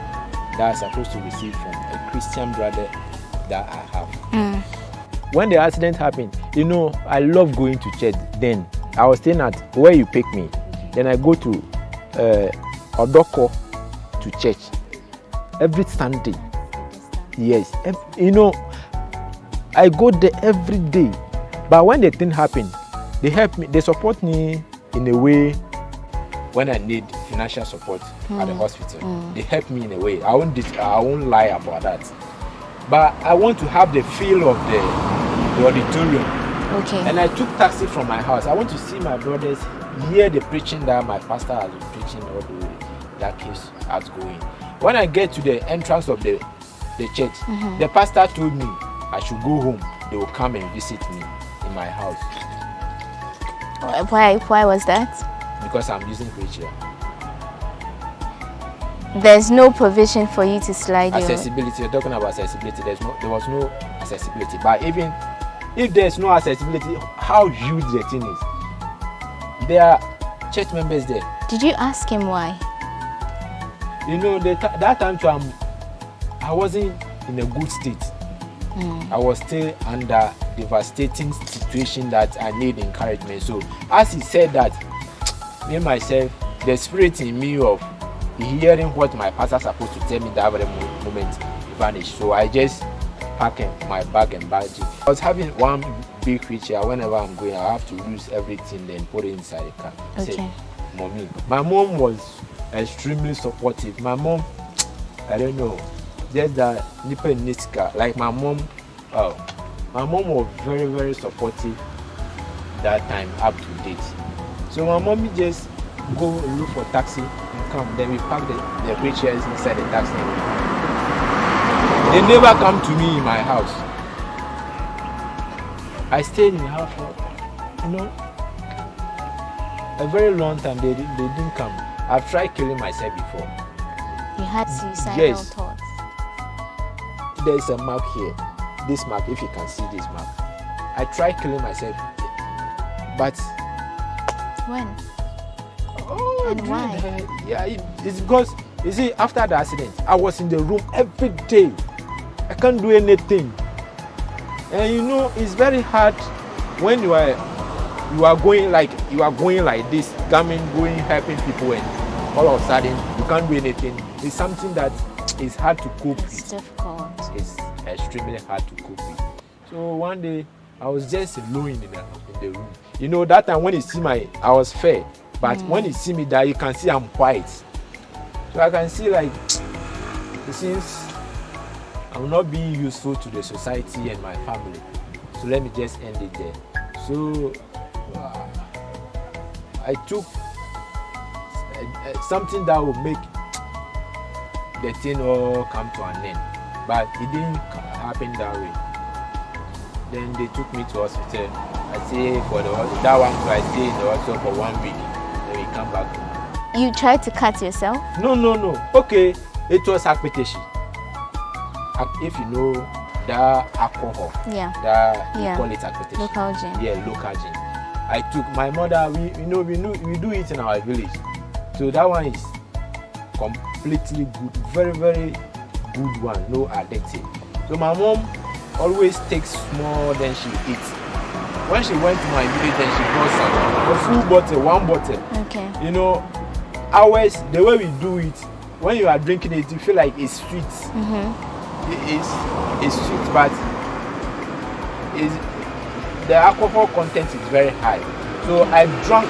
that I'm supposed to receive from a Christian brother that I have. When the accident happened, you know, I love going to church. Then I was staying at where you pick me. Then I go to Odoko to church every Sunday. Yes, you know, I go there every day. But when the thing happened, they help me, they support me in a way when I need financial support at the hospital. They help me in a way. I won't lie about that. But I want to have the feel of the auditorium. Okay. And I took taxi from my house. I want to see my brothers, hear the preaching that my pastor has been preaching all the way that keeps us going. When I get to the entrance of the church, the pastor told me I should go home. They will come and visit me in my house. Why was that? Because I'm using wheelchair. There's no provision for you to slide. Accessibility. You're talking about accessibility. There was no accessibility. But even if there's no accessibility, how huge the thing is. There are church members there. Did you ask him why? You know, that time too, I wasn't in a good state. I was still under devastating situation that I need encouragement. So as he said that, me myself, the spirit in me of hearing what my pastor supposed to tell me that very moment vanished. So I just packed my bag and baggage. I was having one big wheelchair. Whenever I'm going, I have to lose everything, then put it inside the car. I said, Mommy. My mom was extremely supportive. My mom, I don't know, just that nipple in this car. Like my mom was very, very supportive that time up to date. So my mommy just go look for taxi and come. Then we park the wheelchairs inside the taxi. They never come to me in my house. I stayed in the house for, a very long time. They didn't come. I've tried killing myself before. You had suicidal thoughts? There's a mark here. This mark, if you can see this mark. I tried killing myself, but When? Oh, and why? Yeah, it's because, you see, after the accident, I was in the room every day. I can't do anything. And you know, it's very hard when you are going like this, coming, going, helping people, and all of a sudden you can't do anything. It's something that is hard to cope with. It's difficult. It's extremely hard to cope with. So one day I was just alone in the room. You know, that time when you see I was fair, but when you see me there, you can see I'm white. So I can see like, since I'm not being useful to the society and my family, so let me just end it there. So I took something that would make the thing all come to an end, but it didn't happen that way. Then they took me to hospital. I stay for that one, so I stay in the hospital for 1 week. Then we come back. You tried to cut yourself? No. Okay, it was hypertension. If you know that alcohol, you call it hypertension. Local gene. Yeah, local gene. I took my mother. We do it in our village, so that one is completely good, very very good one, no addictive. So my mom always takes more than she eats. When she went to my village, then she bought a full bottle, 1 bottle. Okay. You know, ours, the way we do it, when you are drinking it, you feel like it's sweet. It's sweet, but the alcohol content is very high. So I drank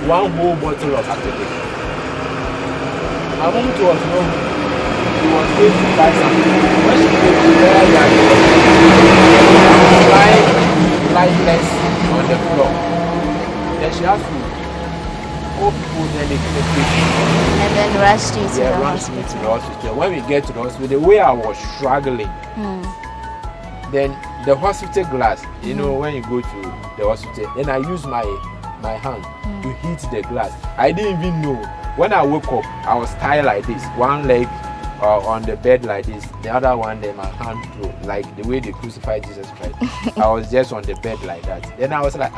1 whole bottle of alcohol. My mom was no, she was going to buy something. When she came to where I was lying lifeless on the floor. Then she has to call people, then they came and then rushed you to the hospital. When we get to the hospital, the way I was struggling, then the hospital glass, you know, when you go to the hospital, then I use my hand to hit the glass. I didn't even know. When I woke up, I was tired like this. One leg on the bed like this, the other one, then my hand through, like the way they crucified Jesus Christ. I was just on the bed like that. Then I was like,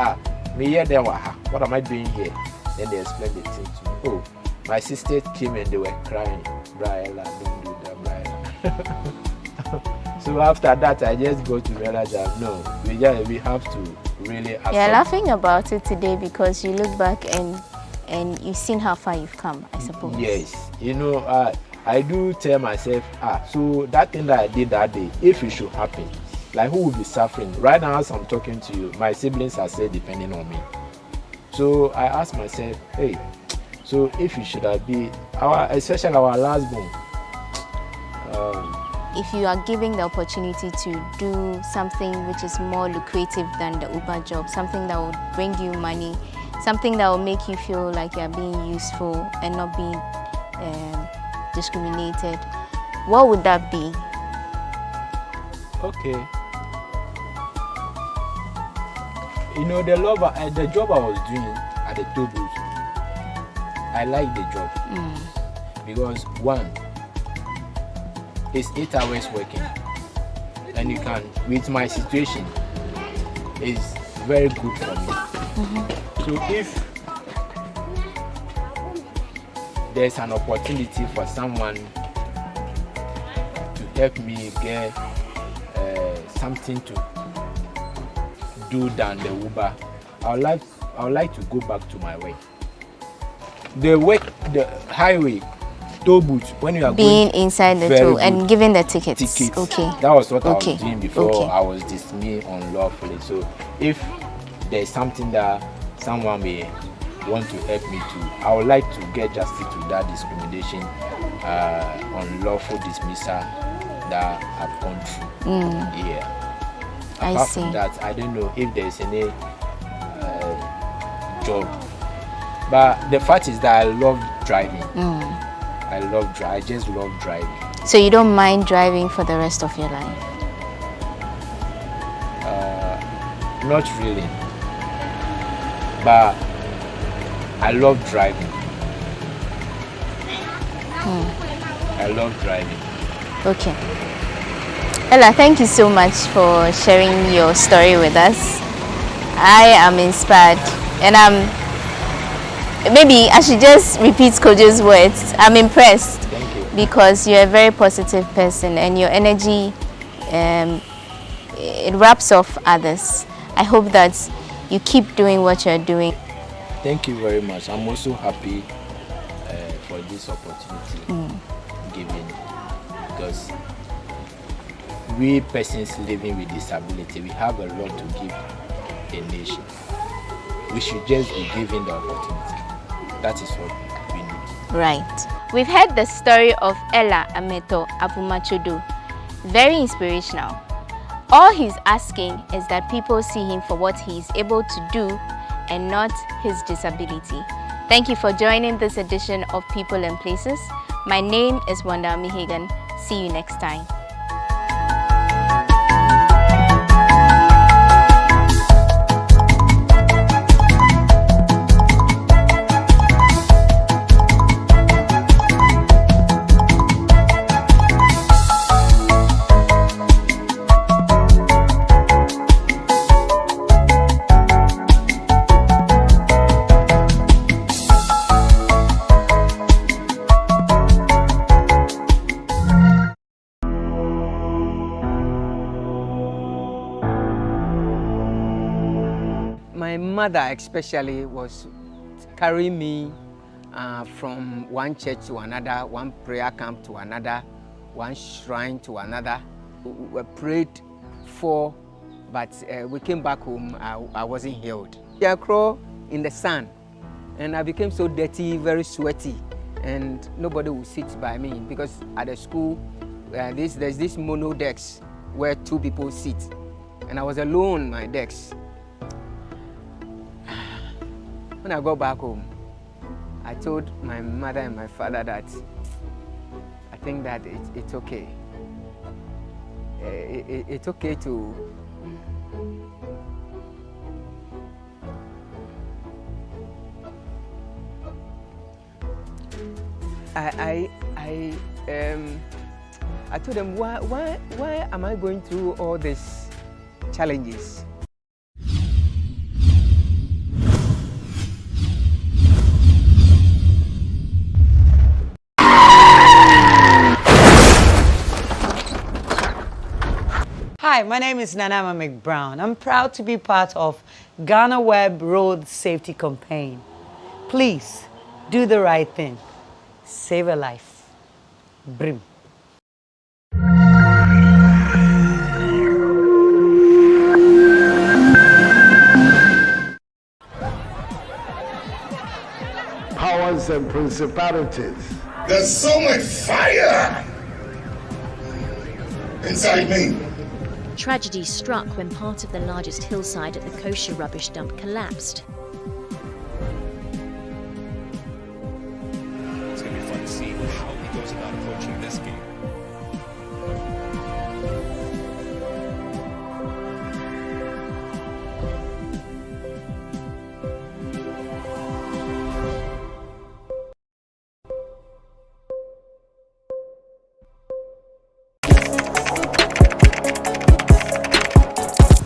me here, then what am I doing here? Then they explained the thing to me. Oh, my sisters came and they were crying. Briella, don't do that, Briella. So after that, I just go to realize that no, we have to really accept. You're laughing about it today because you look back and you've seen how far you've come, I suppose. Yes, you know, I do tell myself, so that thing that I did that day, if it should happen, like who will be suffering? Right now, as I'm talking to you, my siblings are still depending on me. So I ask myself, hey, so if it should have been especially our last born. If you are given the opportunity to do something which is more lucrative than the Uber job, something that will bring you money, something that will make you feel like you are being useful and not being discriminated, what would that be? Okay. You know, the job I was doing at the toll booth, I like the job because one, it's 8 hours working, and you can, with my situation, it's very good for me. So if there's an opportunity for someone to help me get something to do than the Uber, I would like to go back to my way. The highway, toll booth, when you are being inside the toll and giving the tickets. Okay. That was what I was doing before I was dismissed unlawfully. So if there's something that someone may want to help me to, I would like to get justice to that discrimination, unlawful dismissal that I've gone through. Yeah. Apart from that, I don't know if there's any job. But the fact is that I love driving. I just love driving. So you don't mind driving for the rest of your life? Not really. But I love driving. I love driving. Okay. Ella, thank you so much for sharing your story with us. I am inspired and maybe I should just repeat Kojo's words. I'm impressed. Thank you. Because you're a very positive person and your energy, it wraps off others. I hope that you keep doing what you're doing. Thank you very much. I'm also happy for this opportunity given, because we persons living with disability, we have a lot to give the nation. We should just be given the opportunity. That is what we need. Right. We've heard the story of Ella Ameto Apumachodo. Very inspirational. All he's asking is that people see him for what he is able to do and not his disability. Thank you for joining this edition of People and Places. My name is Wanda Mihagan. See you next time. My mother especially was carrying me from one church to another, one prayer camp to another, one shrine to another. We prayed for, but we came back home, I wasn't healed. I crawled in the sun and I became so dirty, very sweaty, and nobody would sit by me because at the school there's this mono desk where two people sit, and I was alone on my desk. When I got back home, I told my mother and my father that I think that it's okay. It's okay to I told them, why am I going through all these challenges? Hi, my name is Nanama McBrown. I'm proud to be part of GhanaWeb Road Safety Campaign. Please, do the right thing. Save a life. Brim. Powers and principalities. There's so much fire inside me. Tragedy struck when part of the largest hillside at the kosher rubbish dump collapsed. It's going to be fun to see how he goes about approaching this game.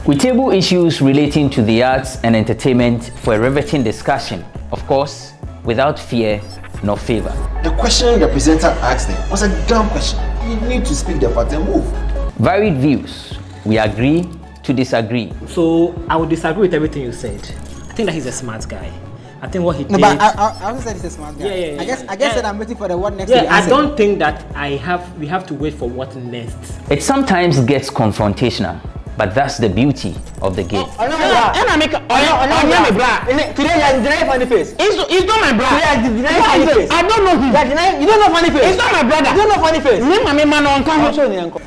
We table issues relating to the arts and entertainment for a riveting discussion, of course, without fear nor favor. The question the presenter asked them was a dumb question. You need to speak the fact and move. Varied views. We agree to disagree. So I would disagree with everything you said. I think that he's a smart guy. I think what he did. No, but I also said he's a smart guy. Yeah. I guess that I'm waiting for the what next. Yeah, I don't think that we have to wait for what next. It sometimes gets confrontational, but that's the beauty of the game. Today you're funny face. It's not my brother. Funny face. I don't know him. You don't know funny face. It's not my brother. You don't know funny face.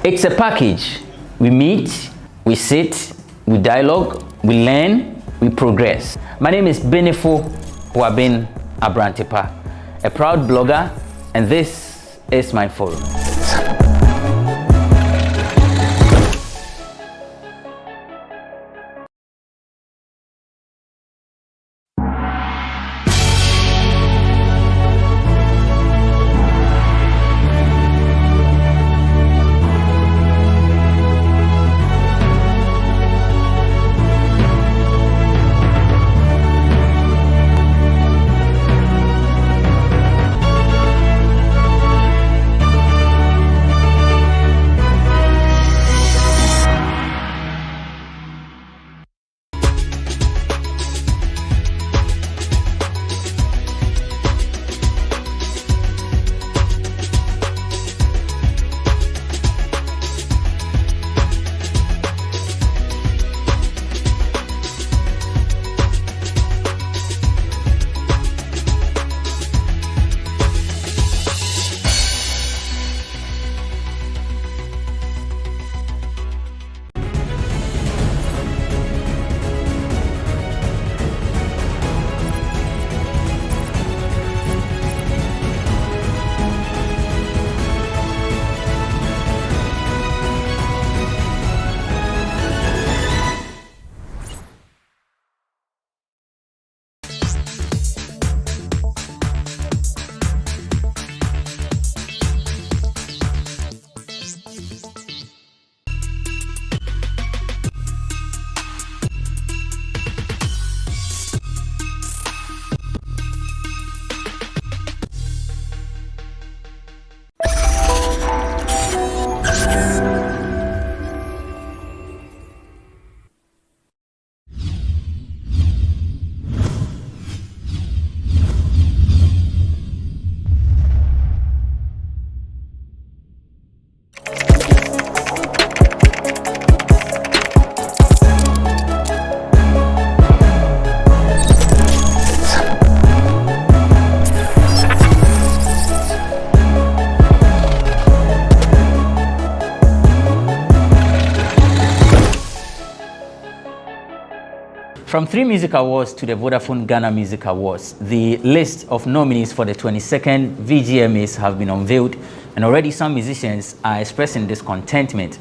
It's a package. We meet, we sit, we dialogue, we learn, we progress. My name is Benefo Wabin Abrantepa, a proud blogger, and this is my forum. From 3 music awards to the Vodafone Ghana Music Awards, the list of nominees for the 22nd VGMAs have been unveiled, and already some musicians are expressing discontentment.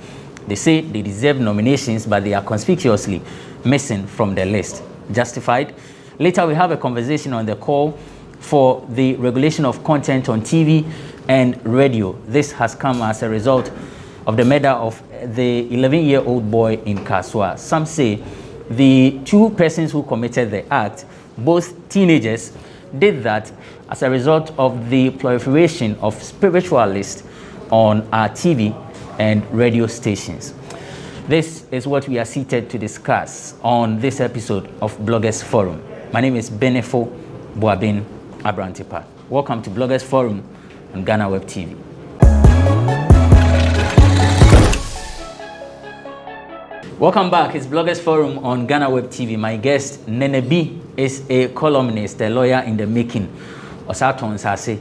They say they deserve nominations, but they are conspicuously missing from the list. Justified? Later, we have a conversation on the call for the regulation of content on TV and radio. This has come as a result of the murder of the 11-year-old boy in Kasua. Some say the 2 persons who committed the act, both teenagers, did that as a result of the proliferation of spiritualists on our TV and radio stations. This is what we are seated to discuss on this episode of Bloggers Forum. My name is Benefo Boabin Abrantepa. Welcome to Bloggers Forum on GhanaWeb TV. Welcome back. It's Bloggers Forum on GhanaWeb TV. My guest, Nene B, is a columnist, a lawyer in the making. Osaton Sase,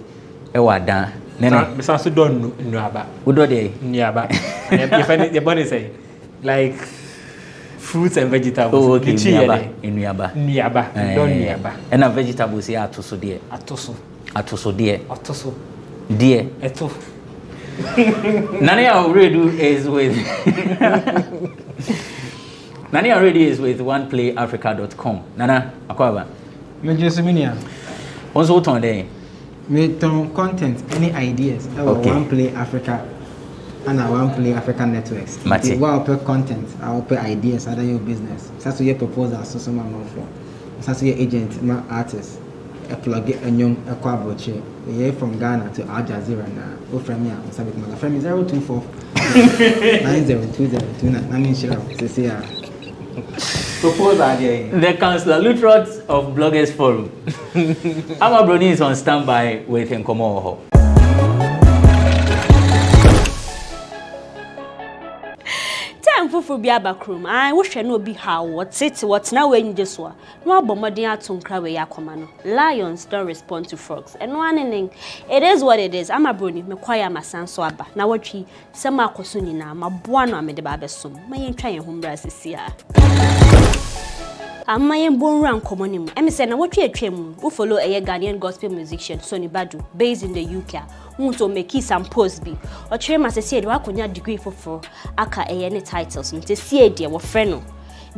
Ewada. Nene. Besides, you don't know about. What do they? Nyaba. If your body say, like fruits and vegetables. Oh, okay. Nyaba. Nyaba. Don't nyaba. And a vegetables here atoso dear. Atoso dear. Atoso. Dear. Eto. Nani already is with Nani already is with oneplayafrica.com. Nana akwaba. Me Jesiminia. Also what on there? Me ton content, any ideas. Okay. One Play Africa and One Play Africa networks. Mati. I'll put content, I'll put ideas, other your business. That's your proposal, so some amount for. That's your agent, my artist. A plug a young a quaboche. You're from Ghana to Al Jazeera now. Oh, from here, I'm sorry, my friend is 024 902029. The Councillor Lutrox of Bloggers Forum. Ama Brony is on standby with Nkomo. Fufu bi abakrum I wo hwe no bi how what now when this one no abomodin atonkra we yakoma no lions don't respond to frogs and one it is what it is amabroni me kwaya masanso aba na watwi sema akoso nyina maboa no amede ba besom mayentwa ye hombra sisia Amayen bonra nkomonim emi se na watwi atwam wo follow a Ghanaian gospel musician Sonny Badu based in the UK to make some posts be or train as said wakonya degree for aka any titles nti see dia wo freno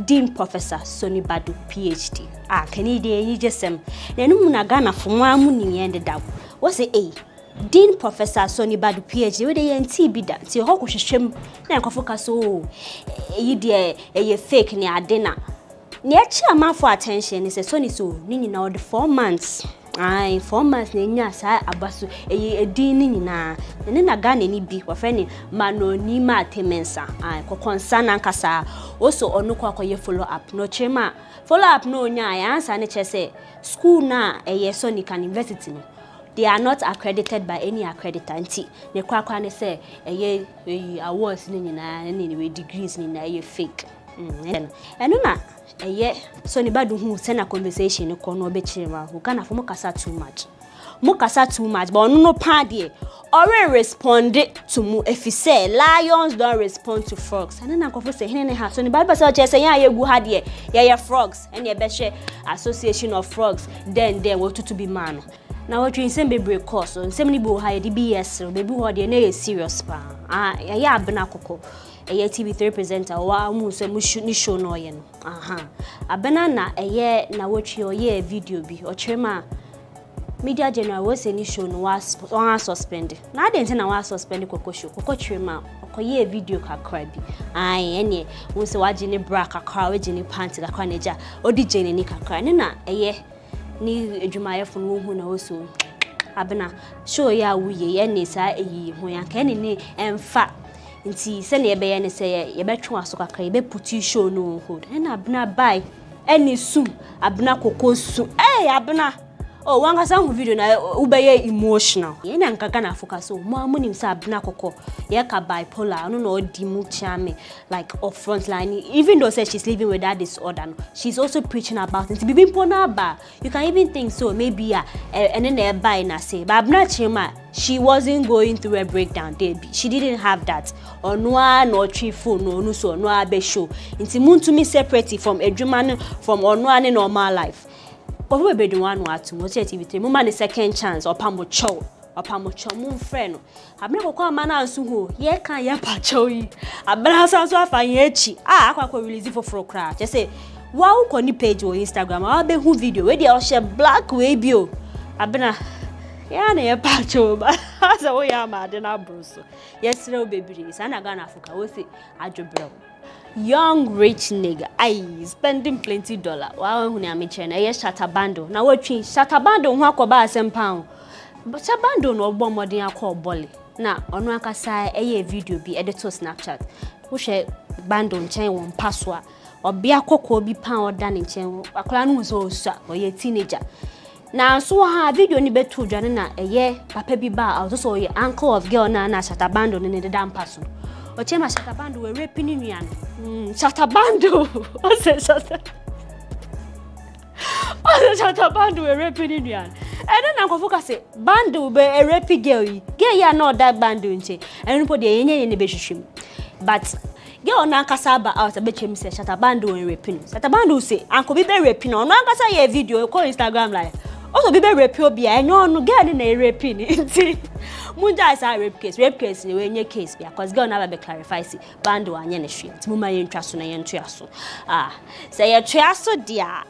Dean Professor Sonny Badu PhD Canadian yi jesem na no na Ghana fo amu ni yende da wo say Dean Professor Sonny Badu PhD we dey nti bi da nti ho kohwehwem na enkofoka so yi dia fake ni adena ne achi ama for attention is Sonny so ni na the 4 months 4 months na nya sa abaso edin ni nyina ne na Ghana ni bi wa friend manoni ma temensa kokonsa na nkasa also onu kwakoye follow up no chema follow up no nya ya answer ne chese school na Sonny Can University no they are not accredited by any accreditor nti ne kwakwa ne say awards ni nyina ne degrees ni na fake eno na Sonny Badu hu send conversation ko no be chirema who Ghana for mukasa too much but no pa de or respond to mu if you say lions don't respond to frogs and na ko say hene ha Sonny Badu say o say ya yegu ha de ya frogs and ya be share association of frogs then what to be man now what you say be break course so say many bo ha de BS baby ho de na serious pa ya abena kokko TV3 presenter wa mu so mu show no ye no abena na na watchi oye video bi o chema media general was any show no was suspend na dey na was suspend koko chema okoye video kakra bi ene wo se waje ni bra kakra waje ni pant kakra na ja odi jene ni kakra ne na ni edwumayefo no hu na oso abena show ya wuye ye ne sa ho ya ka ne emfa nti se na ebe ye ne se ye betwe aso kakra ye be puti show no hold na abena bai eni sum abena kokosu abena Oh, one ka some video na ubeye emotional. Ye na nka na focus so mo amunim sa abna kokko. Ye ka bipolar, no no di mu chame like up front line. Even though say she's living with that disorder, she's also preaching about it. Bibi mpona ba. You can even think so maybe and then they buy na say. But abna chema, she wasn't going through a breakdown. She didn't have that. Or no tree phone no so no abe show. Inti muntu me separate from edwuma from onwa normal life. But we be the one who to watch TV. Mama the second chance or pamocho moon friend. Abna ko mana ansu ho. Ye kan ye pacho yi. Abna sanso afanyechi. Akwa release for crash. Just say wow ko ni page or Instagram. I be who video we dey share black way bio. Abna ya na ye pacho ba. Asa wo ya ma de na bruso. Yes real baby. Sana Ghana Africa we say adwobro. Young rich nigga, spending plenty dollar. Wow, huni amichena. Yes, shatabando. Na what chin shatabando ho akoba asempao. But shatabando no obo modern akọ boli. Na onu akasa video bi edit to Snapchat. Wo she bando nchen won paswa. Obi akọkọ bi pan oda ne nchen. Akola no so so oye teenager. Na so ha video ni betu dwane na papa bi ba also ye uncle of girl na shatabando ne de dam paso. Ochema shatabando we raping nuan. Shatabando. Shatabando we raping nuan. And then Uncle Foka say bando be a raping girl. Girl ya no that bando nche. And po de yenye ne be hwehwem. But girl na kasa ba out abetwem say shatabando we raping. Shatabando say Uncle bi be raping no ankasa ye video ko Instagram live. Also be raping obi enyo no girl na raping nti. Munja is a rape case ni wenye case because girl never be clarify si bando anye ne hwe nti muma ye ntwa so na ye ntwa so say ye twa so dia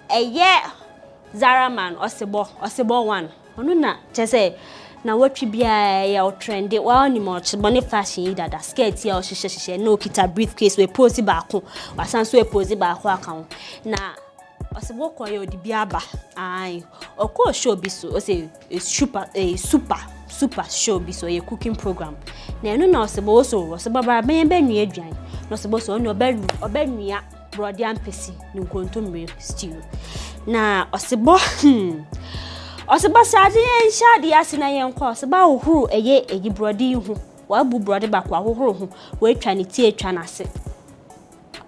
Zara man osebo one onu na che say na watwi bia ye o trendy wa oni mo che boni fashion dada skirt ya o hye no kita briefcase we pose ba ko wasan so we pose ba ko aka na osebo ko ye odi bia ba oko show bi so o say super show bi so ye cooking program na enu na osebo ba ben nua aduan na osebo so oni obenua brody ampesi ni nkontomre stew na osebo sade en shade asina yen kwa oseba ohuru eyi brody hu wa bu brody ba kwa ohuru hu we twa ne tie twa na se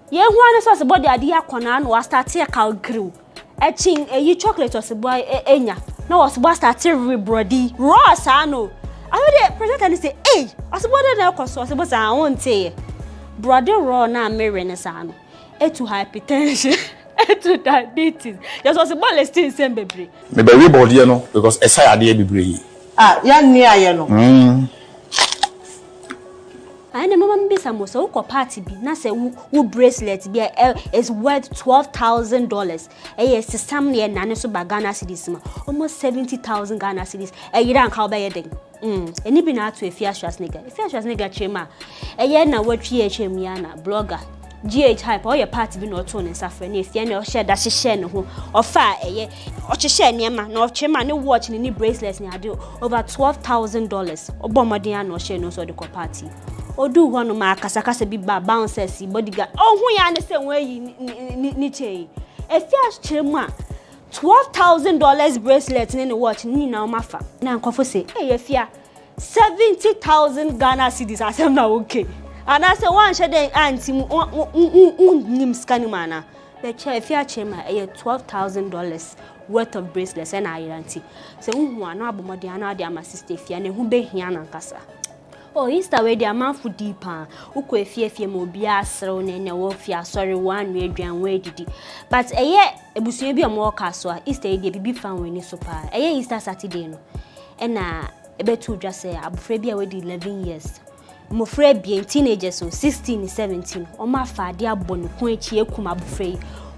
ye hu ane so osebo de ade akona na wa start e ka grill echin eyi chocolate osebo enya na osebo start re brody raw sano I would present and say hey osebo de na koso osebo sa won tie brody raw na mere sano to hypertension to diabetes. Just was a ball still same baby. Me be body no because esai ade bebre. Ya ni aye no. I na mama mbisa mo so ko party bi na say wo bracelet bi is worth $12,000. System ne na ne so ba Ghana cedis ma. Almost 70,000 Ghana cedis. Yira nka oba yeden. Eni bi na to Efia Schwarzenegger chema. Na watwi chemia na blogger. GH hype or your party be not on and suffer if you know share that she share no ho or fire or she share niema no chema no watch ni bracelets ni ade over $12,000 obomodian no share no so the party odu ho no ma akasa bi ba bouncers bodyguard hu ya ne se we ni chei efia chema $12,000 bracelet ni watch ni na o mafa na nkofo say efia 70,000 Ghana cedis asem na okay. And I say one shade auntie nim scanning mana. The chair fear chema $12,000 worth of bracelets and I auntie. So no abomodiana dia my sister fia ne hu be hia na nkasa. Oh Easter we dia man fu deeper. Ukọ efie mo bia asrew ne wo fia sorry one we aduan we didi. But ebusuye bi o mo ka so Easter e dia bibi fan we ni so pa. Easter Saturday no. Na ebetu dwa say abofra bi a we di 11 years. Mofre bien teenagers so 16 17 o ma fa ade abonu ko echi ekum abofre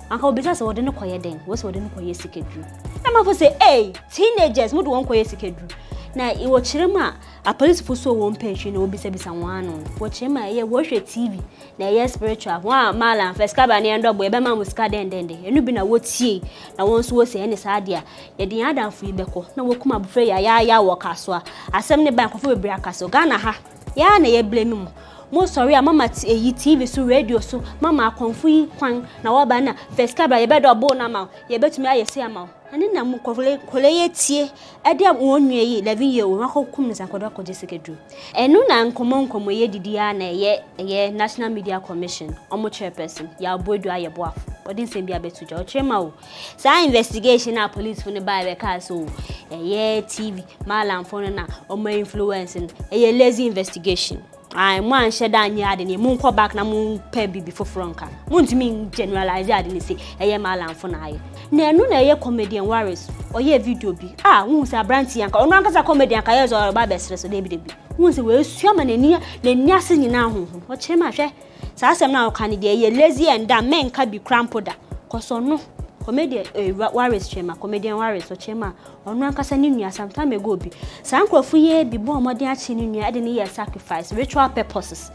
anka obisa se wode ne koye den wo se wode ne koye sikedru na ma fo say hey teenagers mu do won koye sikedru na e wo kirema a police fo so won pension na obisa bisa wano wo kirema wo hwe TV na spiritual wa mala first ka ba ne ndo bo e be ma musika den enu bi na wo tie na won so wo se ne sa ade a ye den adamfo ibeko na wo kum abofre ya wo kaso a asem ne ba nkofo bebre akaso Ghana ha ya na ye blame mu mo sorry mama TV so radio so mama akonfo yi kwan na wo ba na first cabra ye be do bo na ma ye betumi ayese ama ani na mo kole ye tie e de wonwe yi 11 year o akokum nsa kodo akoje sekedu enu na nkomo ye didi ya na ye National Media Commission omo chairperson ya bodu aye boaf odin sem bia betu jo chema o sa investigation na police fo ne ba be ka so ye TV malam fo na omo influence ye lazy investigation I man shed down yard in a moon call back na moon pay bibi for franca. Won't mean generalize yard in say a ye malam for night. Ne no na ye comedian worries or ye video be. Ah, won't say brandy and on a comedian kayas or babes so they be. Won't say well swim and near the nursing now. What him I say? Sassam now can ye lazy and that men can be crampoda. Cause or no. Comedian worries chema, comedian worries or chema, or no casanin some time ago be. Sanko Fuye be born more than chin I didn't hear sacrifice, ritual purposes.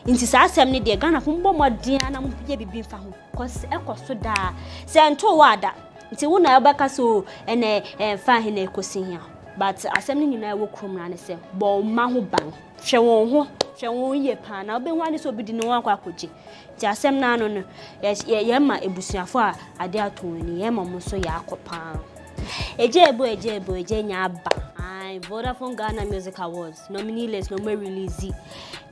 Into Sassam, dear Ghana, whom more dear and be found, cause echo so da. Send to wada. It's a one Albaka so and a fine in a cosin. But assembling in a work room and say, Bo Mahu Bang, Shawon ye pan, I'll be one so be no one quacoji. Jasem nano, yes, yamma ebusia for a dare to any yamma muso yacopan. A jebo, Jenya ba. I Vodafone Ghana Music Awards, nominee list no more release.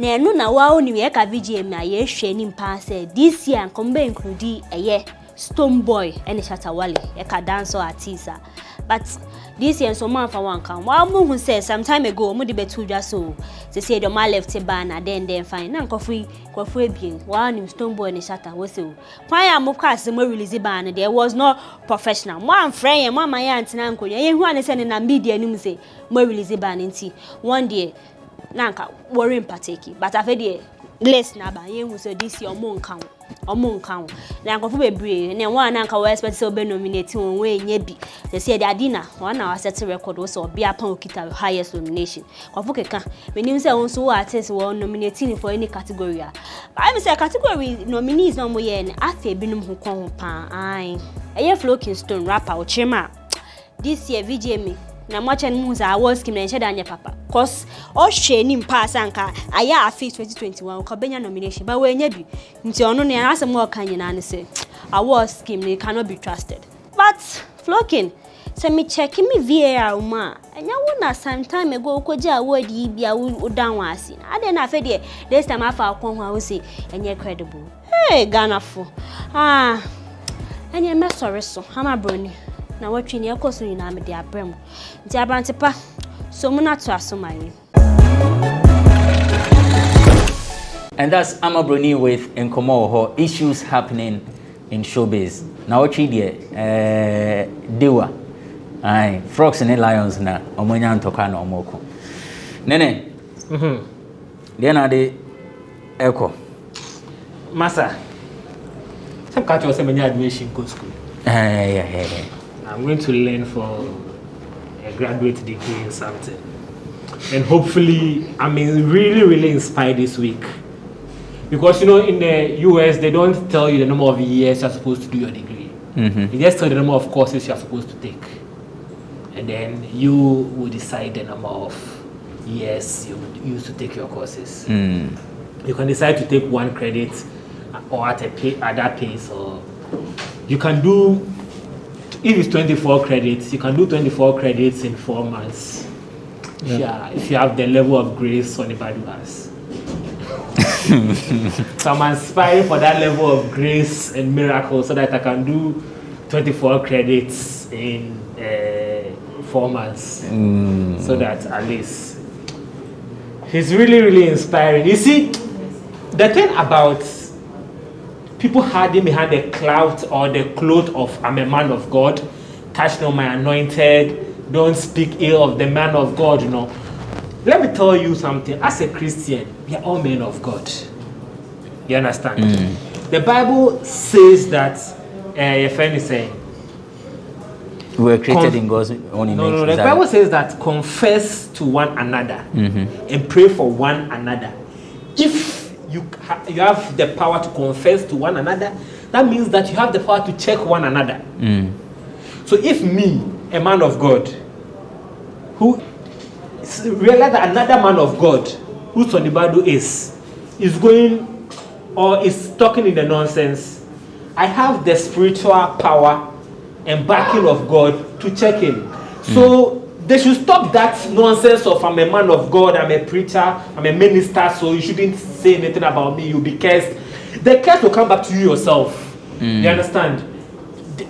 Ne no na wa oni we ka VGM na ye hwenim pa say this year come include a year Stone Boy and Shatawale, a dancer artist. But this year so man for one can. While Moon said some time ago, Moody Betu so they say the man left a banner, then fine. Nan coffee being one Stone Boy and Shatta was so. Why am of course the more release banner, there was no professional. One friend and one my aunt and uncle, and one is sending a media news say more release banner. One day, Nanka worrying partake, but I've had less naba, you so this year moon count. Among count. Now go for bebre, and one anchor was expected to be nominated one way yebi. They say their dinner, 1 hour set record also be upon kita highest nomination. Kofuka, when you say also artists were nominating for any category. I say category nominees no more and afe binum who come pan. Aye. A year floating stone rapper or chema. This year VGM. Na mwacha nmuza awards kim na nsheda anya papa cause o hwe ni mpa sanka aya afi 2021 ko benya nomination ba we nya bi nti ono ne asem wo kan nyina ne say awards kim ne cannot be trusted but flocking say me check me VAR ma enya wo na sometime ago ko je award yi bia wo dan wa asi ade na afa de this time afa akon ho a wo say enya credible hey Ghana fo enya me sorry so hama broni na watching your course in a media brem. Diabrantepa, so muna to assume. And that's Amabroni with Nkomo issues happening in showbiz. Now watching the Dewa. Aye, frogs and lions na omonyan tokano omoko. Nene. Then are the echo. Massa. Some catch us many admission go school. Yeah. I'm going to learn for a graduate degree in something. And hopefully, I'm really inspired this week. Because, you know, in the US, they don't tell you the number of years you're supposed to do your degree. They just tell you the number of courses you're supposed to take. And then you will decide the number of years you would use to take your courses. You can decide to take 1 credit or at that pace, or you can do. If it's 24 credits, you can do 24 credits in 4 months. Yeah, if you have the level of grace anybody has. So I'm aspiring for that level of grace and miracle so that I can do 24 credits in 4 months. So that at least he's really inspiring. You see, the thing about people hiding behind the clout or the cloth of I'm a man of God, touch not my anointed, don't speak ill of the man of God, you know. Let me tell you something. As a Christian, we are all men of God. You understand? The Bible says that, your friend is saying, we were created in God's own image. No, the Bible says that confess to one another and pray for one another. If you have the power to confess to one another, that means that you have the power to check one another. So if me, a man of God, who realize that another man of God, who Sonibado is, is going or is talking in the nonsense, I have the spiritual power and backing of God to check him. So they should stop that nonsense of I'm a man of God, I'm a preacher, I'm a minister, so you shouldn't say anything about me, you'll be cursed. The curse will come back to you yourself. You understand?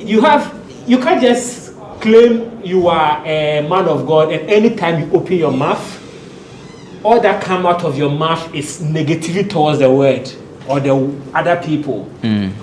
You can't just claim you are a man of God and anytime you open your mouth, all that come out of your mouth is negativity towards the word or the other people.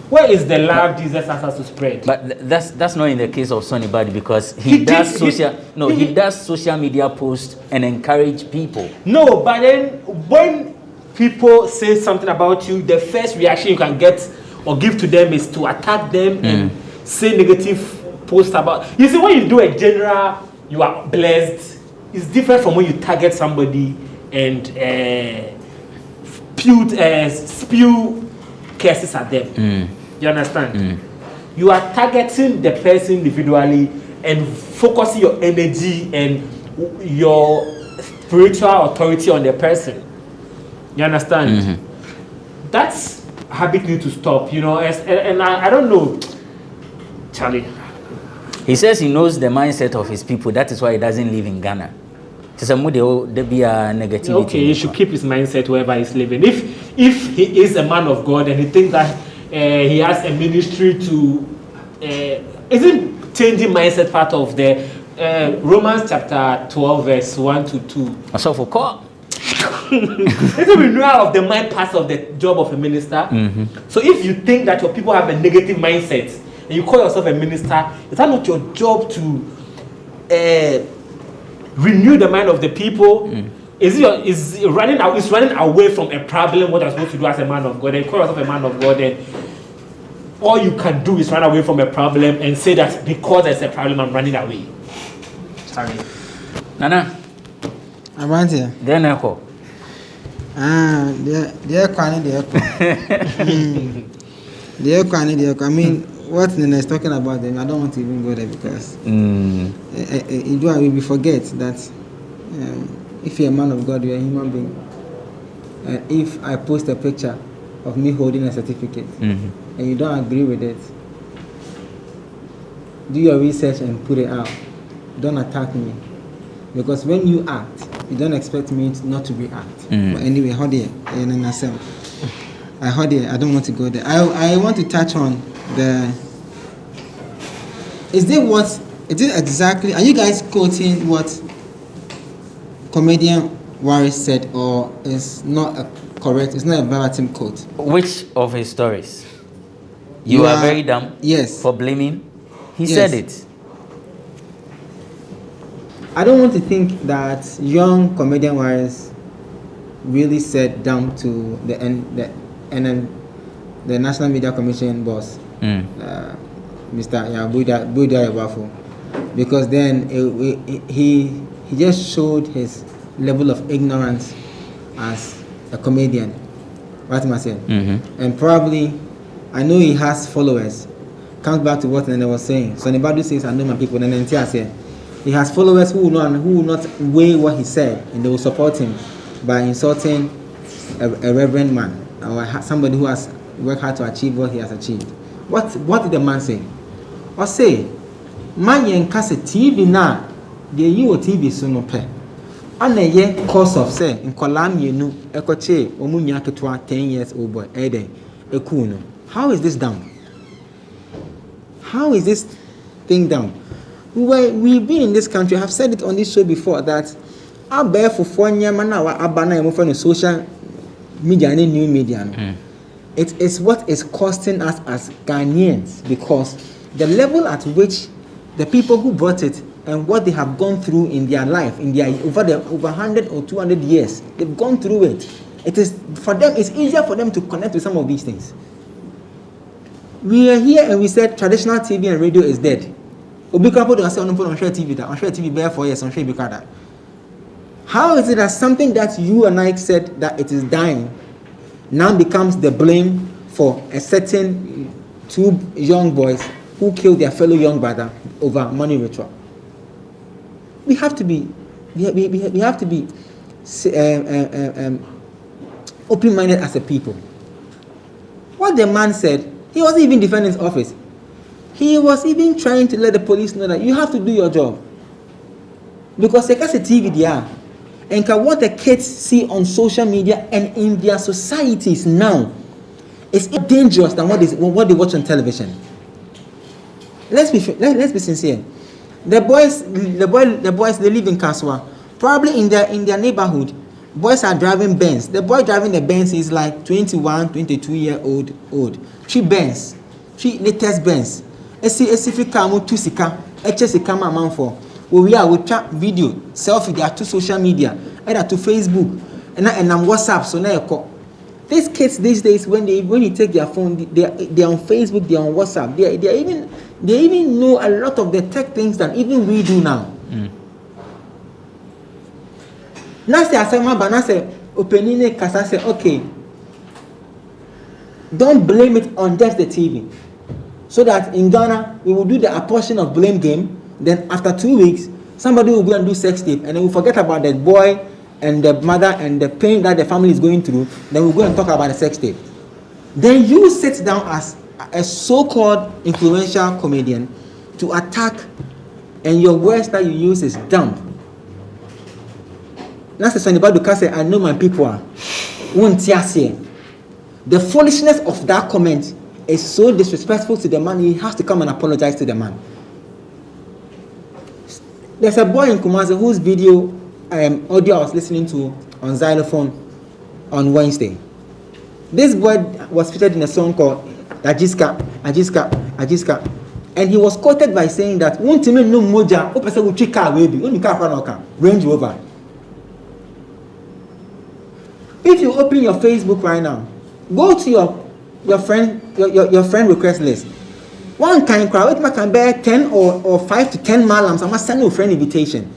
Where is the love Jesus asks us to spread? But that's not in the case of Sonny Badi, because he does social media posts and encourage people. No, but then when people say something about you, the first reaction you can get or give to them is to attack them and say negative posts about. You see, when you do a general, you are blessed. It's different from when you target somebody and spew curses at them. You understand? You are targeting the person individually and focusing your energy and your spiritual authority on the person. You understand? That's habit need to stop, you know. And I don't know, Charlie. He says he knows the mindset of his people. That is why he doesn't live in Ghana. There be a negativity. Okay, he should keep his mindset wherever he's living. If he is a man of God and he thinks that he has a ministry to, isn't changing mindset part of the Romans chapter 12 verse 1 to 2? So for call. It's a renewal of the mind part of the job of a minister. So if you think that your people have a negative mindset and you call yourself a minister, is that not your job to renew the mind of the people? Is running away from a problem what you're supposed to do as a man of God, and you call yourself a man of God, and all you can do is run away from a problem and say that because there's a problem I'm running away. Sorry. Nana. Abante. Then echo. The echo. I mean, what Nana is talking about them, I don't want to even go there because we forget that if you're a man of God, you're a human being. If I post a picture of me holding a certificate and you don't agree with it, do your research and put it out. Don't attack me. Because when you act, you don't expect me not to react. But anyway, I don't want to go there. I want to touch on is it exactly, are you guys quoting what comedian Waris said, or is not correct? It's not a verbatim quote. Which of his stories? You are very dumb. Yes. For blaming. He said it. I don't want to think that young comedian Waris really said dumb to the National Media Commission boss, Mr. Buda Yabafo, because then he just showed his level of ignorance as a comedian. What am I saying? And probably, I know he has followers. Comes back to what Nene was saying. So Nibadu says, I know my people. And then said, he has followers who will not weigh what he said, and they will support him by insulting a reverend man or somebody who has worked hard to achieve what he has achieved. What did the man say? Or say, man yen kase TV na de yi o TV so no pe. Ana ye cause of say in kolam yenu ekoche omunya ketwa 10 years old boy eden eku no. How is this done? How is this thing done? We've been in this country, I have said it on this show before, that our bear for 4 years, man, social media and new media. It is what is costing us as Ghanaians, because the level at which the people who brought it and what they have gone through in their life, over 100 or 200 years, they've gone through it. It is for them. It's easier for them to connect with some of these things. We are here and we said traditional TV and radio is dead. How is it that something that you and I said that it is dying now becomes the blame for a certain 2 young boys who killed their fellow young brother over money ritual? We have to be open-minded as a people. What the man said, he wasn't even defending his office. He was even trying to let the police know that you have to do your job. Because they got a TV there. And what the kids see on social media and in their societies now is dangerous than what they watch on television. Let's be sincere. The boys they live in Kaswa. Probably in their neighborhood, boys are driving Benz. The boy driving the Benz is like 21, 22-year-old. 3 Benz, 3 latest Benz. Esi kamu 2 sika, sika man for. We chat video, selfie, they are to social media, either to Facebook, and WhatsApp. So now these kids these days, when you take their phone, they are on Facebook, they are on WhatsApp. They even know a lot of the tech things that even we do now. Now say asema bana say openine kasa say okay. Don't blame it on just the TV. So that in Ghana we will do the apportion of blame game. Then after 2 weeks, somebody will go and do sex tape, and then we forget about the boy and the mother and the pain that the family is going through. Then we'll go and talk about the sex tape. Then you sit down as a so-called influential comedian to attack, and your words that you use is dumb. That's the son about to say, I know my people are. The foolishness of that comment is so disrespectful to the man, he has to come and apologize to the man. There's a boy in Kumasi whose video audio I was listening to on xylophone on Wednesday. This boy was featured in a song called Ajiska, Ajiska, Ajiska. And he was quoted by saying that won't you no moja opesa uchi car baby, only car Range Rover. If you open your Facebook right now, go to your friend request list. One kind crowd, it can bear 10 or 5 to 10 malams. I must send you a friend invitation.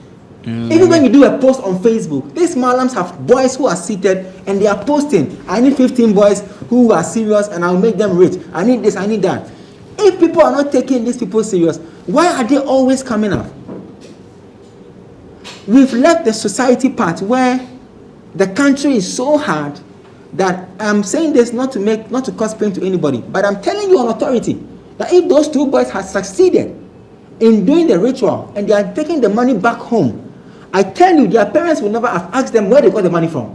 Even when you do a post on Facebook, these malams have boys who are seated and they are posting. I need 15 boys who are serious and I'll make them rich. I need this, I need that. If people are not taking these people serious, why are they always coming up? We've left the society part where the country is so hard that I'm saying this not to cause pain to anybody, but I'm telling you on authority that if those 2 boys had succeeded in doing the ritual and they are taking the money back home, I tell you, their parents will never have asked them where they got the money from.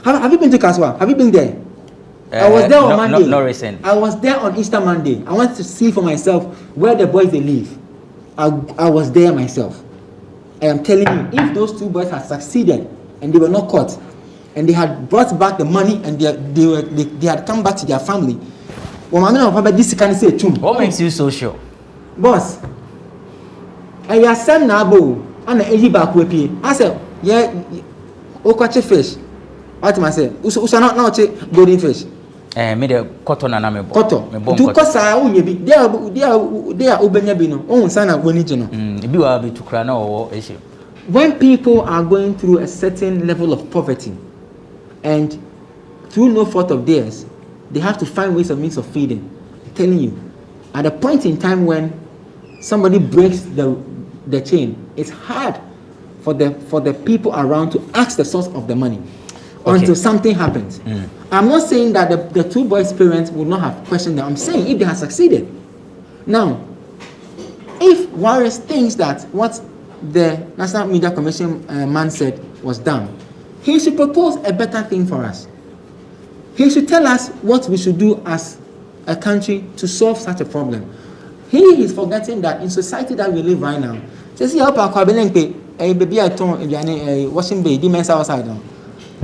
Have you been to Kaswa? Have you been there? I was there on Monday. Not recent. I was there on Easter Monday. I wanted to see for myself where the boys they live. I was there myself. I am telling you, if those 2 boys had succeeded and they were not caught, and they had brought back the money and they had come back to their family. What makes you so sure? Boss, I said nabo and a back with you. I said, yeah, okache fish. What am I saying? Usa not golden fish. Me the cotton and I'm cotton. Do kosa unye bi. They are ubenya bino. On sana goni jeno. Bi wa bi tukra na owo issue. When people are going through a certain level of poverty and through no fault of theirs, they have to find ways of means of feeding. I'm telling you, at a point in time when somebody breaks the chain, it's hard for the people around to ask the source of the money until something happens. I'm not saying that the 2 boys' parents would not have questioned them. I'm saying if they had succeeded. Now, if Warriors thinks that what the National Media Commission man said was done, he should propose a better thing for us. He should tell us what we should do as a country to solve such a problem. He is forgetting that in society that we live right now, washing baby outside now.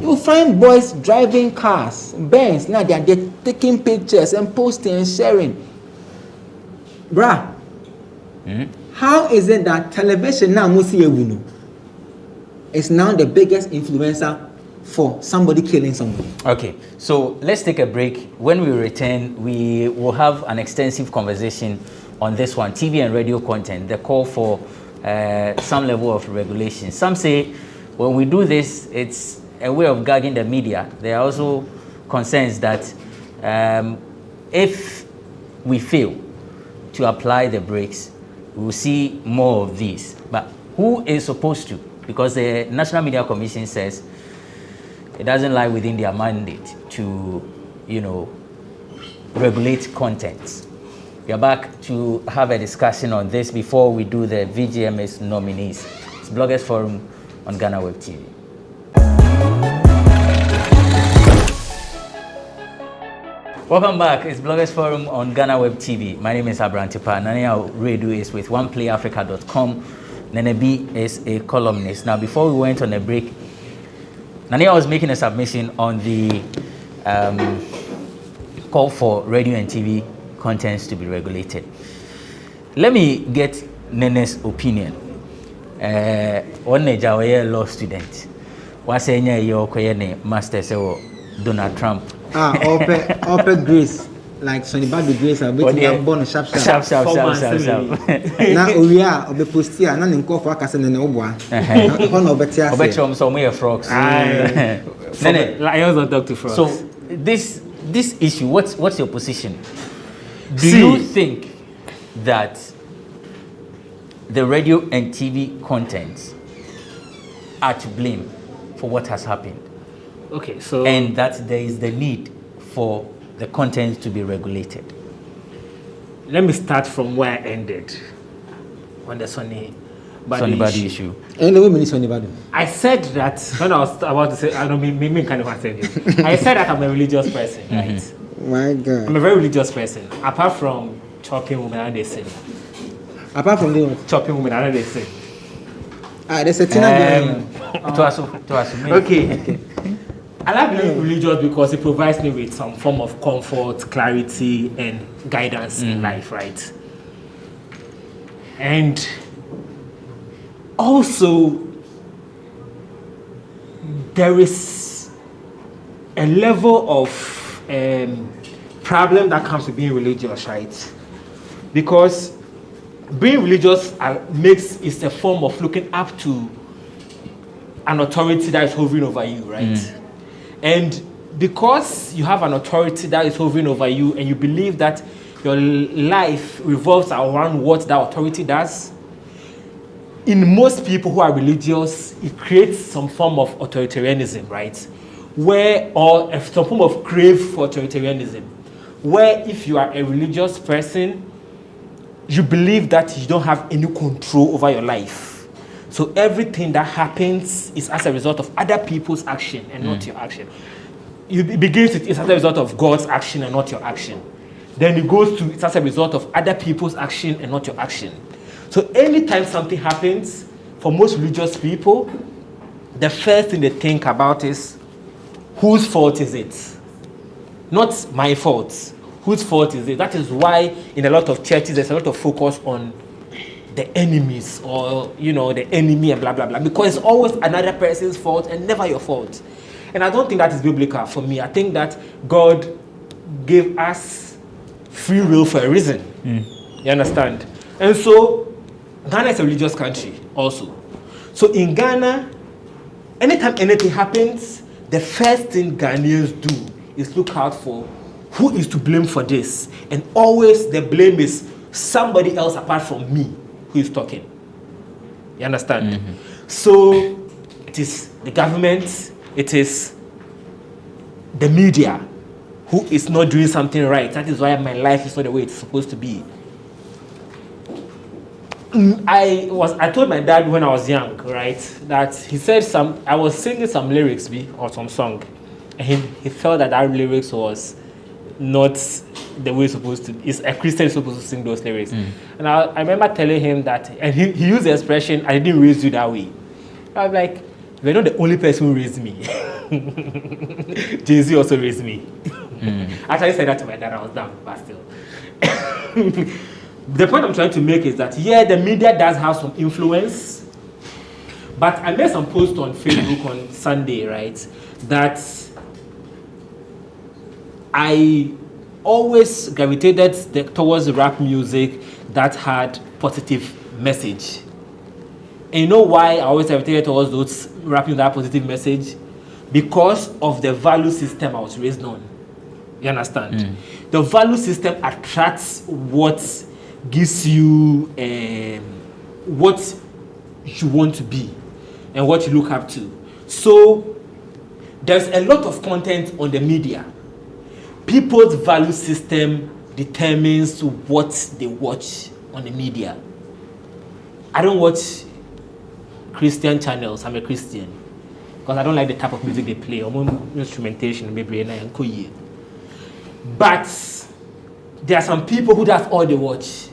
You will find boys driving cars, Benz, now they're taking pictures and posting and sharing. Bruh, how is it that television now is now the biggest influencer for somebody killing somebody? Okay, so let's take a break. When we return, we will have an extensive conversation on this one, TV and radio content, the call for some level of regulation. Some say when we do this, it's a way of gagging the media. There are also concerns that if we fail to apply the brakes, we will see more of these. But who is supposed to? Because the National Media Commission says it doesn't lie within their mandate to, regulate content. We are back to have a discussion on this before we do the VGMS nominees. It's Bloggers Forum on GhanaWeb TV. Welcome back. It's Bloggers Forum on GhanaWeb TV. My name is Abrantepa. Nania Redu is with OnePlayAfrica.com. Nene B is a columnist. Now, before we went on a break, Nania was making a submission on the call for radio and TV contents to be regulated. Let me get Nene's opinion. One law student. What's your master's or Donald Trump? Open Grace. Like Sonny Badu Grace, I'm waiting to born sharp. Now we are the postia, and in call for a castle in the Obwa. Some frogs. Lions or Dr. Frogs. So, this issue, what's your position? Do you think that the radio and TV contents are to blame for what has happened? Okay, so and that there is the need for the content to be regulated. Let me start from where I ended on the Sonny Badu issue. I said that when I was about to say, I don't mean kind of I said it. I said that I'm a religious person, right? My God. I'm a very religious person. Apart from chopping women, I don't sin. Apart from the chopping women, I don't sin. There's a thing. Okay. I like being religious because it provides me with some form of comfort, clarity, and guidance in life, right? And also, there is a level of problem that comes with being religious, right? Because being religious is a form of looking up to an authority that is hovering over you, right? And because you have an authority that is hovering over you and you believe that your life revolves around what that authority does, in most people who are religious, it creates some form of authoritarianism, right? Or some form of crave for authoritarianism, where if you are a religious person, you believe that you don't have any control over your life. So everything that happens is as a result of other people's action and not your action. It begins with it's as a result of God's action and not your action. Then it goes to it's as a result of other people's action and not your action. So anytime something happens, for most religious people, the first thing they think about is, whose fault is it? Not my fault. Whose fault is it? That is why in a lot of churches there's a lot of focus on the enemies or, the enemy and blah, blah, blah. Because it's always another person's fault and never your fault. And I don't think that is biblical for me. I think that God gave us free will for a reason. You understand? And so, Ghana is a religious country also. So in Ghana, anytime anything happens, the first thing Ghanaians do is look out for who is to blame for this. And always the blame is somebody else apart from me who is talking. You understand? So it is the government, it is the media who is not doing something right. That is why my life is not the way it's supposed to be. I told my dad when I was young, right, that he said I was singing some lyrics or some song, and he felt that lyrics was not the way it's supposed to. It's a Christian supposed to sing those lyrics. And I remember telling him that, and he used the expression, I didn't raise you that way. I was like, you're not the only person who raised me. Jay-Z also raised me. Actually said that to my dad, I was dumb, but still. The point I'm trying to make is that, the media does have some influence, but I made some post on Facebook on Sunday, right, that I always gravitated towards rap music that had positive message. And you know why I always gravitated towards those rap music that had positive message? Because of the value system I was raised on. You understand? The value system attracts what gives you what you want to be and what you look up to. So there's a lot of content on the media. People's value system determines what they watch on the media. I don't watch Christian channels. I'm a Christian because I don't like the type of music they play. Instrumentation, maybe. But there are some people who that's all they watch.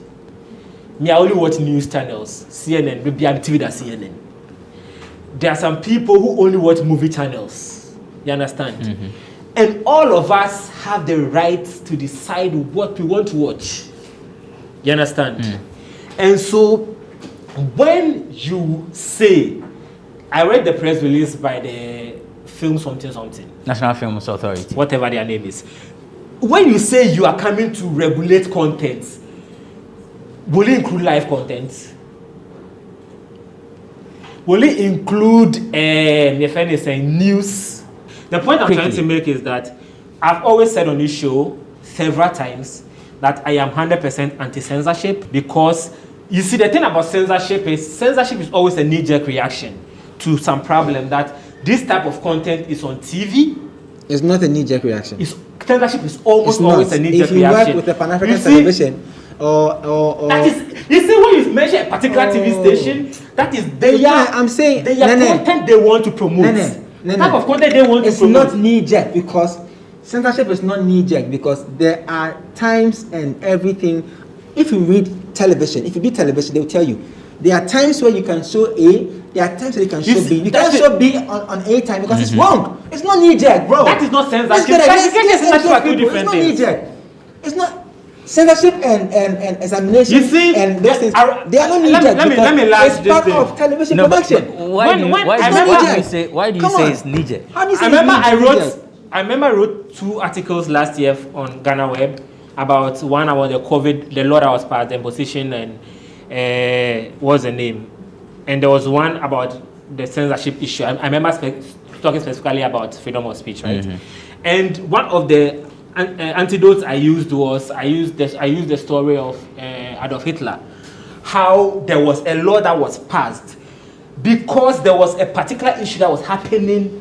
Me, I only watch news channels, CNN, maybe I'm TV that CNN. There are some people who only watch movie channels. You understand? Mm-hmm. And all of us have the right to decide what we want to watch. You understand? Mm. And so, when you say, I read the press release by the Film something, National Film Authority, whatever their name is. When you say you are coming to regulate content, will it include live content? Will it include news? The point I'm trying to make is that I've always said on this show several times that I am 100% anti-censorship, because you see, the thing about censorship is always a knee-jerk reaction to some problem that this type of content is on TV. It's not a knee-jerk reaction. Censorship is almost always a knee-jerk reaction. If you work with a Pan-African television or that is, you see, when you measure a particular TV station, that is their content they want to promote. Type of content they want to promote. It's not knee-jerk, because censorship is not knee-jerk, because there are times and everything. If you read television, if you do television, they will tell you there are times where you can show A, there are times where you can show B. You can't show B on A time because it's wrong. It's not knee-jerk, bro. That is not censorship. Censorship are two different things. It's not knee-jerk. It's not censorship and examination. You see, and those things, they are not knee-jerk. Let me it's part of television production. Why do you say it's knee-jerk? How do you say I remember I wrote 2 articles last year on GhanaWeb about one about the COVID, the law that was passed, the imposition, and what's the name? And there was one about the censorship issue. I remember talking specifically about freedom of speech, right? Mm-hmm. And one of the antidotes I used was I used the story of Adolf Hitler, how there was a law that was passed because there was a particular issue that was happening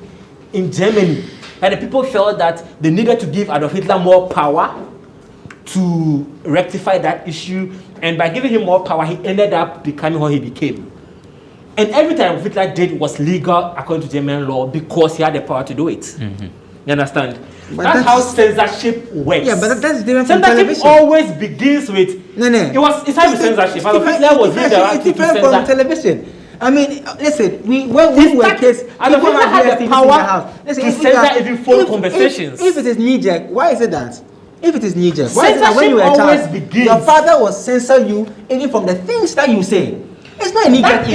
in Germany, and the people felt that they needed to give Adolf Hitler more power to rectify that issue, and by giving him more power, he ended up becoming what he became. And everything Hitler did was legal according to German law because he had the power to do it. Mm-hmm. You understand? But that's how censorship works. Yeah, but that's different from censorship television. Always begins with It's not censorship. Hitler was it's different from television. I mean, listen, when we were kids, Adolf Hitler had the power to censor even phone conversations. If it is knee-jerk, why is it that? If it is knee-jerk, why is it that when you were a child, your father will censor you even from the things that you say? It's not a knee-jerk.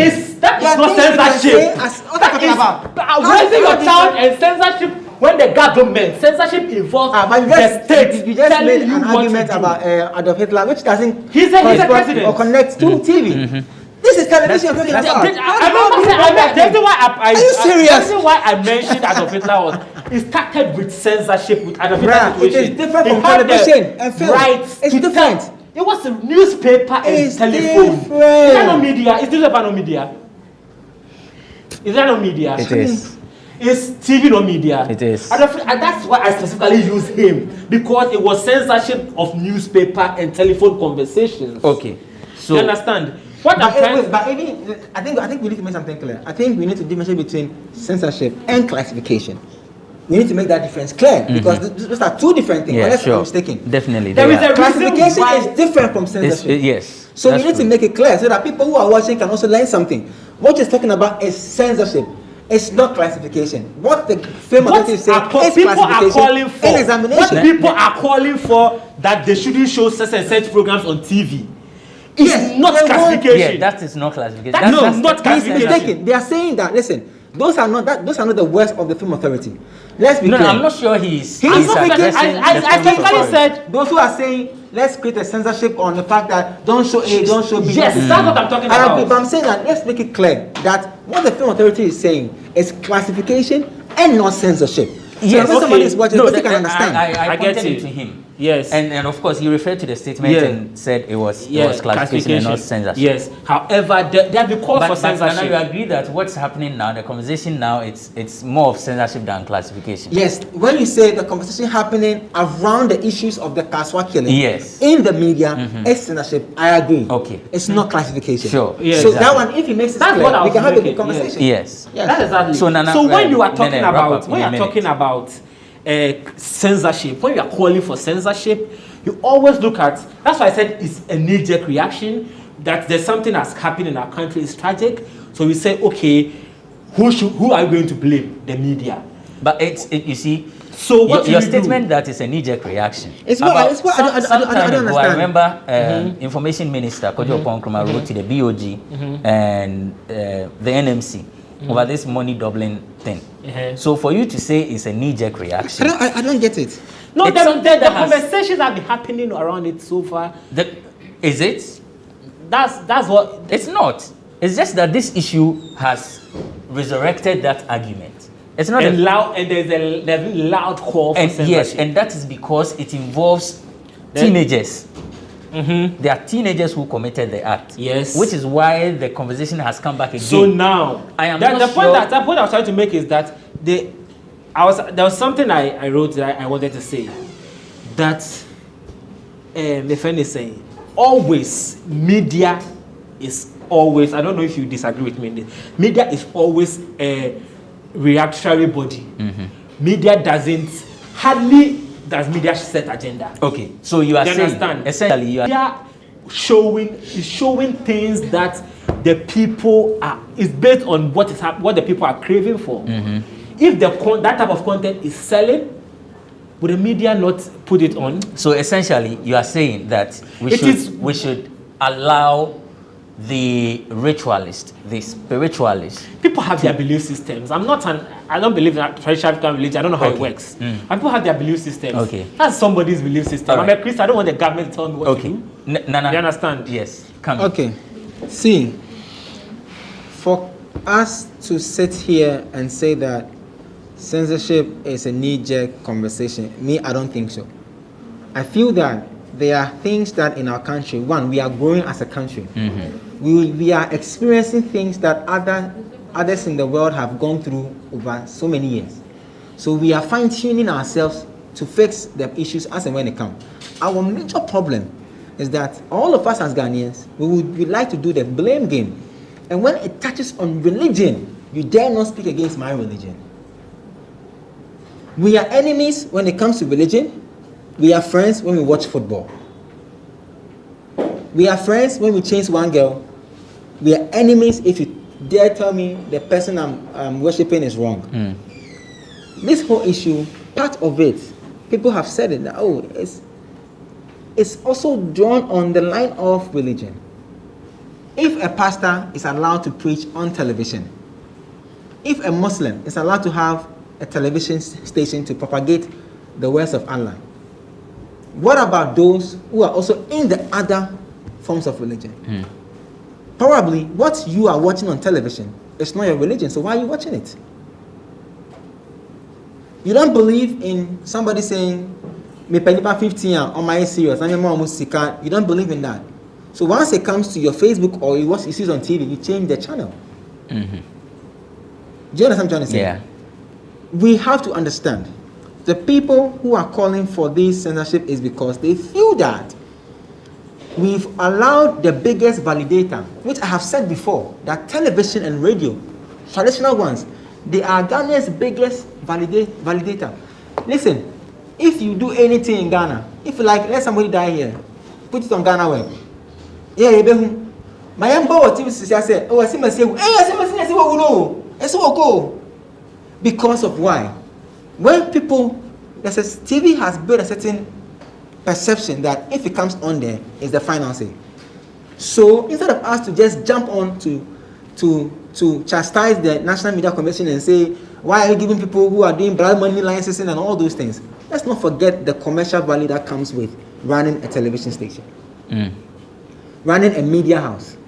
That is not censorship. What are you talking about? Raising your child and censorship when the government, censorship involves the state. You just made an argument about Adolf Hitler, which doesn't he's a president or connect to TV. Mm-hmm. This is television you're talking about. Are you serious? The reason why I mentioned Adolf Hitler was it started with censorship with Adolf Hitler. It is different from television and film. It's different. It was a newspaper and telephone. Is that no media? Is this about no media? Is that no media? It is. Is TV no media? It is. And that's why I specifically use him, because it was censorship of newspaper and telephone conversations. Okay. So you understand? But I think we need to make something clear. I think we need to differentiate between censorship and classification. We need to make that difference clear, because those are two different things. Yeah, unless sure. I'm mistaken. Definitely. Classification is different from censorship. Yes. So we need to make it clear so that people who are watching can also learn something. What you're talking about is censorship. It's not classification. What the film authority is saying is classification and examination. What people are calling for that they shouldn't show such and such programs on TV. It's not classification. Yeah, that is not classification. That's not classification. Mistaken. They are saying that. Listen, those are not the words of the film authority. Let's be clear. I'm not sure he's addressing I said those who are saying let's create a censorship on the fact that don't show A, don't show B. Yes, that's what I'm talking about. But I'm saying that let's make it clear that what the film authority is saying is classification and not censorship. So yes, when somebody is watching, they can understand. I pointed it to him. Yes. And of course, you referred to the statement and said it was classification and not censorship. Yes. However, there be calls for censorship. But now you agree that what's happening now, the conversation now, it's more of censorship than classification. Yes. When you say the conversation happening around the issues of the Kaswa killing, in the media, it's censorship. I agree. Okay. It's not classification. Sure. Yeah, so that one, if he makes it clear, we can have a good conversation. Yes. That's exactly. So, Nana, when you are talking about censorship, when you are calling for censorship, you always look at, that's why I said it's a knee-jerk reaction, that there's something that's happened in our country, it's tragic. So we say, okay, who are you going to blame? The media. But you see, so what your statement that is a knee-jerk reaction. It's what I don't understand. I remember Information Minister Kojo Ponkroma wrote to the BOG and the NMC over this money doubling thing. So for you to say it's a knee-jerk reaction, I don't get it. No, the conversations have been happening around it so far. Is it? That's what. It's not. It's just that this issue has resurrected that argument. It's not and there's a loud call for censorship. Yes, and that is because it involves teenagers. There are teenagers who committed the act. Yes. Which is why the conversation has come back again. So now, the point I was trying to make is that there was something I wrote that I wanted to say. That the friend is saying, always, media is always, I don't know if you disagree with me, media is always a reactionary body. Media hardly does media set agenda. Okay, so you are saying, understand? Essentially, you are showing things that the people is based on what the people are craving for. If that type of content is selling, would the media not put it on? So essentially, you are saying that we should allow the ritualist, the spiritualist. People have their belief systems. I don't believe in traditional African religion. I don't know how it works. And people have their belief systems. Okay. That's somebody's belief system. I'm a Christian. I don't want the government to tell me what to do. Nana, you understand? Yes. Okay. See, for us to sit here and say that censorship is a knee-jerk conversation, I don't think so. I feel that there are things that in our country, one, we are growing as a country. We are experiencing things that others in the world have gone through over so many years. So we are fine-tuning ourselves to fix the issues as and when they come. Our major problem is that all of us as Ghanaians, we like to do the blame game. And when it touches on religion, you dare not speak against my religion. We are enemies when it comes to religion. We are friends when we watch football. We are friends when we chase one girl. We are enemies if you dare tell me the person I'm worshipping is wrong. This whole issue, part of it, people have said it, that, it's also drawn on the line of religion. If a pastor is allowed to preach on television, if a Muslim is allowed to have a television station to propagate the words of Allah, what about those who are also in the other forms of religion? Probably what you are watching on television is not your religion, so why are you watching it? You don't believe in somebody saying, "Me penipa 15 on my serious, I'm almost sick." You don't believe in that. So once it comes to your Facebook or you see it on TV, you change the channel. Do you understand what I'm trying to say? Yeah. We have to understand. The people who are calling for this censorship is because they feel that we've allowed the biggest validator, which I have said before, that television and radio, traditional ones, they are Ghana's biggest validator. Listen, if you do anything in Ghana, if you like, let somebody die here, put it on GhanaWeb. Yeah, my TV say, oh, I see myself, because of why? When people, TV has built a certain perception that if it comes on there, it's the final say. So instead of us to just jump on to chastise the National Media Commission and say, why are you giving people who are doing blood money licensing and all those things? Let's not forget the commercial value that comes with running a television station, running a media house.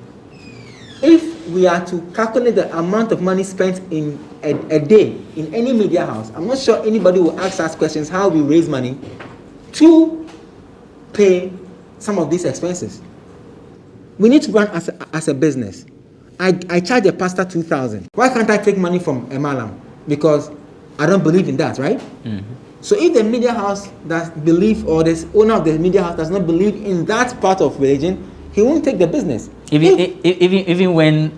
If we are to calculate the amount of money spent in a day in any media house, I'm not sure anybody will ask us questions how we raise money to pay some of these expenses. We need to run as a business. I charge a pastor 2,000. Why can't I take money from a malam? Because I don't believe in that, right? So if the media house does believe, or the owner of the media house does not believe in that part of religion, he won't take the business. Even when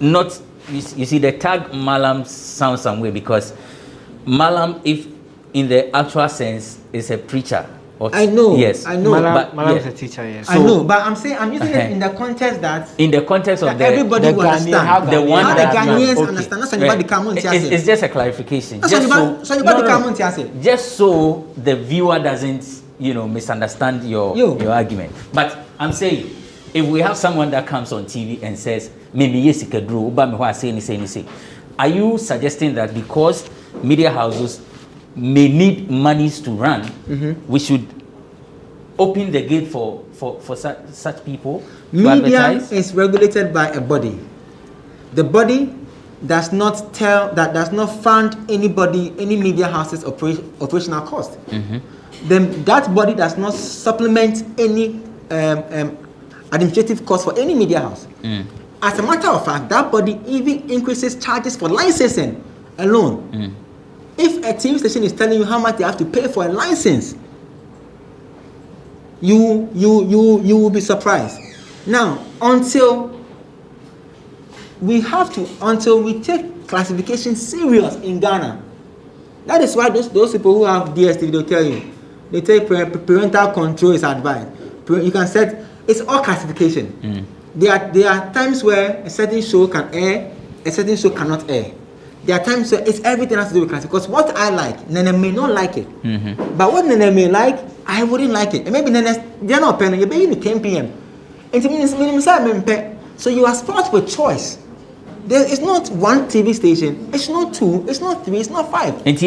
not, you see, the tag malam sounds some way, because malam, if in the actual sense, is a preacher. I know. Yes. I know. Malam is a teacher. Yes. So, I know, but I'm saying I'm using it in the context that of everybody will understand. The one how that the Ghanaians understand. That's right. It's just a clarification. Just so the viewer doesn't, misunderstand your argument. But I'm saying, if we have someone that comes on TV and says, "Maybe yes, you can do," are you suggesting that because media houses may need monies to run, we should open the gate for such people to media advertise? Is regulated by a body. The body does not fund anybody, any media house's operational cost. Then that body does not supplement any administrative cost for any media house. As a matter of fact, that body even increases charges for licensing alone. If a TV station is telling you how much they have to pay for a license, you will be surprised. Now, until we take classification serious in Ghana, that is why those people who have DSTV, they'll tell you, they take parental control is advised. You can set, it's all classification. There are times where a certain show can air, a certain show cannot air. There are times where it's everything has to do with class. Because what I like, Nene may not like it. But what Nene may like, I wouldn't like it. And maybe Nene, they're not paying, you're paying 10 p.m. So you are spoiled with choice. There is not one TV station, it's not two, it's not three, it's not five. Yes.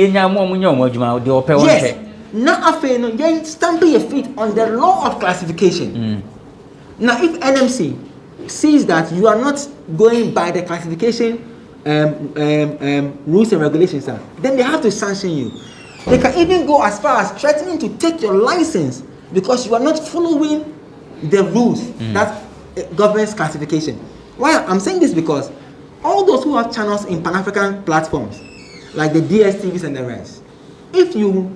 Now, you stamp your feet on the law of classification. Now, if NMC sees that you are not going by the classification rules and regulations, then they have to sanction you. They can even go as far as threatening to take your license because you are not following the rules that governs classification. Why I'm saying this, because all those who have channels in Pan-African platforms like the DSTVs and the rest, if you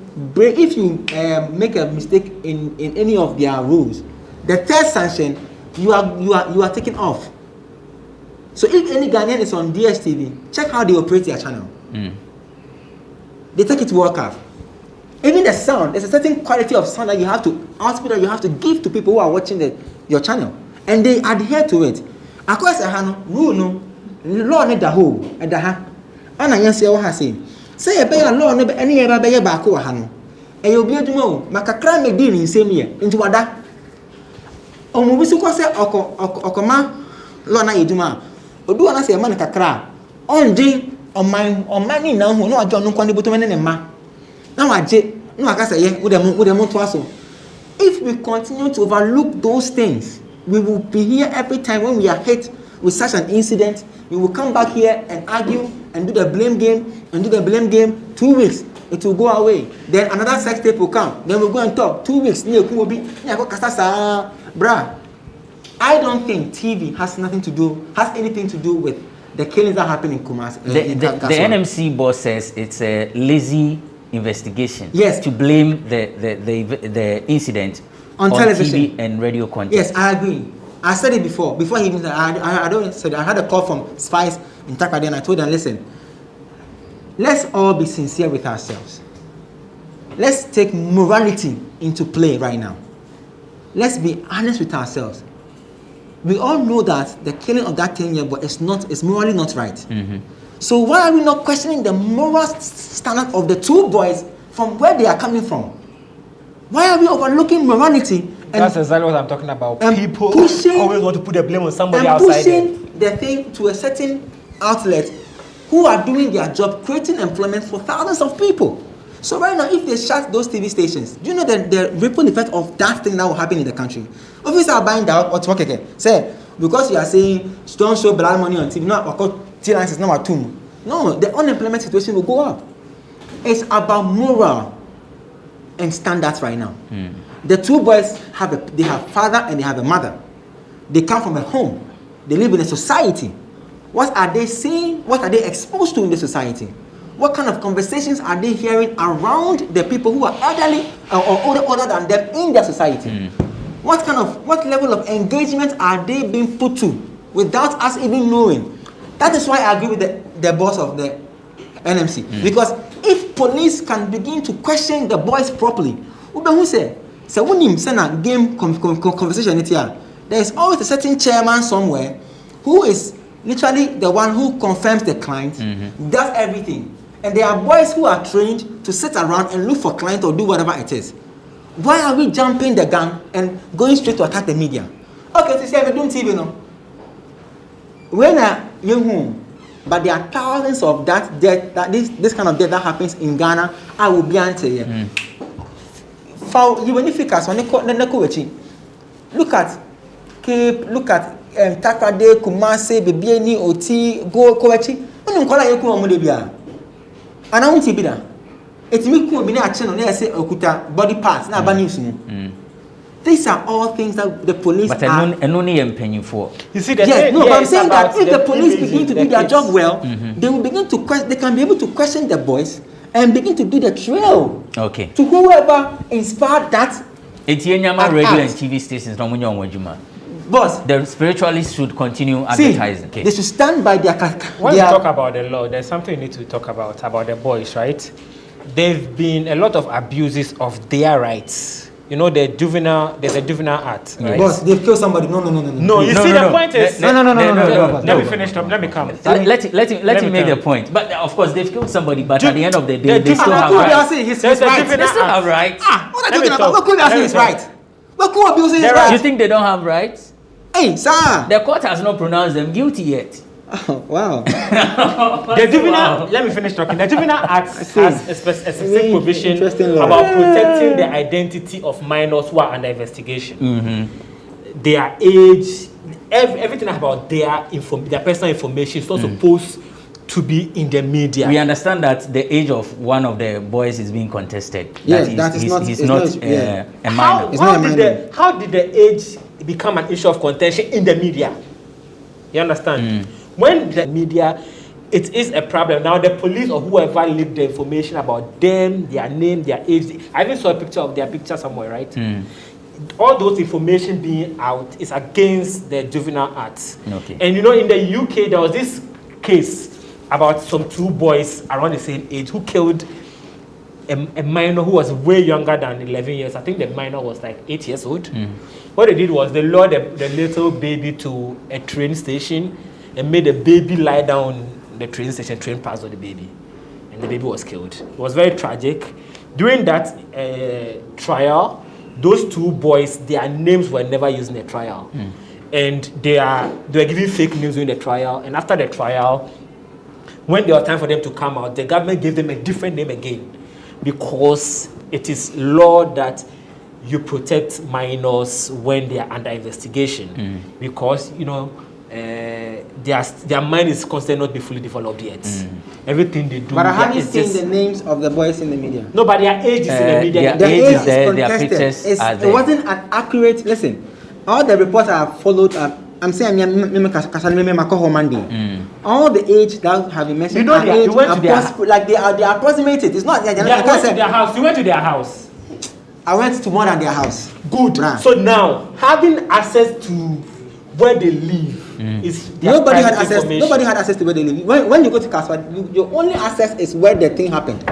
make a mistake in any of their rules, the third sanction, you are taken off. So if any Ghanaian is on DSTV, check how they operate their channel. They take it to work out. Even the sound, there's a certain quality of sound that you have to output, that you have to give to people who are watching your channel, and they adhere to it. Of course, rule no law need the whole and the ha. And I say what I say. Say a better law never any ever be back or hano. And you'll be able to know Macacram may deal in same year into what that. Omubisu say okoma law na yeduma. Odu ana say man kakra. On din on mani now who no ajo no kwani boto ne ma. Now aje no aka say ye wo dem to aso. If we continue to overlook those things, we will be here every time when we are hit with such an incident. We will come back here and argue and do the blame game 2 weeks. It will go away. Then another sex tape will come. Then we'll go and talk 2 weeks. Bruh, I don't think TV has anything to do with the killings that happen in Kumasi. The NMC boss says it's a lazy investigation. Yes. To blame the incident on television TV and radio content. Yes, I agree. I said it before he even said, I had a call from spies in Takade, and I told them, listen, let's all be sincere with ourselves. Let's take morality into play right now. Let's be honest with ourselves. We all know that the killing of that 10-year boy is morally not right. So why are we not questioning the moral standard of the two boys from where they are coming from? Why are we overlooking morality? That's exactly what I'm talking about. People always want to put the blame on somebody and outside. Pushing the thing to a certain outlet who are doing their job, creating employment for thousands of people. So right now, if they shut those TV stations, do you know the ripple effect of that thing that will happen in the country? Officers are buying that or talk again. Say, because you are saying don't show blood money on TV, not T-Lines is number 2. No, the unemployment situation will go up. It's about moral and standards right now. The two boys they have father and they have a mother. They come from a home. They live in a society. What are they seeing? What are they exposed to in the society? What kind of conversations are they hearing around the people who are elderly or older than them in their society? What level of engagement are they being put to without us even knowing? That is why I agree with the boss of the NMC. Because if police can begin to question the boys properly, who say, so when you send a game conversation, there is always a certain chairman somewhere who is literally the one who confirms the client, does everything. And there are boys who are trained to sit around and look for clients or do whatever it is. Why are we jumping the gun and going straight to attack the media? Okay, to say we're doing TV now. When you're home, but there are thousands of that death, this kind of death that happens in Ghana, I will be answering. For you, when you focus on look at Cape, look at Takade, Kumase, Bibiani, Oti, Go, Kowechi. When you call it Kumudebia, and I won't be there. It's me who be a channel. Say Okuta body parts. Now, these are all things that the police but are. But only paying for. You see, but I'm saying that if the police begin to do their job well, they will begin to question. They can be able to question the boys and begin to do the trail. Okay. To whoever inspired that. It's regular TV stations. Boss, the spiritualists should continue advertising. They should stand by their. When we talk about the law, there's something we need to talk about the boys, right? There've been a lot of abuses of their rights. You know, there's a juvenile act, right? Boss, they've killed somebody. No. No, you see, the point is. No. Let me finish up. Let me come. Let him make the point. But of course, they've killed somebody. But at the end of the day, they still have rights. They still have rights. What are you talking about? What could I say is right? What could abuse is right? You think they don't have rights? Hey, sir. The court has not pronounced them guilty yet. Oh, wow. The juvenile, let me finish talking. The Juvenile Act has a specific provision about protecting the identity of minors who are under investigation. Their age, everything about their personal information is not supposed to be in the media. We understand that the age of one of the boys is being contested. Yes, he's not a minor. How did the age become an issue of contention in the media? You understand? When the media, it is a problem. Now the police or whoever leaked the information about them, their name, their age. I even saw a picture of their picture somewhere, right? All those information being out is against the Juvenile Act. Okay. And you know, in the UK, there was this case about some two boys around the same age who killed a minor who was way younger than 11 years. I think the minor was like 8 years old. What they did was they lured the little baby to a train station and made the baby lie down the train station. Train passed on the baby, and the baby was killed. It was very tragic. During that trial, those two boys, their names were never used in the trial, and they were giving fake news during the trial. And after the trial, when there was time for them to come out, the government gave them a different name again, because it is law that you protect minors when they are under investigation, because you know. Their mind is constantly not be fully developed yet. Everything they do. But have you seen the names of the boys in the media? No, but their age is in the media. Their age is there, their pictures are there. It wasn't an accurate. Listen, all the reports I have followed. I'm saying all the age that have been mentioned. You know, you went to their like they are approximated. It's not. You went to their house. You went to their house. I went to more than their house. Good. So now having access to where they live. Nobody had access to where they live. When you go to Casper, your only access is where the thing happened.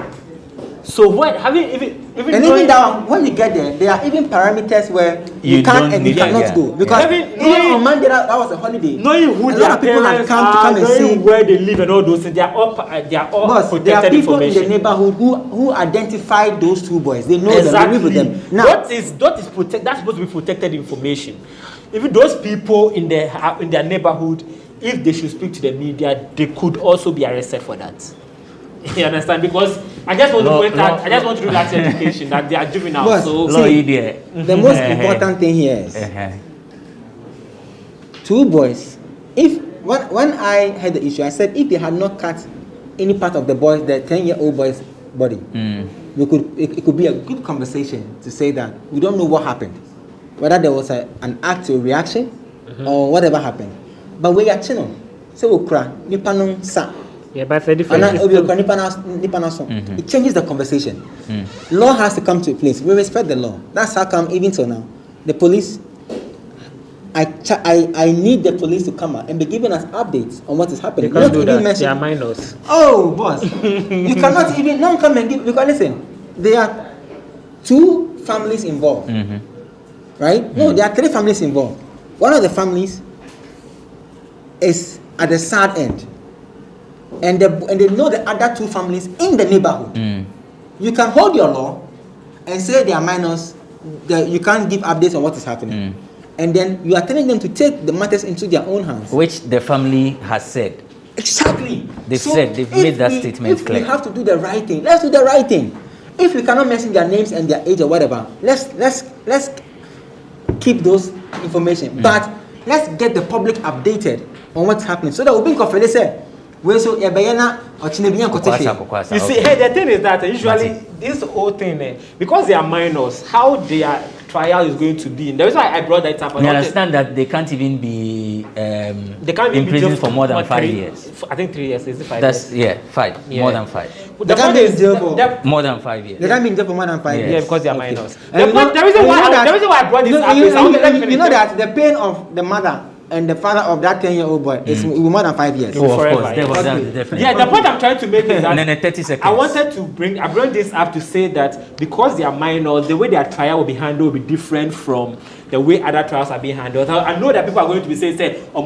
So what even down when you get there, there are even parameters where you can't and you cannot go, because even on Monday that was a holiday. Knowing who their parents are, knowing where they live and all those things, they are all protected there are people information. in the neighborhood who identify those two boys. They know them, they live with them. Now that's supposed to be protected information. Even those people in their neighborhood, if they should speak to the media, they could also be arrested for that. You understand? Because I just want to point out, I just want to do that education that they are juvenile. But, so the most important thing here is two boys. When I had the issue, I said if they had not cut any part of the 10-year-old boy's body, it could be a good conversation to say that we don't know what happened, whether there was an act or reaction or whatever happened. But we are chino. So we cry. Yeah, but it's different. It changes the conversation. Law has to come to a place. We respect the law. That's how come even so now, the police. I need the police to come out and be giving us updates on what is happening. They can't do that. They are minors. Oh, boss. You cannot even now come and give, because listen, there are 2 families involved. Right? No, there are 3 families involved. One of the families is at the sad end. And they know the other 2 families in the neighborhood. You can hold your law and say they are minors, you can't give updates on what is happening. And then you are telling them to take the matters into their own hands. Which the family has said. Exactly. They've made that statement clear. If we have to do the right thing, let's do the right thing. If we cannot mention their names and their age or whatever, let's keep those information. But let's get the public updated on what's happening. So that we'll be confident. Say, you see, hey, the thing is that usually this whole thing, because they are minors, how their trial is going to be. The reason why I brought that up. I understand that they can't even be in prison for more than 5 years. I think 3 years. Is it 5 years? Yeah, 5. Yeah. More than 5. The can't be in jail for more than 5 years. They can't be in jail for more than 5 years. Yeah, because they are minors. The reason why I brought this up is you know that the pain of the mother and the father of that 10-year-old boy is more than 5 years. Oh, of course, definitely. Yeah, the point I'm trying to make is that and then 30 seconds. I wanted to bring this up to say that because they are minors, the way their trial will be handled will be different from the way other trials are being handled. I know that people are going to be saying, they are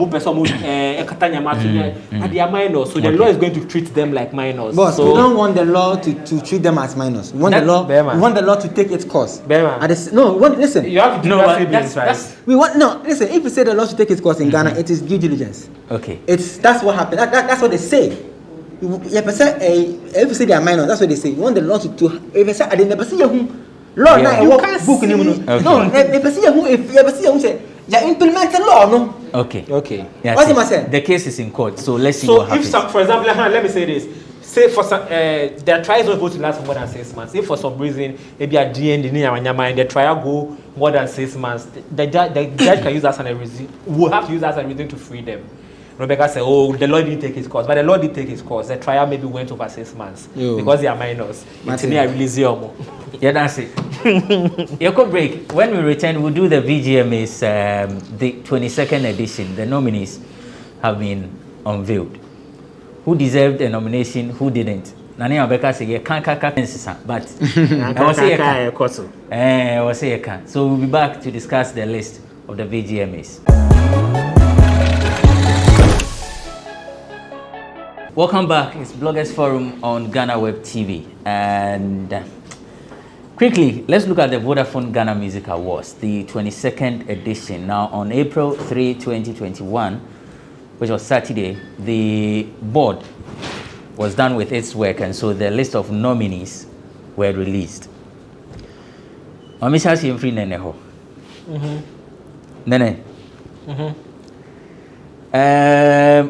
minors, so the law is going to treat them like minors. Boss, we don't want the law to treat them as minors. We want the law to take its course. Listen. You have to do that, right? Listen, if you say the law should take its course in Ghana, it is due diligence. Okay. That's what happened. That's what they say. If you say they are minors, that's what they say. You want the law to if you say I didn't see you. Law now you can't book no, if you ever see who say you implement the law, no. Okay. Yeah, what am I saying? The case is in court, so let's see what happens. For example, let me say this. Say for some, their trial is not going to last for more than 6 months. If for some reason maybe a DND and the trial go more than 6 months, the judge can use that as a reason. Will have to use that as a reason to free them. Rebecca said, "Oh, the law didn't take his course, but the law did take his course. The trial maybe went over 6 months because they are minors. It's me, I release you." Yeah, that's it. Yoko break. When we return, we'll do the VGMA's the 22nd edition. The nominees have been unveiled. Who deserved a nomination? Who didn't? Nani Rebecca said, "You can't but I was say you can't." So we'll be back to discuss the list of the VGMAs. Welcome back. It's Bloggers Forum on GhanaWeb TV. And quickly, let's look at the Vodafone Ghana Music Awards, the 22nd edition. Now, on April 3, 2021, which was Saturday, the board was done with its work, and so the list of nominees were released. Omisha Siemfri Neneho. Nene.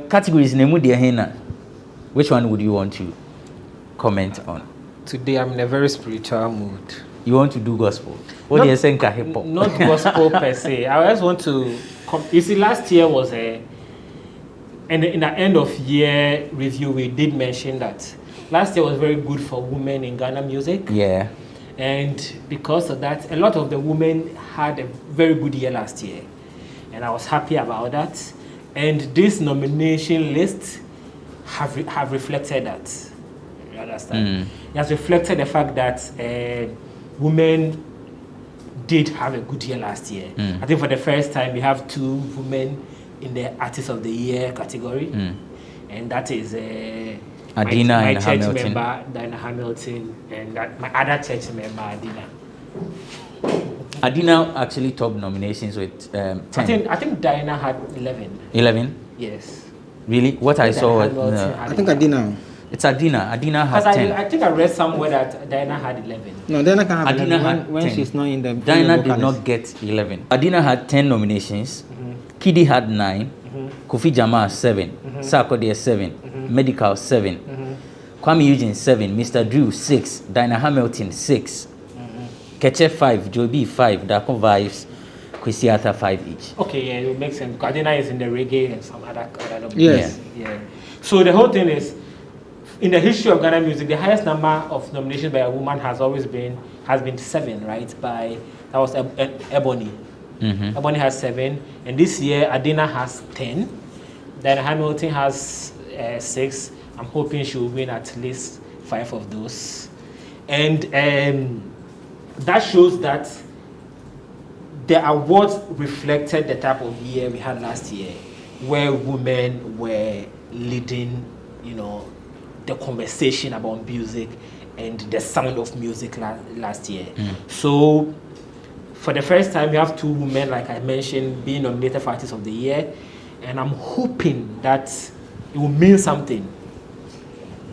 Categories Nemu Diahena. Which one would you want to comment on? Today I'm in a very spiritual mood. You want to do gospel? What do you think of hip hop? Not gospel per se. I just want to. You see, last year was and in the end of year review, we did mention that last year was very good for women in Ghana music. Yeah. And because of that, a lot of the women had a very good year last year, and I was happy about that. And this nomination list have reflected that. You understand? It has reflected the fact that women did have a good year last year. I think for the first time we have 2 women in the Artist of the Year category, and that is Adina my and church Hamilton. member Diana Hamilton, and my other church member Adina. Adina actually topped nominations with 10. I think Diana had 11. 11? Yes. Really? What I saw? I think Adina. It's Adina. Adina had 10. I think I read somewhere that Diana had 11. No, Diana can have Adina 11 had when 10. she's not in the. Diana did not get 11. Adina had 10 nominations. Kidi had 9. Kofi Jama 7. Sarkodie 7. Medical 7. Kwame Eugene 7, Mr. Drew 6, Dinah Hamilton 6, Keche 5, Joby 5, Dako Vibes, Kwesi Arthur 5 each. Okay, yeah, it makes sense. Adina is in the reggae and some other Yes. Yeah. So the whole thing is, in the history of Ghana music, the highest number of nominations by a woman has been 7, right? That was Ebony. Ebony has 7, and this year Adina has 10. Then Hamilton has 6. I'm hoping she will win at least 5 of those, and that shows that the awards reflected the type of year we had last year, where women were leading, the conversation about music and the sound of music last year. So for the first time, we have 2 women, like I mentioned, being nominated for Artist of the Year, and I'm hoping that it will mean something,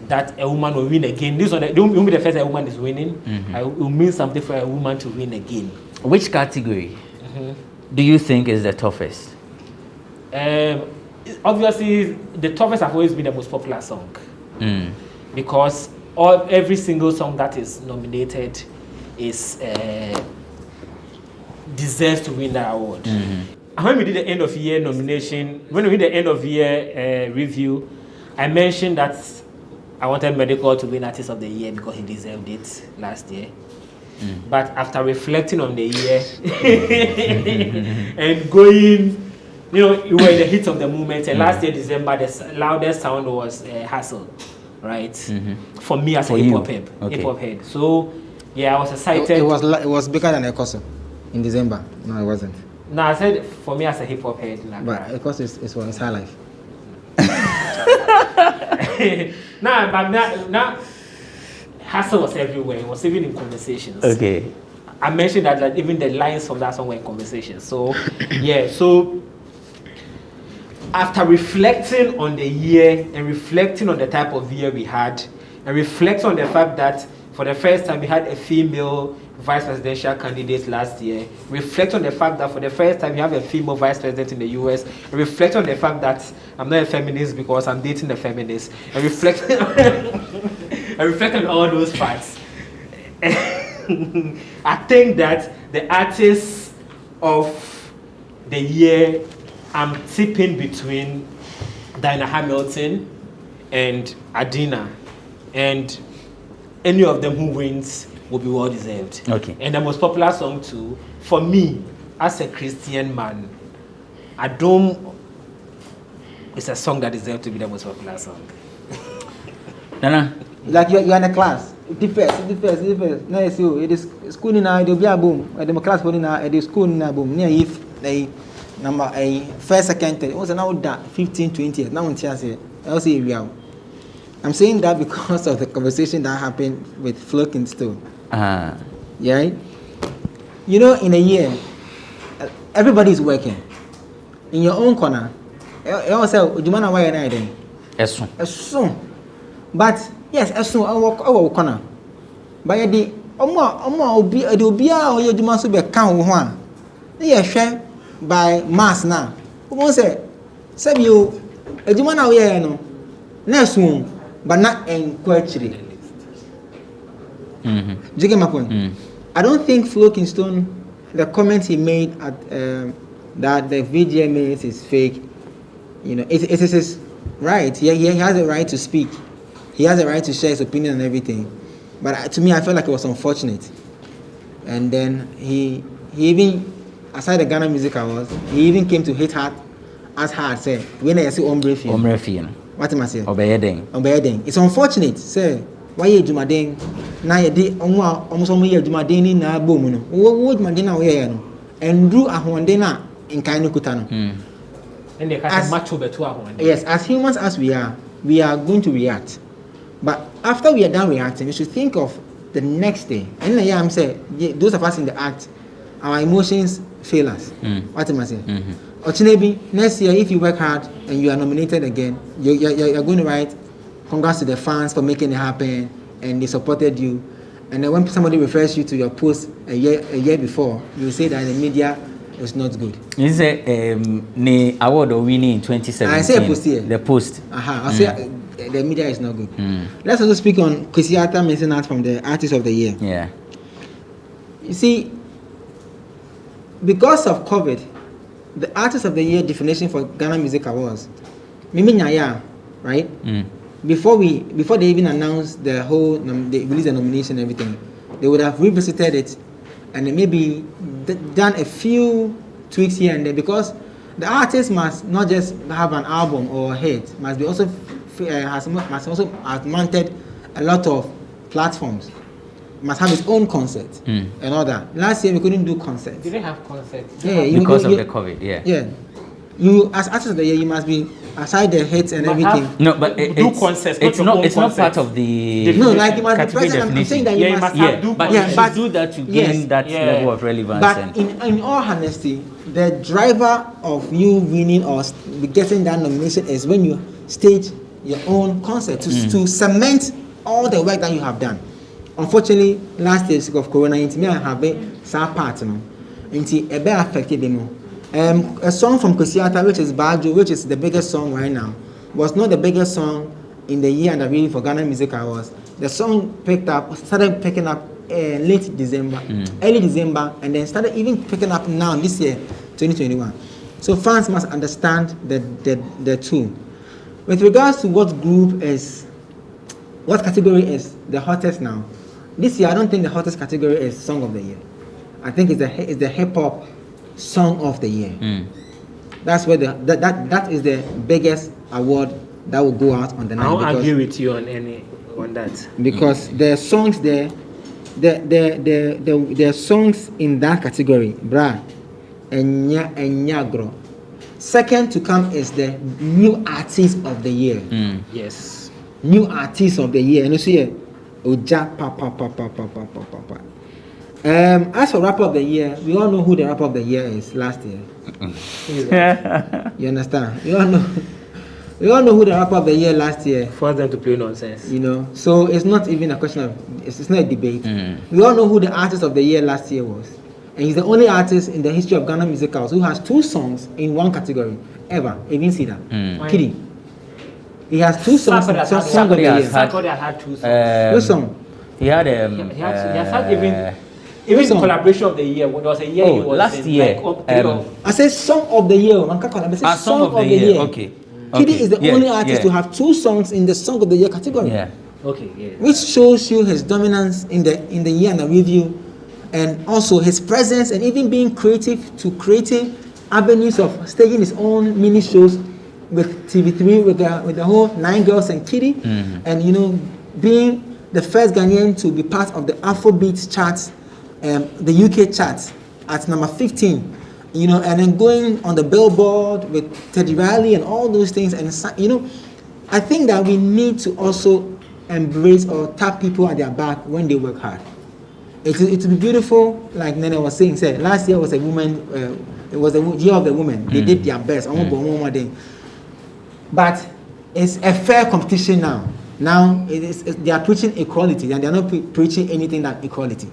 that a woman will win again. This one, it won't be the first time a woman is winning. It will mean something for a woman to win again. Which category do you think is the toughest? Obviously, the toughest have always been the most popular song, because every single song that is nominated is deserves to win that award. And when we did the end of year nomination, when we did the end of year review, I mentioned that I wanted Medical to win Artist of the Year because he deserved it last year. But after reflecting on the year and going, you were in the heat of the moment. And last year, December, the loudest sound was Hustle, right? For me as a hip hop head. So, yeah, I was excited. It was bigger than Ecoso in December. No, it wasn't. No, I said for me as a hip hop head. But Ecoso is for his high life. Now, Hustle was everywhere. It was even in conversations. Okay. I mentioned that even the lines from that song were in conversations. So, yeah. So, after reflecting on the year and reflecting on the type of year we had, and reflecting on the fact that for the first time we had a female vice presidential candidate last year, reflect on the fact that for the first time we have a female vice president in the US, and reflect on the fact that I'm not a feminist because I'm dating a feminist, and reflect on all those facts. I think that the artists of the year, I'm tipping between Dinah Hamilton and Adina, and any of them who wins will be well deserved. Okay. And the most popular song too, for me, as a Christian man, it's a song that deserves to be the most popular song. Nana? Like you're in a class. Differs. Now you see, it is school in a be a boom. The class for in a school in a boom. Near if they number a first, second, third. It was now that 15, 20 years. Now in Chelsea, I'll say real. I'm saying that because of the conversation that happened with Flo Kingston. Yeah. In a year, everybody is working. In your own corner, you also do you want to wear an item? As soon. But yes, as soon I walk our corner. But the will be or you must be a count one. They share by mass now. Who won't say you a Jumana wear no? Next one, but not in query. Do you get my point? I don't think Flo Kingston, the comment he made at that the VGMA is fake. It is his right. He has a right to speak. He has a right to share his opinion and everything. But to me, I felt like it was unfortunate. And then he even, aside the Ghana Music Awards, he even came to hit hard as hard. Say, when I say ombre fee. What am I saying? Obeying. It's unfortunate. Say, why you do my ding? Now you did almost you do my ding in a boom. What my dinner wear? And drew a Hondena in Kainu Kutano. And they can match over to our Yes, as humans as we are going to react. But after we are done reacting, we should think of the next day. And I'm saying, those of us in the act, our emotions fail us. What am I saying? Or maybe next year, if you work hard and you are nominated again, you're going to write, congrats to the fans for making it happen, and they supported you. And then when somebody refers you to your post a year before, you say that the media is not good. You say the award winning in 2017. I say a post here. The post. I say the media is not good. Let's also speak on Kwesi Arthur mentioned that from the Artist of the Year. Yeah. You see, because of COVID, the Artist of the Year definition for Ghana Music Awards, Mimi Nyaya, right? Before they even announced the whole, they released the nomination and everything, they would have revisited it and then maybe done a few tweaks here and there, because the artist must not just have an album or a hit, must be also must also have mounted a lot of platforms, must have its own concert and all that. Last year we couldn't do concerts. Did they have concerts? Yeah, because of the COVID. Yeah. Yeah. You as Artist of the Year, you must be aside the hits and everything. No, but do concerts. It's not part of the no, like you must be present. I'm saying that you must do that to gain that level of relevance. But in all honesty, the driver of you winning or getting that nomination is when you stage your own concert to cement all the work that you have done. Unfortunately, last year of Corona, it may have a sad part, it affected them. A song from Kwesi Arthur, which is Bajo, which is the biggest song right now, was not the biggest song in the year and the really for Ghana Music Awards. The song started picking up late December, early December, and then started even picking up now this year, 2021. So fans must understand the two. With regards to what category is the hottest now, this year I don't think the hottest category is Song of the Year. I think it's the hip hop Song of the Year. That's where that is the biggest award that will go out on the night. I'll agree with you on that. Because there are songs there, there are songs in that category. Bra, Enyagro. Second to come is the New Artist of the Year. Yes. New Artist of the Year. And you see, Oja pa. As for Rapper of the Year, we all know who the Rapper of the Year is last year. You understand? We all know who the Rapper of the Year last year. For them to play nonsense. So it's not even a question of, it's not a debate. We all know who the Artist of the Year last year was. And he's the only artist in the history of Ghana Music Awards who has 2 songs in one category, ever. Even see that. Kitty. He has 2 songs in Song of the Year. Sarkodie had 2 songs. Which song? He had he has had even collaboration of the year. There was a year he was last year. I said Song of the Year. Song of the Year. Okay. Kitty is the only artist to have 2 songs in the Song of the Year category. Yeah. Okay. Yeah. Which shows you his dominance in the year and the review, and also his presence and even being creative to creating avenues of staging his own mini shows with TV3 with the whole 9 Girls and Kitty, and being the first Ghanaian to be part of the Afrobeat charts. The UK charts at number 15, and then going on the Billboard with Teddy Riley and all those things, and I think that we need to also embrace or tap people at their back when they work hard. It would be beautiful, like Nene was saying. Last year was a woman, it was the year of the women. They did their best. But it's a fair competition now. Now they are preaching equality, and they are not preaching anything than equality.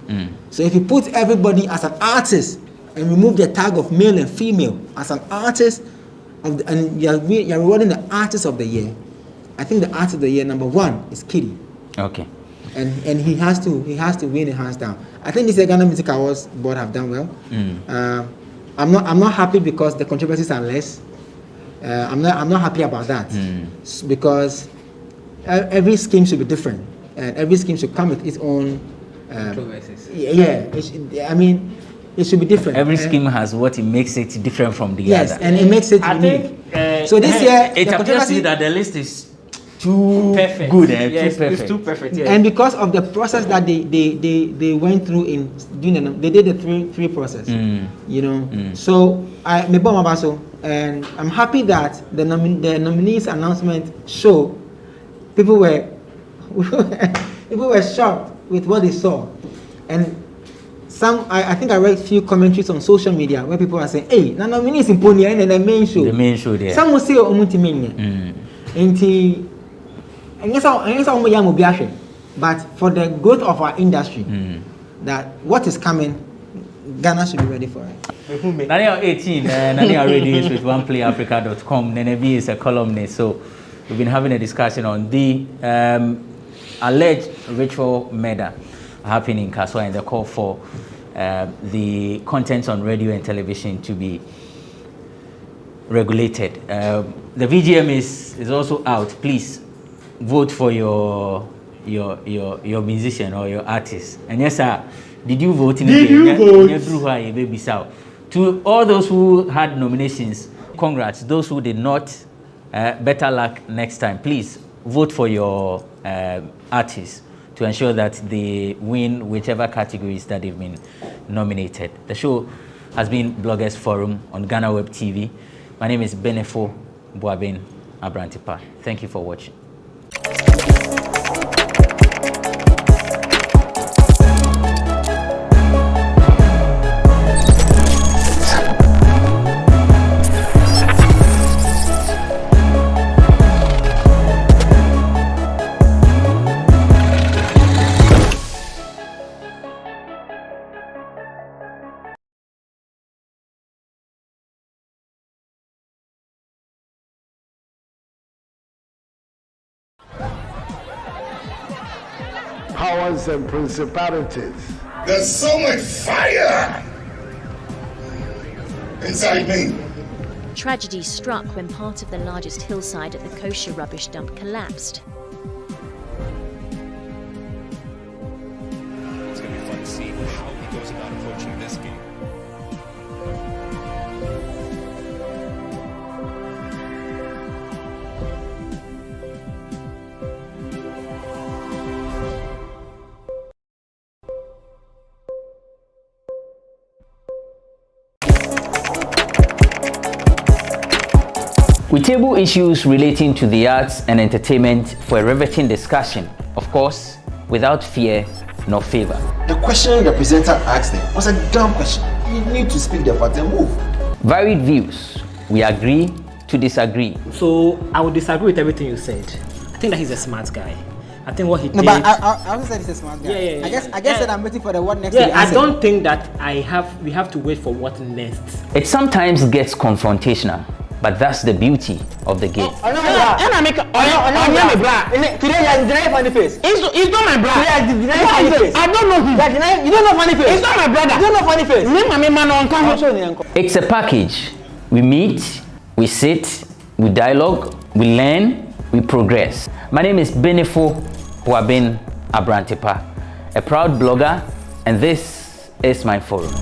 So if you put everybody as an artist and remove the tag of male and female as an artist, and you're rewarding the Artist of the Year, I think the Artist of the Year number 1 is Kitty. Okay. And he has to win it hands down. I think this year Ghana Music Awards board have done well. I'm not happy because the controversies are less. I'm not happy about that because every scheme should be different, and every scheme should come with its own controversies. It should be different. Every scheme has what it makes it different from the other. Yes, and it makes it unique. So this year, it appears to me that the list is too perfect. Good. Yes, too perfect. It's too perfect. Yeah. And because of the process that they went through in doing they did the three process. So and I'm happy that the nominees announcement show people were shocked with what they saw, and I think I read a few commentaries on social media where people are saying, "Hey, the nominees in Pony and the main show." The main show there. Some will say, but for the growth of our industry, that what is coming, Ghana should be ready for it. Nani 18, Nani already is with oneplayafrica.com. Nenebi is a columnist, so we've been having a discussion on the alleged ritual murder happening in Kaswa and the call for the contents on radio and television to be regulated. The VGM is also out. Please vote for your musician or your artist. And yes, sir, did you vote? Did you vote? To all those who had nominations, congrats. Those who did not, better luck next time. Please vote for your artists to ensure that they win whichever categories that they've been nominated. The show has been Bloggers Forum on GhanaWeb TV. My name is Benefo Boabin Abrantepa. Thank you for watching. Powers and principalities. There's so much fire inside me. Tragedy struck when part of the largest hillside at the kosher rubbish dump collapsed. It's going to be fun to see how he goes about approaching this game. We table issues relating to the arts and entertainment for a riveting discussion, of course, without fear nor favor. The question the presenter asked them was a dumb question. You need to speak the part and move. Varied views. We agree to disagree. So I would disagree with everything you said. I think that he's a smart guy. I think what he did. No, but I also said he's a smart guy. Yeah. I guess that I'm waiting for the what next. To be I don't think that we have to wait for what next. It sometimes gets confrontational, but that's the beauty of the game. Today you deny funny face. It's not my brother. I don't know him. You don't know funny face. It's not my brother. You don't know funny face. It's a package. We meet, we sit, we dialogue, we learn, we progress. My name is Benefo Boabin Abrantepa, a proud blogger, and this is my forum.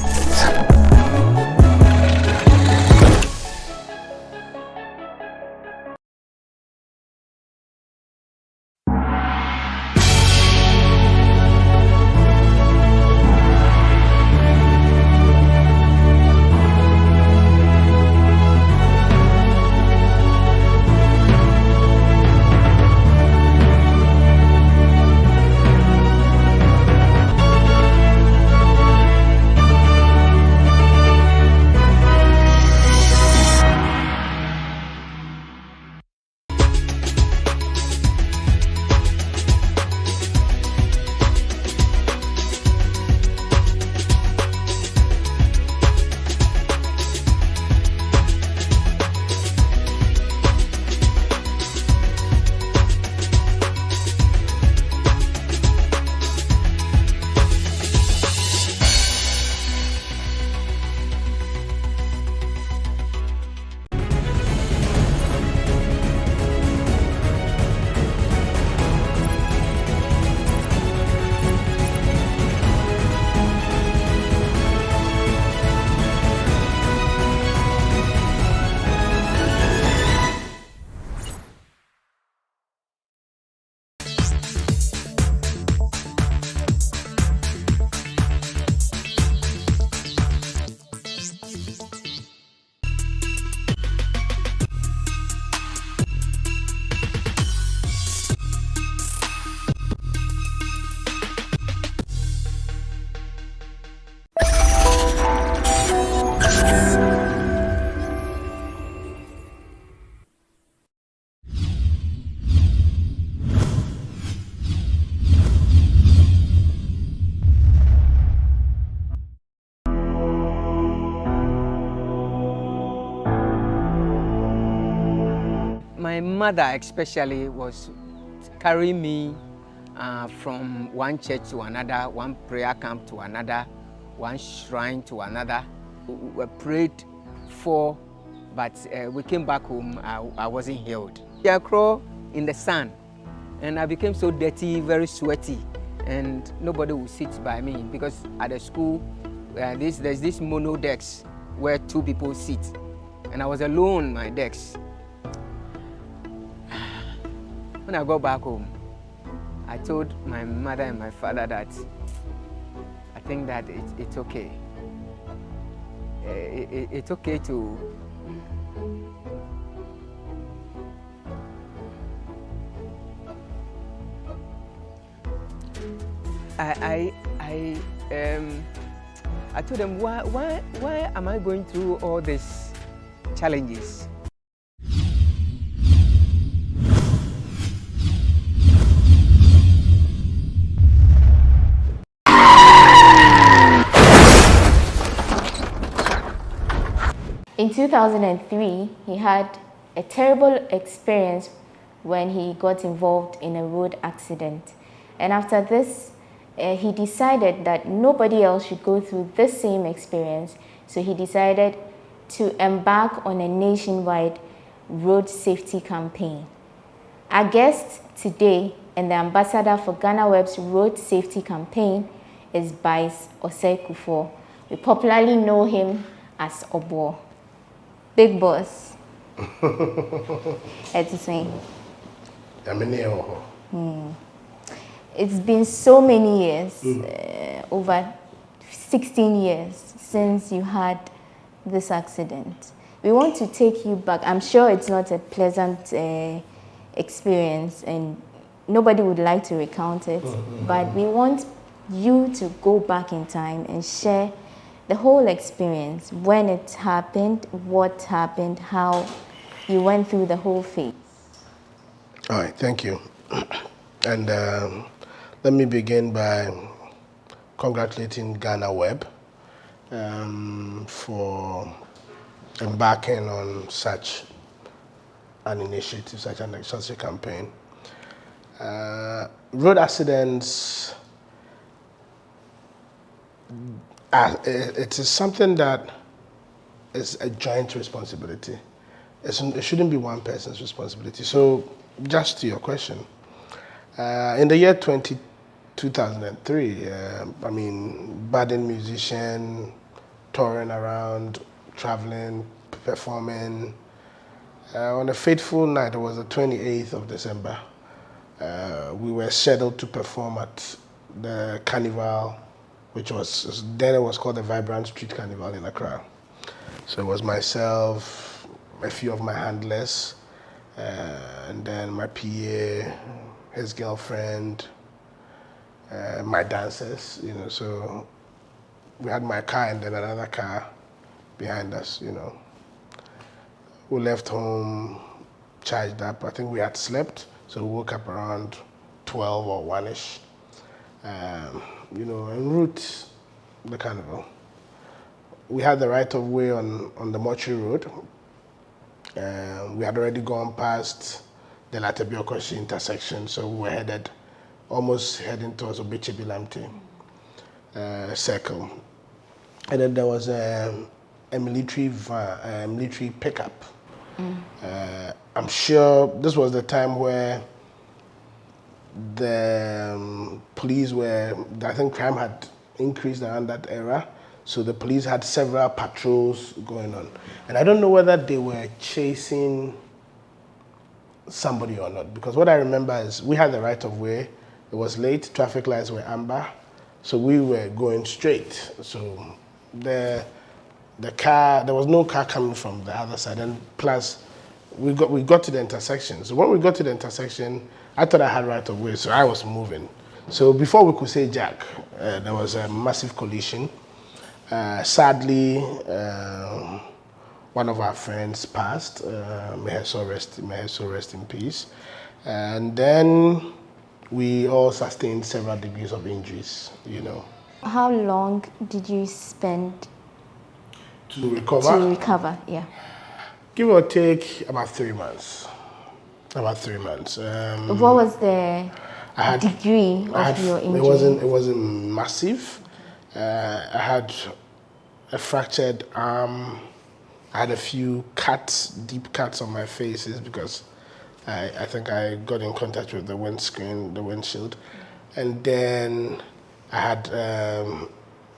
My mother especially was carrying me from one church to another, one prayer camp to another, one shrine to another. We prayed for, but we came back home, I wasn't healed. I crawled in the sun, and I became so dirty, very sweaty, and nobody would sit by me because at the school, there's this mono desk where 2 people sit, and I was alone on my desk. When I got back home, I told my mother and my father that I think that it's okay. It's okay to I told them, why am I going through all these challenges? In 2003, he had a terrible experience when he got involved in a road accident. And after this, he decided that nobody else should go through this same experience. So he decided to embark on a nationwide road safety campaign. Our guest today and the ambassador for GhanaWeb's road safety campaign is Vice Osei-Kufuor. We popularly know him as Obo. Big boss. It's saying. It's been so many years, over 16 years since you had this accident. We want to take you back. I'm sure it's not a pleasant experience and nobody would like to recount it, but we want you to go back in time and share the whole experience, when it happened, what happened, how you went through the whole phase. All right, thank you. And let me begin by congratulating GhanaWeb for embarking on such an initiative, such a campaign. Road accidents, it is something that is a joint responsibility. It shouldn't be one person's responsibility. So, just to your question, in the year 2003, I mean, budding musician, touring around, traveling, performing. On a fateful night, it was the 28th of December, we were scheduled to perform at the carnival, which was, then it was called the Vibrant Street Carnival in Accra. So it was myself, a few of my handlers, and then my PA, his girlfriend, my dancers, you know, so we had my car and then another car behind us, you know. We left home, charged up. I think we had slept, so we woke up around 12 or 1-ish. You know, en route, the carnival. We had the right of way on the Mortuary Road. We had already gone past the Latebiokoshi intersection, so we were almost heading towards Obechebilamte circle. And then there was a military van, military pickup. I'm sure this was the time where the police were, I think crime had increased around that era, so the police had several patrols going on. And I don't know whether they were chasing somebody or not, because what I remember is we had the right of way, it was late, traffic lights were amber, so we were going straight. So the car, there was no car coming from the other side, and plus we got to the intersection. So when we got to the intersection, I thought I had right of way, so I was moving. So before we could say jack, there was a massive collision. Sadly, one of our friends passed. May her soul rest in peace. And then we all sustained several degrees of injuries, you know. How long did you spend to recover? To recover, yeah. Give or take about 3 months. About 3 months. What was the degree of your injury? It wasn't massive. I had a fractured arm. I had a few cuts, deep cuts on my faces because I think I got in contact with the windscreen, the windshield. And then I had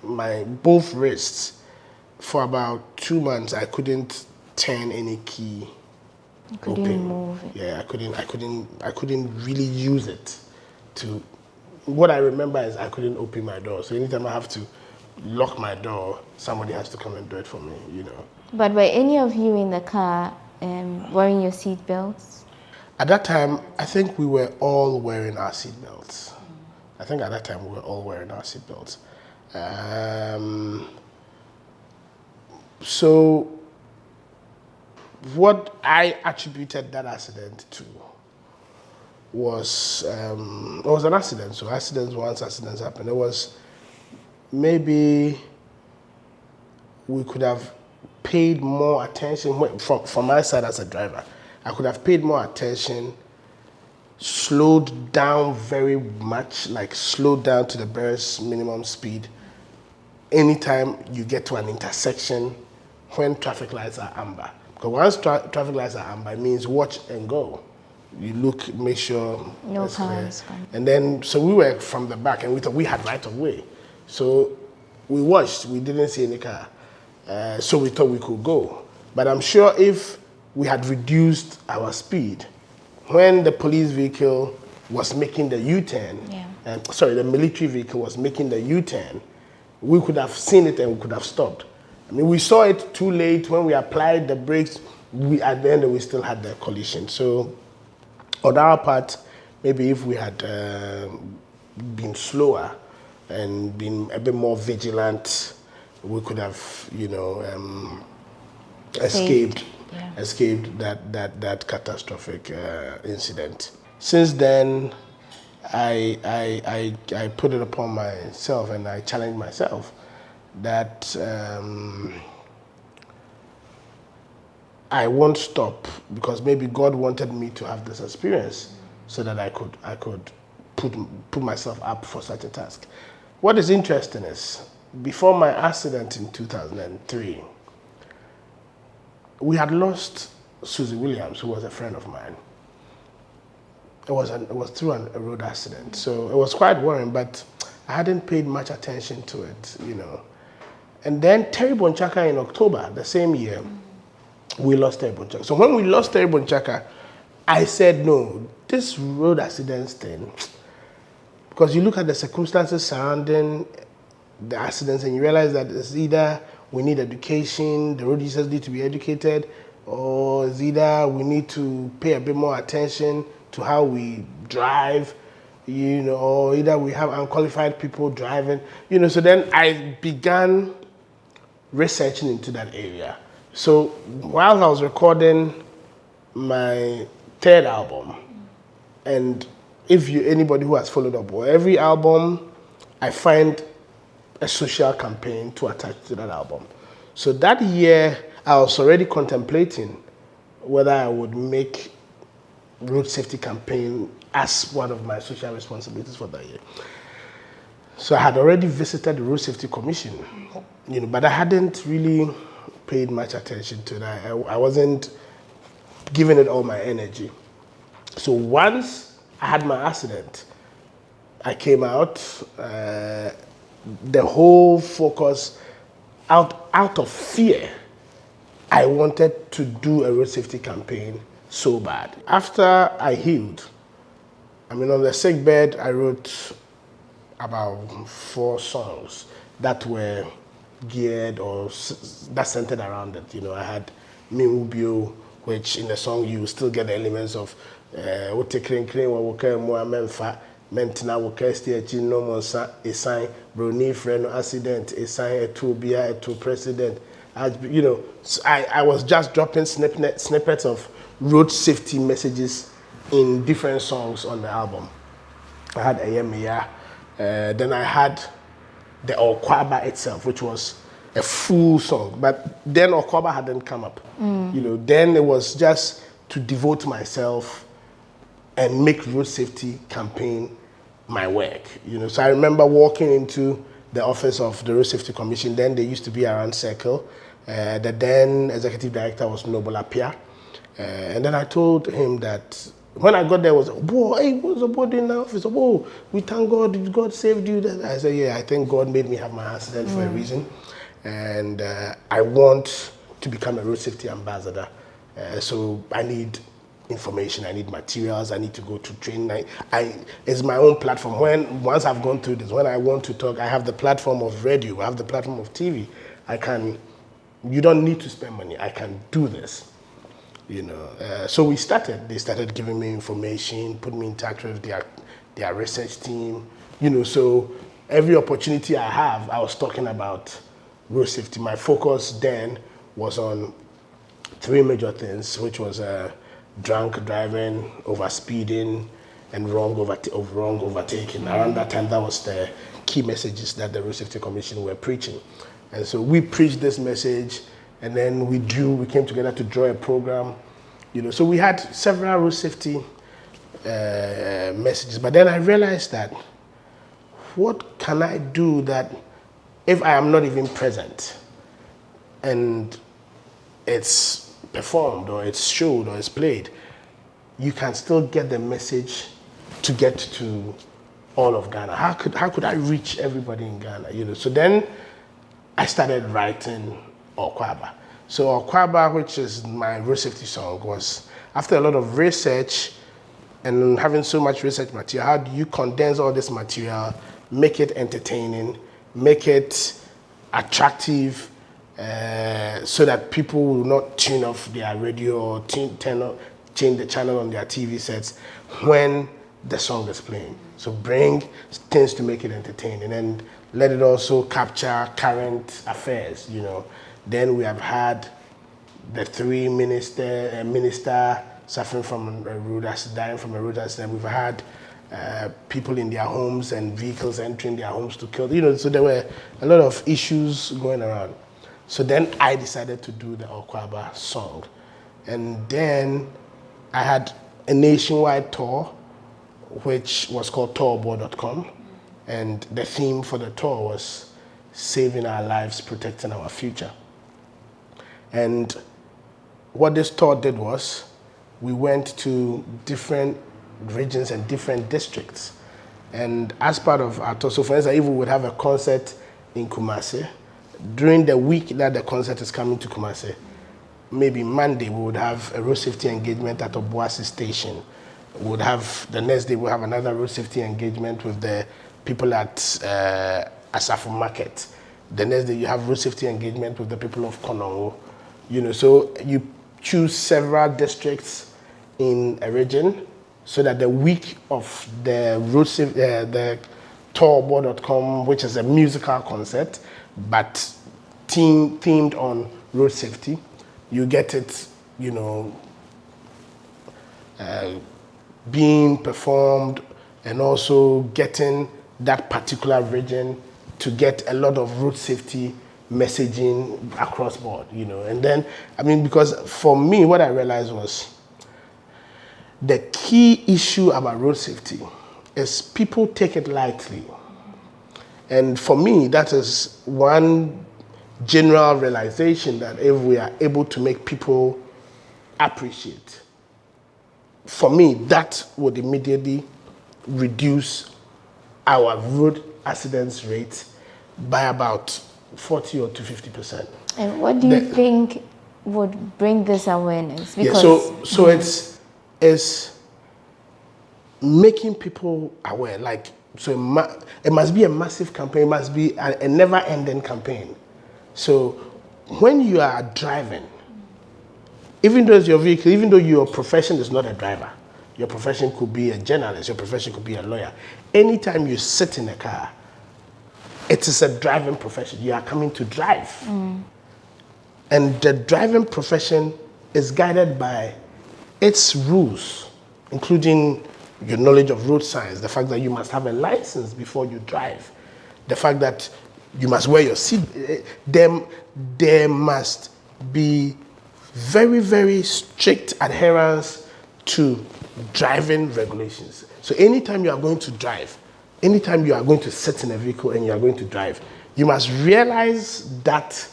my both wrists. For about 2 months, I couldn't turn any key. You couldn't move it. Yeah, I couldn't really use it to. What I remember is I couldn't open my door. So anytime I have to lock my door, somebody has to come and do it for me, you know. But were any of you in the car wearing your seat belts? At that time, I think we were all wearing our seat belts. I think at that time we were all wearing our seat belts. So what I attributed that accident to was it was an accident. So once accidents happen, it was maybe we could have paid more attention from my side as a driver. I could have paid more attention, slowed down very much, like slowed down to the barest minimum speed. Anytime you get to an intersection when traffic lights are amber. Because once traffic lights are amber, it means watch and go. You look, make sure. No cars. And then, so we were from the back and we thought we had right of way. So we watched, we didn't see any car. So we thought we could go. But I'm sure if we had reduced our speed, when the police vehicle was making the U-turn, the military vehicle was making the U-turn, we could have seen it and we could have stopped. I mean, we saw it too late when we applied the brakes. At the end, we still had the collision. So on our part, maybe if we had been slower and been a bit more vigilant, we could have, escaped that catastrophic incident. Since then, I put it upon myself and I challenged myself that I won't stop because maybe God wanted me to have this experience so that I could put myself up for such a task. What is interesting is, before my accident in 2003, we had lost Susie Williams, who was a friend of mine. It was through a road accident, so it was quite worrying, but I hadn't paid much attention to it, And then Terry Bonchaka in October, the same year, we lost Terry Bonchaka. So when we lost Terry Bonchaka, I said, no, this road accidents thing, because you look at the circumstances surrounding the accidents and you realize that it's either we need education, the road users need to be educated, or it's either we need to pay a bit more attention to how we drive, or either we have unqualified people driving, So then I began researching into that area. So while I was recording my third album, and anybody who has followed up, or every album, I find a social campaign to attach to that album. So that year, I was already contemplating whether I would make road safety campaign as one of my social responsibilities for that year. So I had already visited the Road Safety Commission, but I hadn't really paid much attention to that. I wasn't giving it all my energy. So once I had my accident, I came out, the whole focus, out of fear, I wanted to do a road safety campaign so bad. After I healed, on the sick bed, I wrote about 4 songs that were geared or that centered around it. I had Me Ubio, which in the song you still get the elements of Mentina Wokesti no monsa a sign Bruni friend accident a sign a two beer a two president. I was just dropping snippets of road safety messages in different songs on the album. I had Ayemiya, then I had the Okwaba itself, which was a full song, but then Okwaba hadn't come up. Then it was just to devote myself and make road safety campaign my work. So I remember walking into the office of the Road Safety Commission. Then they used to be around Circle. The then executive director was Noble Apia. And then I told him that when I got there, was, hey, what's the boy doing in the office? Oh, we thank God, God saved you. I said, yeah, I think God made me have my accident for a reason. And I want to become a road safety ambassador. So I need information, I need materials, I need to go to training. It's my own platform. Once I've gone through this, when I want to talk, I have the platform of radio, I have the platform of TV. You don't need to spend money, I can do this. So they started giving me information, put me in touch with their research team. So every opportunity I have, I was talking about road safety. My focus then was on 3 major things, which was drunk driving, overspeeding, and wrong overtaking. Around that time, that was the key messages that the Road Safety Commission were preaching. And so we preached this message, and then we came together to draw a program. So we had several road safety messages, but then I realized that what can I do that if I am not even present and it's performed or it's showed or it's played, you can still get the message to get to all of Ghana. How could I reach everybody in Ghana? So then I started writing Okwaba. So Okwaba, which is my road safety song, was after a lot of research and having so much research material, how do you condense all this material, make it entertaining, make it attractive, so that people will not tune off their radio or change the channel on their TV sets when the song is playing. So bring things to make it entertaining and let it also capture current affairs. Then we have had the 3 minister suffering from a road accident, dying from a road accident. We've had people in their homes and vehicles entering their homes to kill. So there were a lot of issues going around. So then I decided to do the Okwaba song. And then I had a nationwide tour, which was called tourboard.com. And the theme for the tour was saving our lives, protecting our future. And what this tour did was, we went to different regions and different districts. And as part of our tour, so for instance, even we would have a concert in Kumasi. During the week that the concert is coming to Kumasi, maybe Monday we would have a road safety engagement at Obuasi station. The next day we'll have another road safety engagement with the people at Asafo Market. The next day you have road safety engagement with the people of Konongo. So you choose several districts in a region so that the week of the road safety, the tourboard.com, which is a musical concert, but themed on road safety, you get it, being performed and also getting that particular region to get a lot of road safety messaging across board, And then, because for me, what I realized was the key issue about road safety is people take it lightly. And for me, that is one general realization, that if we are able to make people appreciate, for me, that would immediately reduce our road accidents rate by about 40 or to 50%. And what do you think would bring this awareness? Because so it's making people aware. It must be a massive campaign. It must be a never-ending campaign. So when you are driving, even though it's your vehicle, even though your profession is not a driver, your profession could be a journalist, your profession could be a lawyer. Anytime you sit in a car, it is a driving profession. You are coming to drive. And the driving profession is guided by its rules, including your knowledge of road signs, the fact that you must have a license before you drive, the fact that you must wear your seat. There must be very, very strict adherence to driving regulations. So anytime you are going to drive, anytime you are going to sit in a vehicle and you are going to drive, you must realize that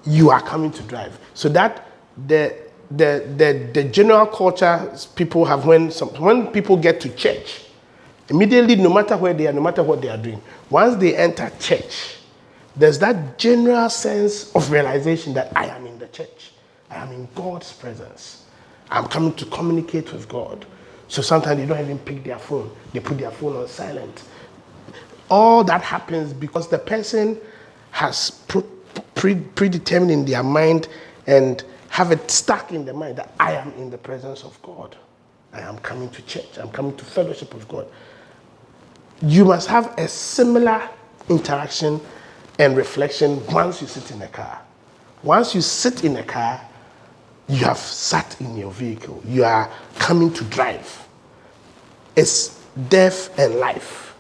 you are coming to drive. So that the general culture people have when people get to church, immediately, no matter where they are, no matter what they are doing, once they enter church, there's that general sense of realization that I am in the church. I am in God's presence. I'm coming to communicate with God. So sometimes they don't even pick their phone. They put their phone on silent. All that happens because the person has predetermined in their mind and have it stuck in their mind that I am in the presence of God. I am coming to church. I'm coming to fellowship with God. You must have a similar interaction and reflection once you sit in a car. Once you sit in a car, you have sat in your vehicle. You are coming to drive. It's death and life.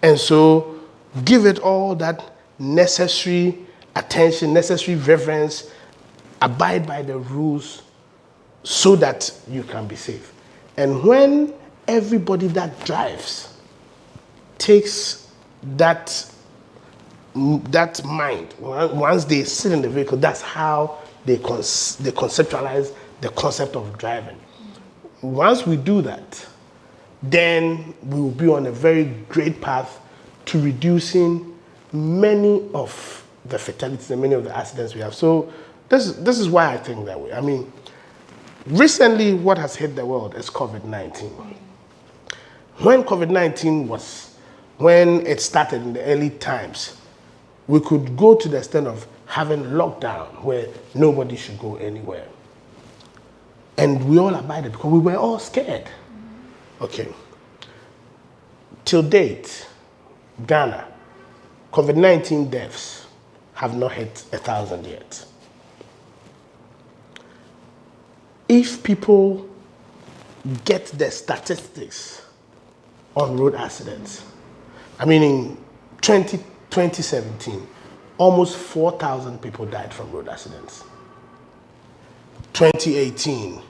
And so give it all that necessary attention, necessary reverence, abide by the rules so that you can be safe. And when everybody that drives takes that mind, once they sit in the vehicle, that's how they conceptualize the concept of driving. Once we do that, then we will be on a very great path to reducing many of the fatalities and many of the accidents we have. So this is why I think that way. I mean, recently what has hit the world is COVID-19. When it started in the early times, we could go to the extent of having lockdown where nobody should go anywhere. And we all abided because we were all scared. Okay. Till date, Ghana, COVID-19 deaths have not hit 1,000 yet. If people get the statistics on road accidents, I mean in 2017, almost 4,000 people died from road accidents. 2018,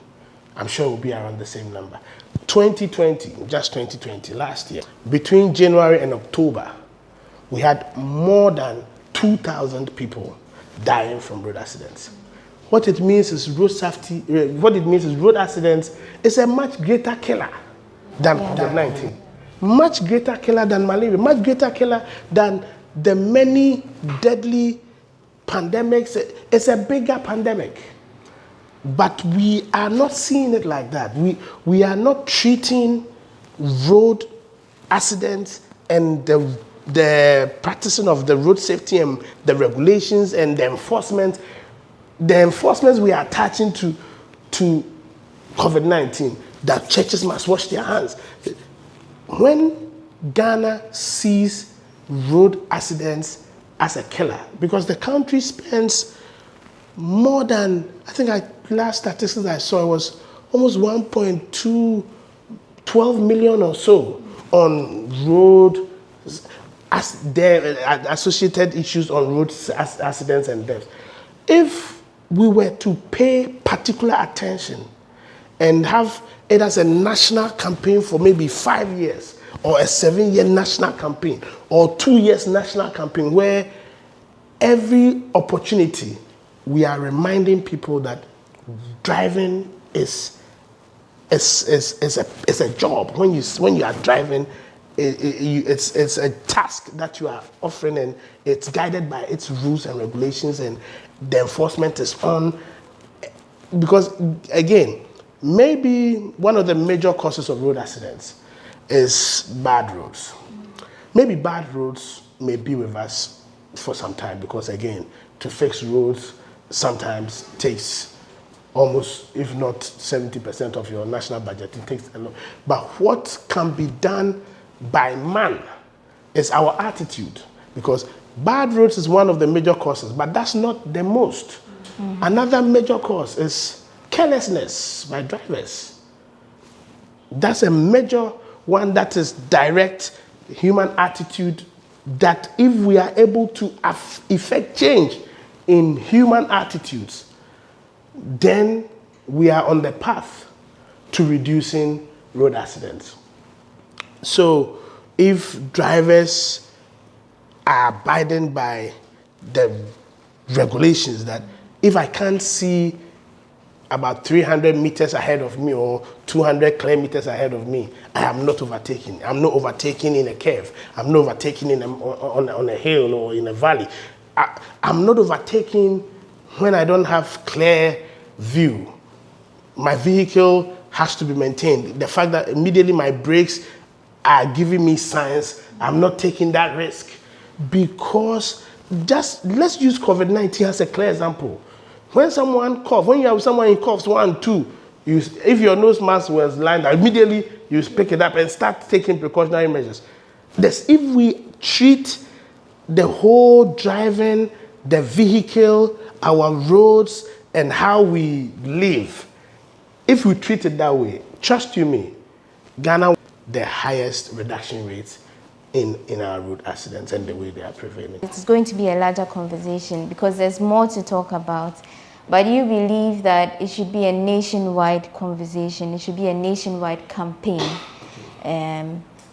I'm sure it will be around the same number. 2020, just 2020, last year, between January and October, we had more than 2,000 people dying from road accidents. What it means is road accidents is a much greater killer than COVID-19. Much greater killer than malaria, much greater killer than the many deadly pandemics. It's a bigger pandemic. But we are not seeing it like that. We are not treating road accidents and the practicing of the road safety and the regulations and the enforcement. The enforcements we are attaching to COVID-19, that churches must wash their hands. When Ghana sees road accidents as a killer, because the country spends more than, I think last statistics I saw, it was almost 12 million or so on road, as their associated issues on road accidents and deaths. If we were to pay particular attention and have it as a national campaign for maybe 5 years, or a 7-year national campaign, or 2 years national campaign, where every opportunity we are reminding people that driving is a job. When you are driving, it's a task that you are offering, and it's guided by its rules and regulations, and the enforcement is on. Because again, maybe one of the major causes of road accidents is bad roads. Maybe bad roads may be with us for some time, because again, to fix roads sometimes takes almost, if not 70% of your national budget. It takes a lot. But what can be done by man is our attitude, because bad roads is one of the major causes, but that's not the most. Another major cause is carelessness by drivers. That's a major one, that is direct human attitude, that if we are able to effect change in human attitudes, then we are on the path to reducing road accidents. So if drivers are abiding by the regulations that if I can't see about 300 meters ahead of me or 200 clear meters ahead of me, I am not overtaking. I'm not overtaking in a curve. I'm not overtaking on a hill or in a valley. I'm not overtaking when I don't have clear view. My vehicle has to be maintained. The fact that immediately my brakes are giving me signs, I'm not taking that risk. Because just let's use COVID-19 as a clear example. When someone coughs, when you have someone who coughs 1, 2, if your nose mask was lined up, immediately you pick it up and start taking precautionary measures. If we treat the whole driving, the vehicle, our roads, and how we live, if we treat it that way, trust you me, Ghana the highest reduction rates in our road accidents and the way they are prevailing. It's going to be a larger conversation because there's more to talk about. But you believe that it should be a nationwide conversation, it should be a nationwide campaign.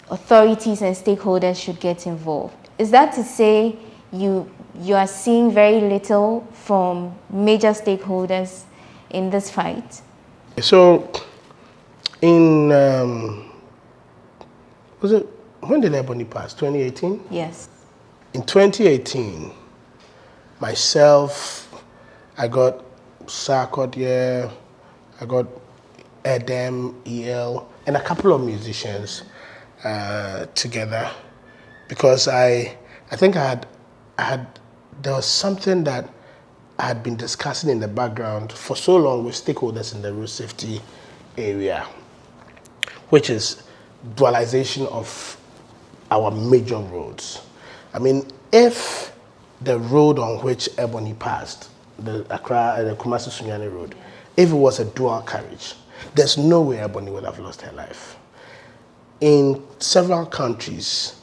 Authorities and stakeholders should get involved. Is that to say you are seeing very little from major stakeholders in this fight? So, when did Ebony pass? 2018? Yes. In 2018, myself, I got Sarkodie, I got Edem, EL, and a couple of musicians together, because I think there was something that I had been discussing in the background for so long with stakeholders in the road safety area, which is dualization of our major roads. I mean, if the road on which Ebony passed, the Kumasi-Sunyani road, if it was a dual carriage, there's no way Ebony would have lost her life. In several countries,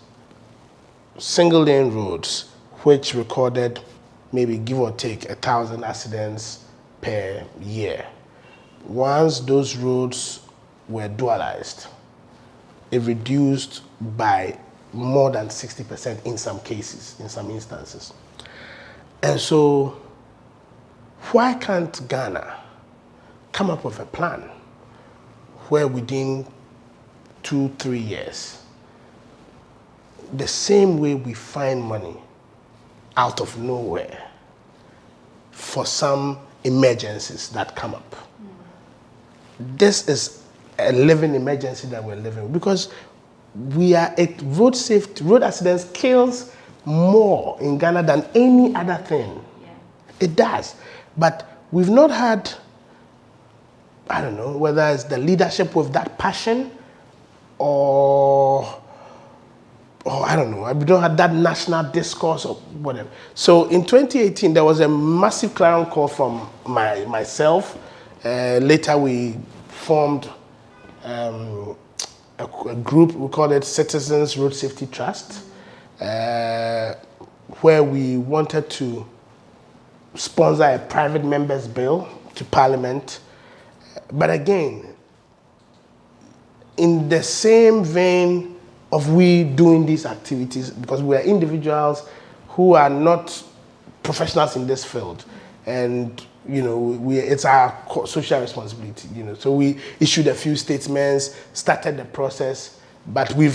single lane roads, which recorded maybe give or take 1,000 accidents per year. Once those roads were dualized, it reduced by more than 60% in some cases, in some instances. And so, why can't Ghana come up with a plan where within 2-3 years, the same way we find money out of nowhere for some emergencies that come up. This is a living emergency that we're living with, because road accidents kills more in Ghana than any other thing. Yeah. It does. But we've not had, I don't know, whether it's the leadership with that passion or I don't know, we don't have that national discourse or whatever. So in 2018, there was a massive clarion call from myself. Later we formed a group, we called it Citizens Road Safety Trust, where we wanted to sponsor a private member's bill to Parliament. But again, in the same vein of we doing these activities, because we are individuals who are not professionals in this field, and it's our social responsibility. So we issued a few statements, started the process, but we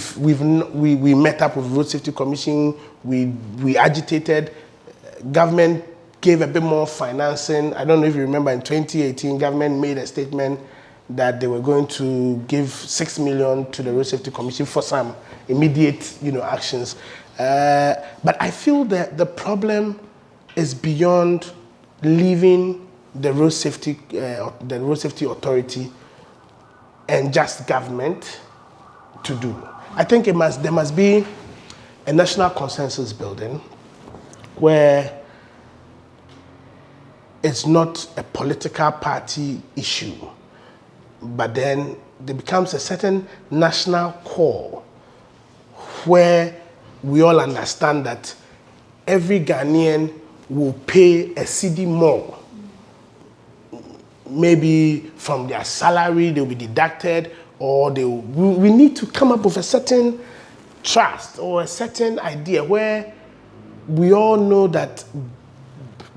met up with Road Safety Commission. We agitated. Government gave a bit more financing. I don't know if you remember, in 2018, government made a statement that they were going to give 6 million to the Road Safety Commission for some immediate, actions. But I feel that the problem is beyond leaving the Road Safety Authority and just government to do. I think there must be a national consensus building where it's not a political party issue, but then there becomes a certain national call where we all understand that every Ghanaian will pay a cedi more, maybe from their salary they'll be deducted, or we need to come up with a certain trust or a certain idea where we all know that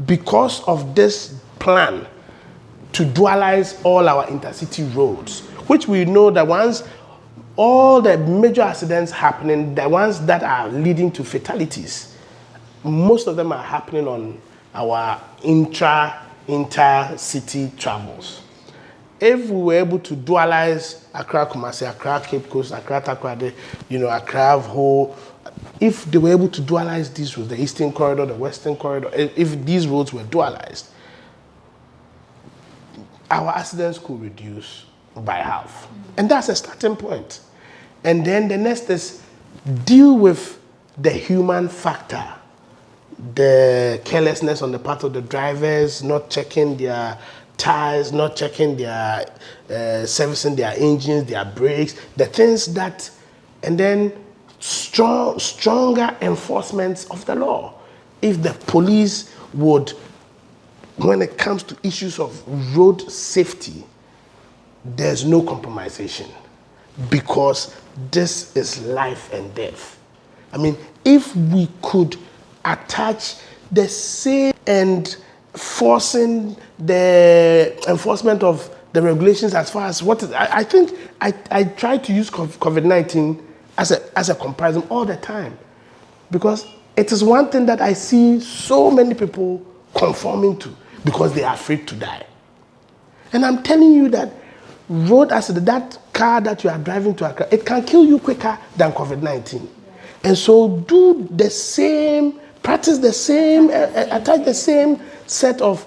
because of this plan to dualize all our intercity roads, which we know that once all the major accidents happening, the ones that are leading to fatalities, most of them are happening on our intercity travels. If we were able to dualize Accra Kumasi, Accra Cape Coast, Accra Takoradi, Accra Ho, if they were able to dualize these roads, the Eastern Corridor, the Western Corridor, if these roads were dualized, our accidents could reduce by half. And that's a starting point. And then the next is deal with the human factor, the carelessness on the part of the drivers, not checking their tires, not checking their, servicing their engines, their brakes, the things that, and then stronger enforcement of the law. If the police would, when it comes to issues of road safety, there's no compromisation, because this is life and death. I mean, if we could attach the same and forcing the enforcement of the regulations as far as what is, I think I try to use COVID-19 as a comparison all the time, because it is one thing that I see so many people conforming to because they are afraid to die. And I'm telling you that road accident, that car that you are driving to Accra, it can kill you quicker than COVID-19. And so do the same, practice the same, attach the same set of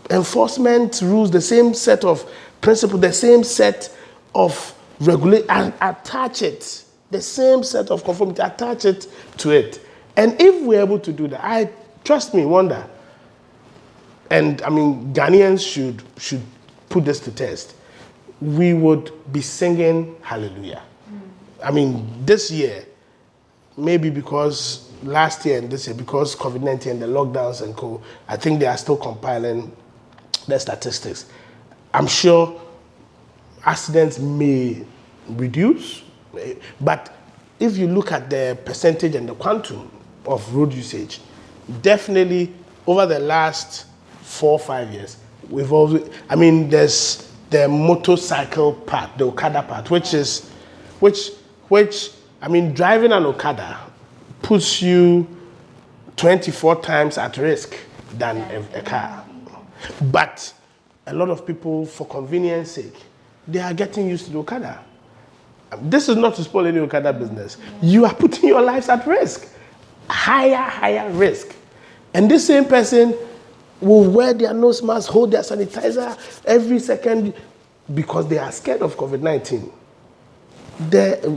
enforcement rules, the same set of principles, the same set of regulation, and attach it, the same set of conformity, attach it to it. And if we're able to do that, trust me, wonder, and I mean, Ghanaians should put this to test, we would be singing hallelujah. I mean, this year, maybe because last year and this year, because COVID-19 and the lockdowns and co, I think they are still compiling the statistics. I'm sure accidents may reduce, but if you look at the percentage and the quantum of road usage, definitely over the last 4 or 5 years, we've always, I mean, there's the motorcycle part, the Okada part, which I mean, driving an Okada puts you 24 times at risk than a car. But a lot of people, for convenience sake, they are getting used to the Okada. This is not to spoil any Okada business. You are putting your lives at risk, higher risk. And this same person will wear their nose mask, hold their sanitizer every second because they are scared of COVID-19.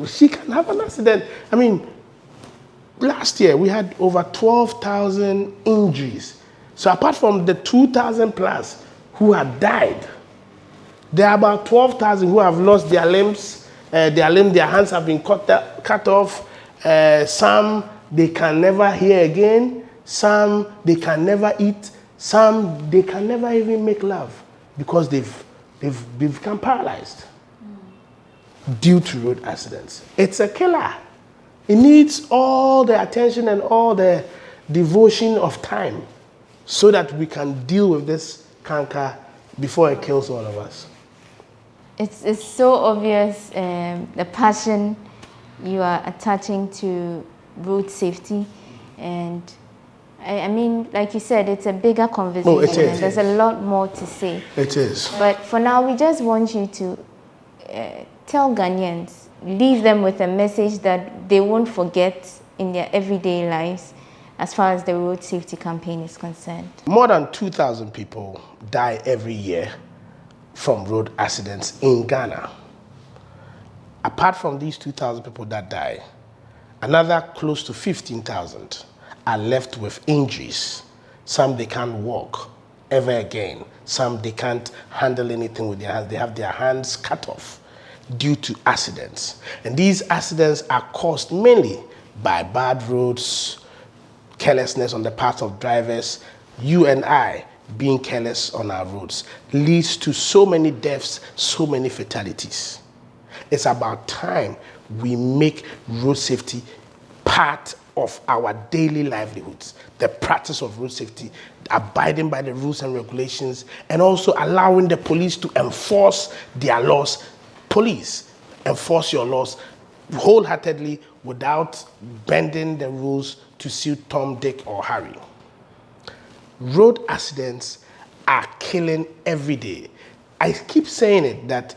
She can have an accident. I mean, last year we had over 12,000 injuries. So apart from the 2,000 plus who had died, there are about 12,000 who have lost their limbs, their hands have been cut off. Some they can never hear again. Some they can never eat. Some they can never even make love because they've become paralyzed due to road accidents. It's a killer. It needs all the attention and all the devotion of time so that we can deal with this canker before it kills all of us. It's so obvious, the passion you are attaching to road safety, and I mean, like you said, it's a bigger conversation. Oh, it is. And there's a lot more to say. It is. But for now, we just want you to tell Ghanaians, leave them with a message that they won't forget in their everyday lives as far as the road safety campaign is concerned. More than 2,000 people die every year from road accidents in Ghana. Apart from these 2,000 people that die, another close to 15,000 are left with injuries. Some they can't walk ever again. Some they can't handle anything with their hands. They have their hands cut off due to accidents. And these accidents are caused mainly by bad roads, carelessness on the part of drivers. You and I, being careless on our roads leads to so many deaths, so many fatalities. It's about time we make road safety part of our daily livelihoods. The practice of road safety, abiding by the rules and regulations, and also allowing the police to enforce their laws. Police, enforce your laws wholeheartedly without bending the rules to suit Tom, Dick, or Harry. Road accidents are killing every day. I keep saying it, that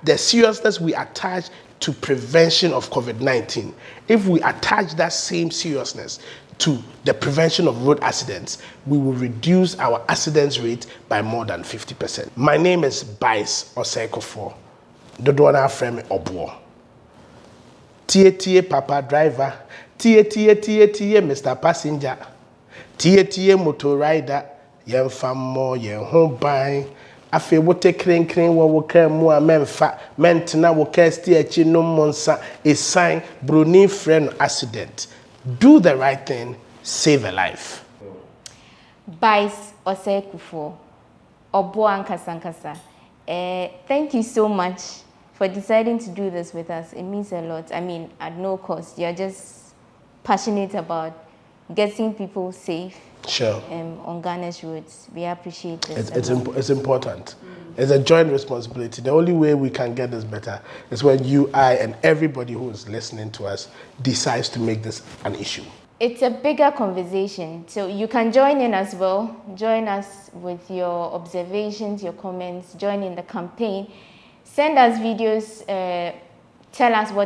the seriousness we attach to prevention of COVID-19, if we attach that same seriousness to the prevention of road accidents, we will reduce our accidents rate by more than 50%. My name is Bice Osekofo. Dodona Frame Obuo. Tie Papa Driver. Tie Mr. Passenger. Tie Motor Rider. Yen famo yen home buying. Afe wote kren wo woka mu a memfa mentena woka sti achi no monsa a sign bruni friend accident. Do the right thing, save a life. Bice Osekufo Obo Ankasankasa. Thank you so much for deciding to do this with us. It means a lot. I mean, at no cost. You're just passionate about getting people safe. Sure. On Ghana's roads. We appreciate this. It's important. It's a joint responsibility. The only way we can get this better is when you, I, and everybody who is listening to us decides to make this an issue. It's a bigger conversation, so you can join in as well. Join us with your observations, your comments, join in the campaign. Send us videos, tell us what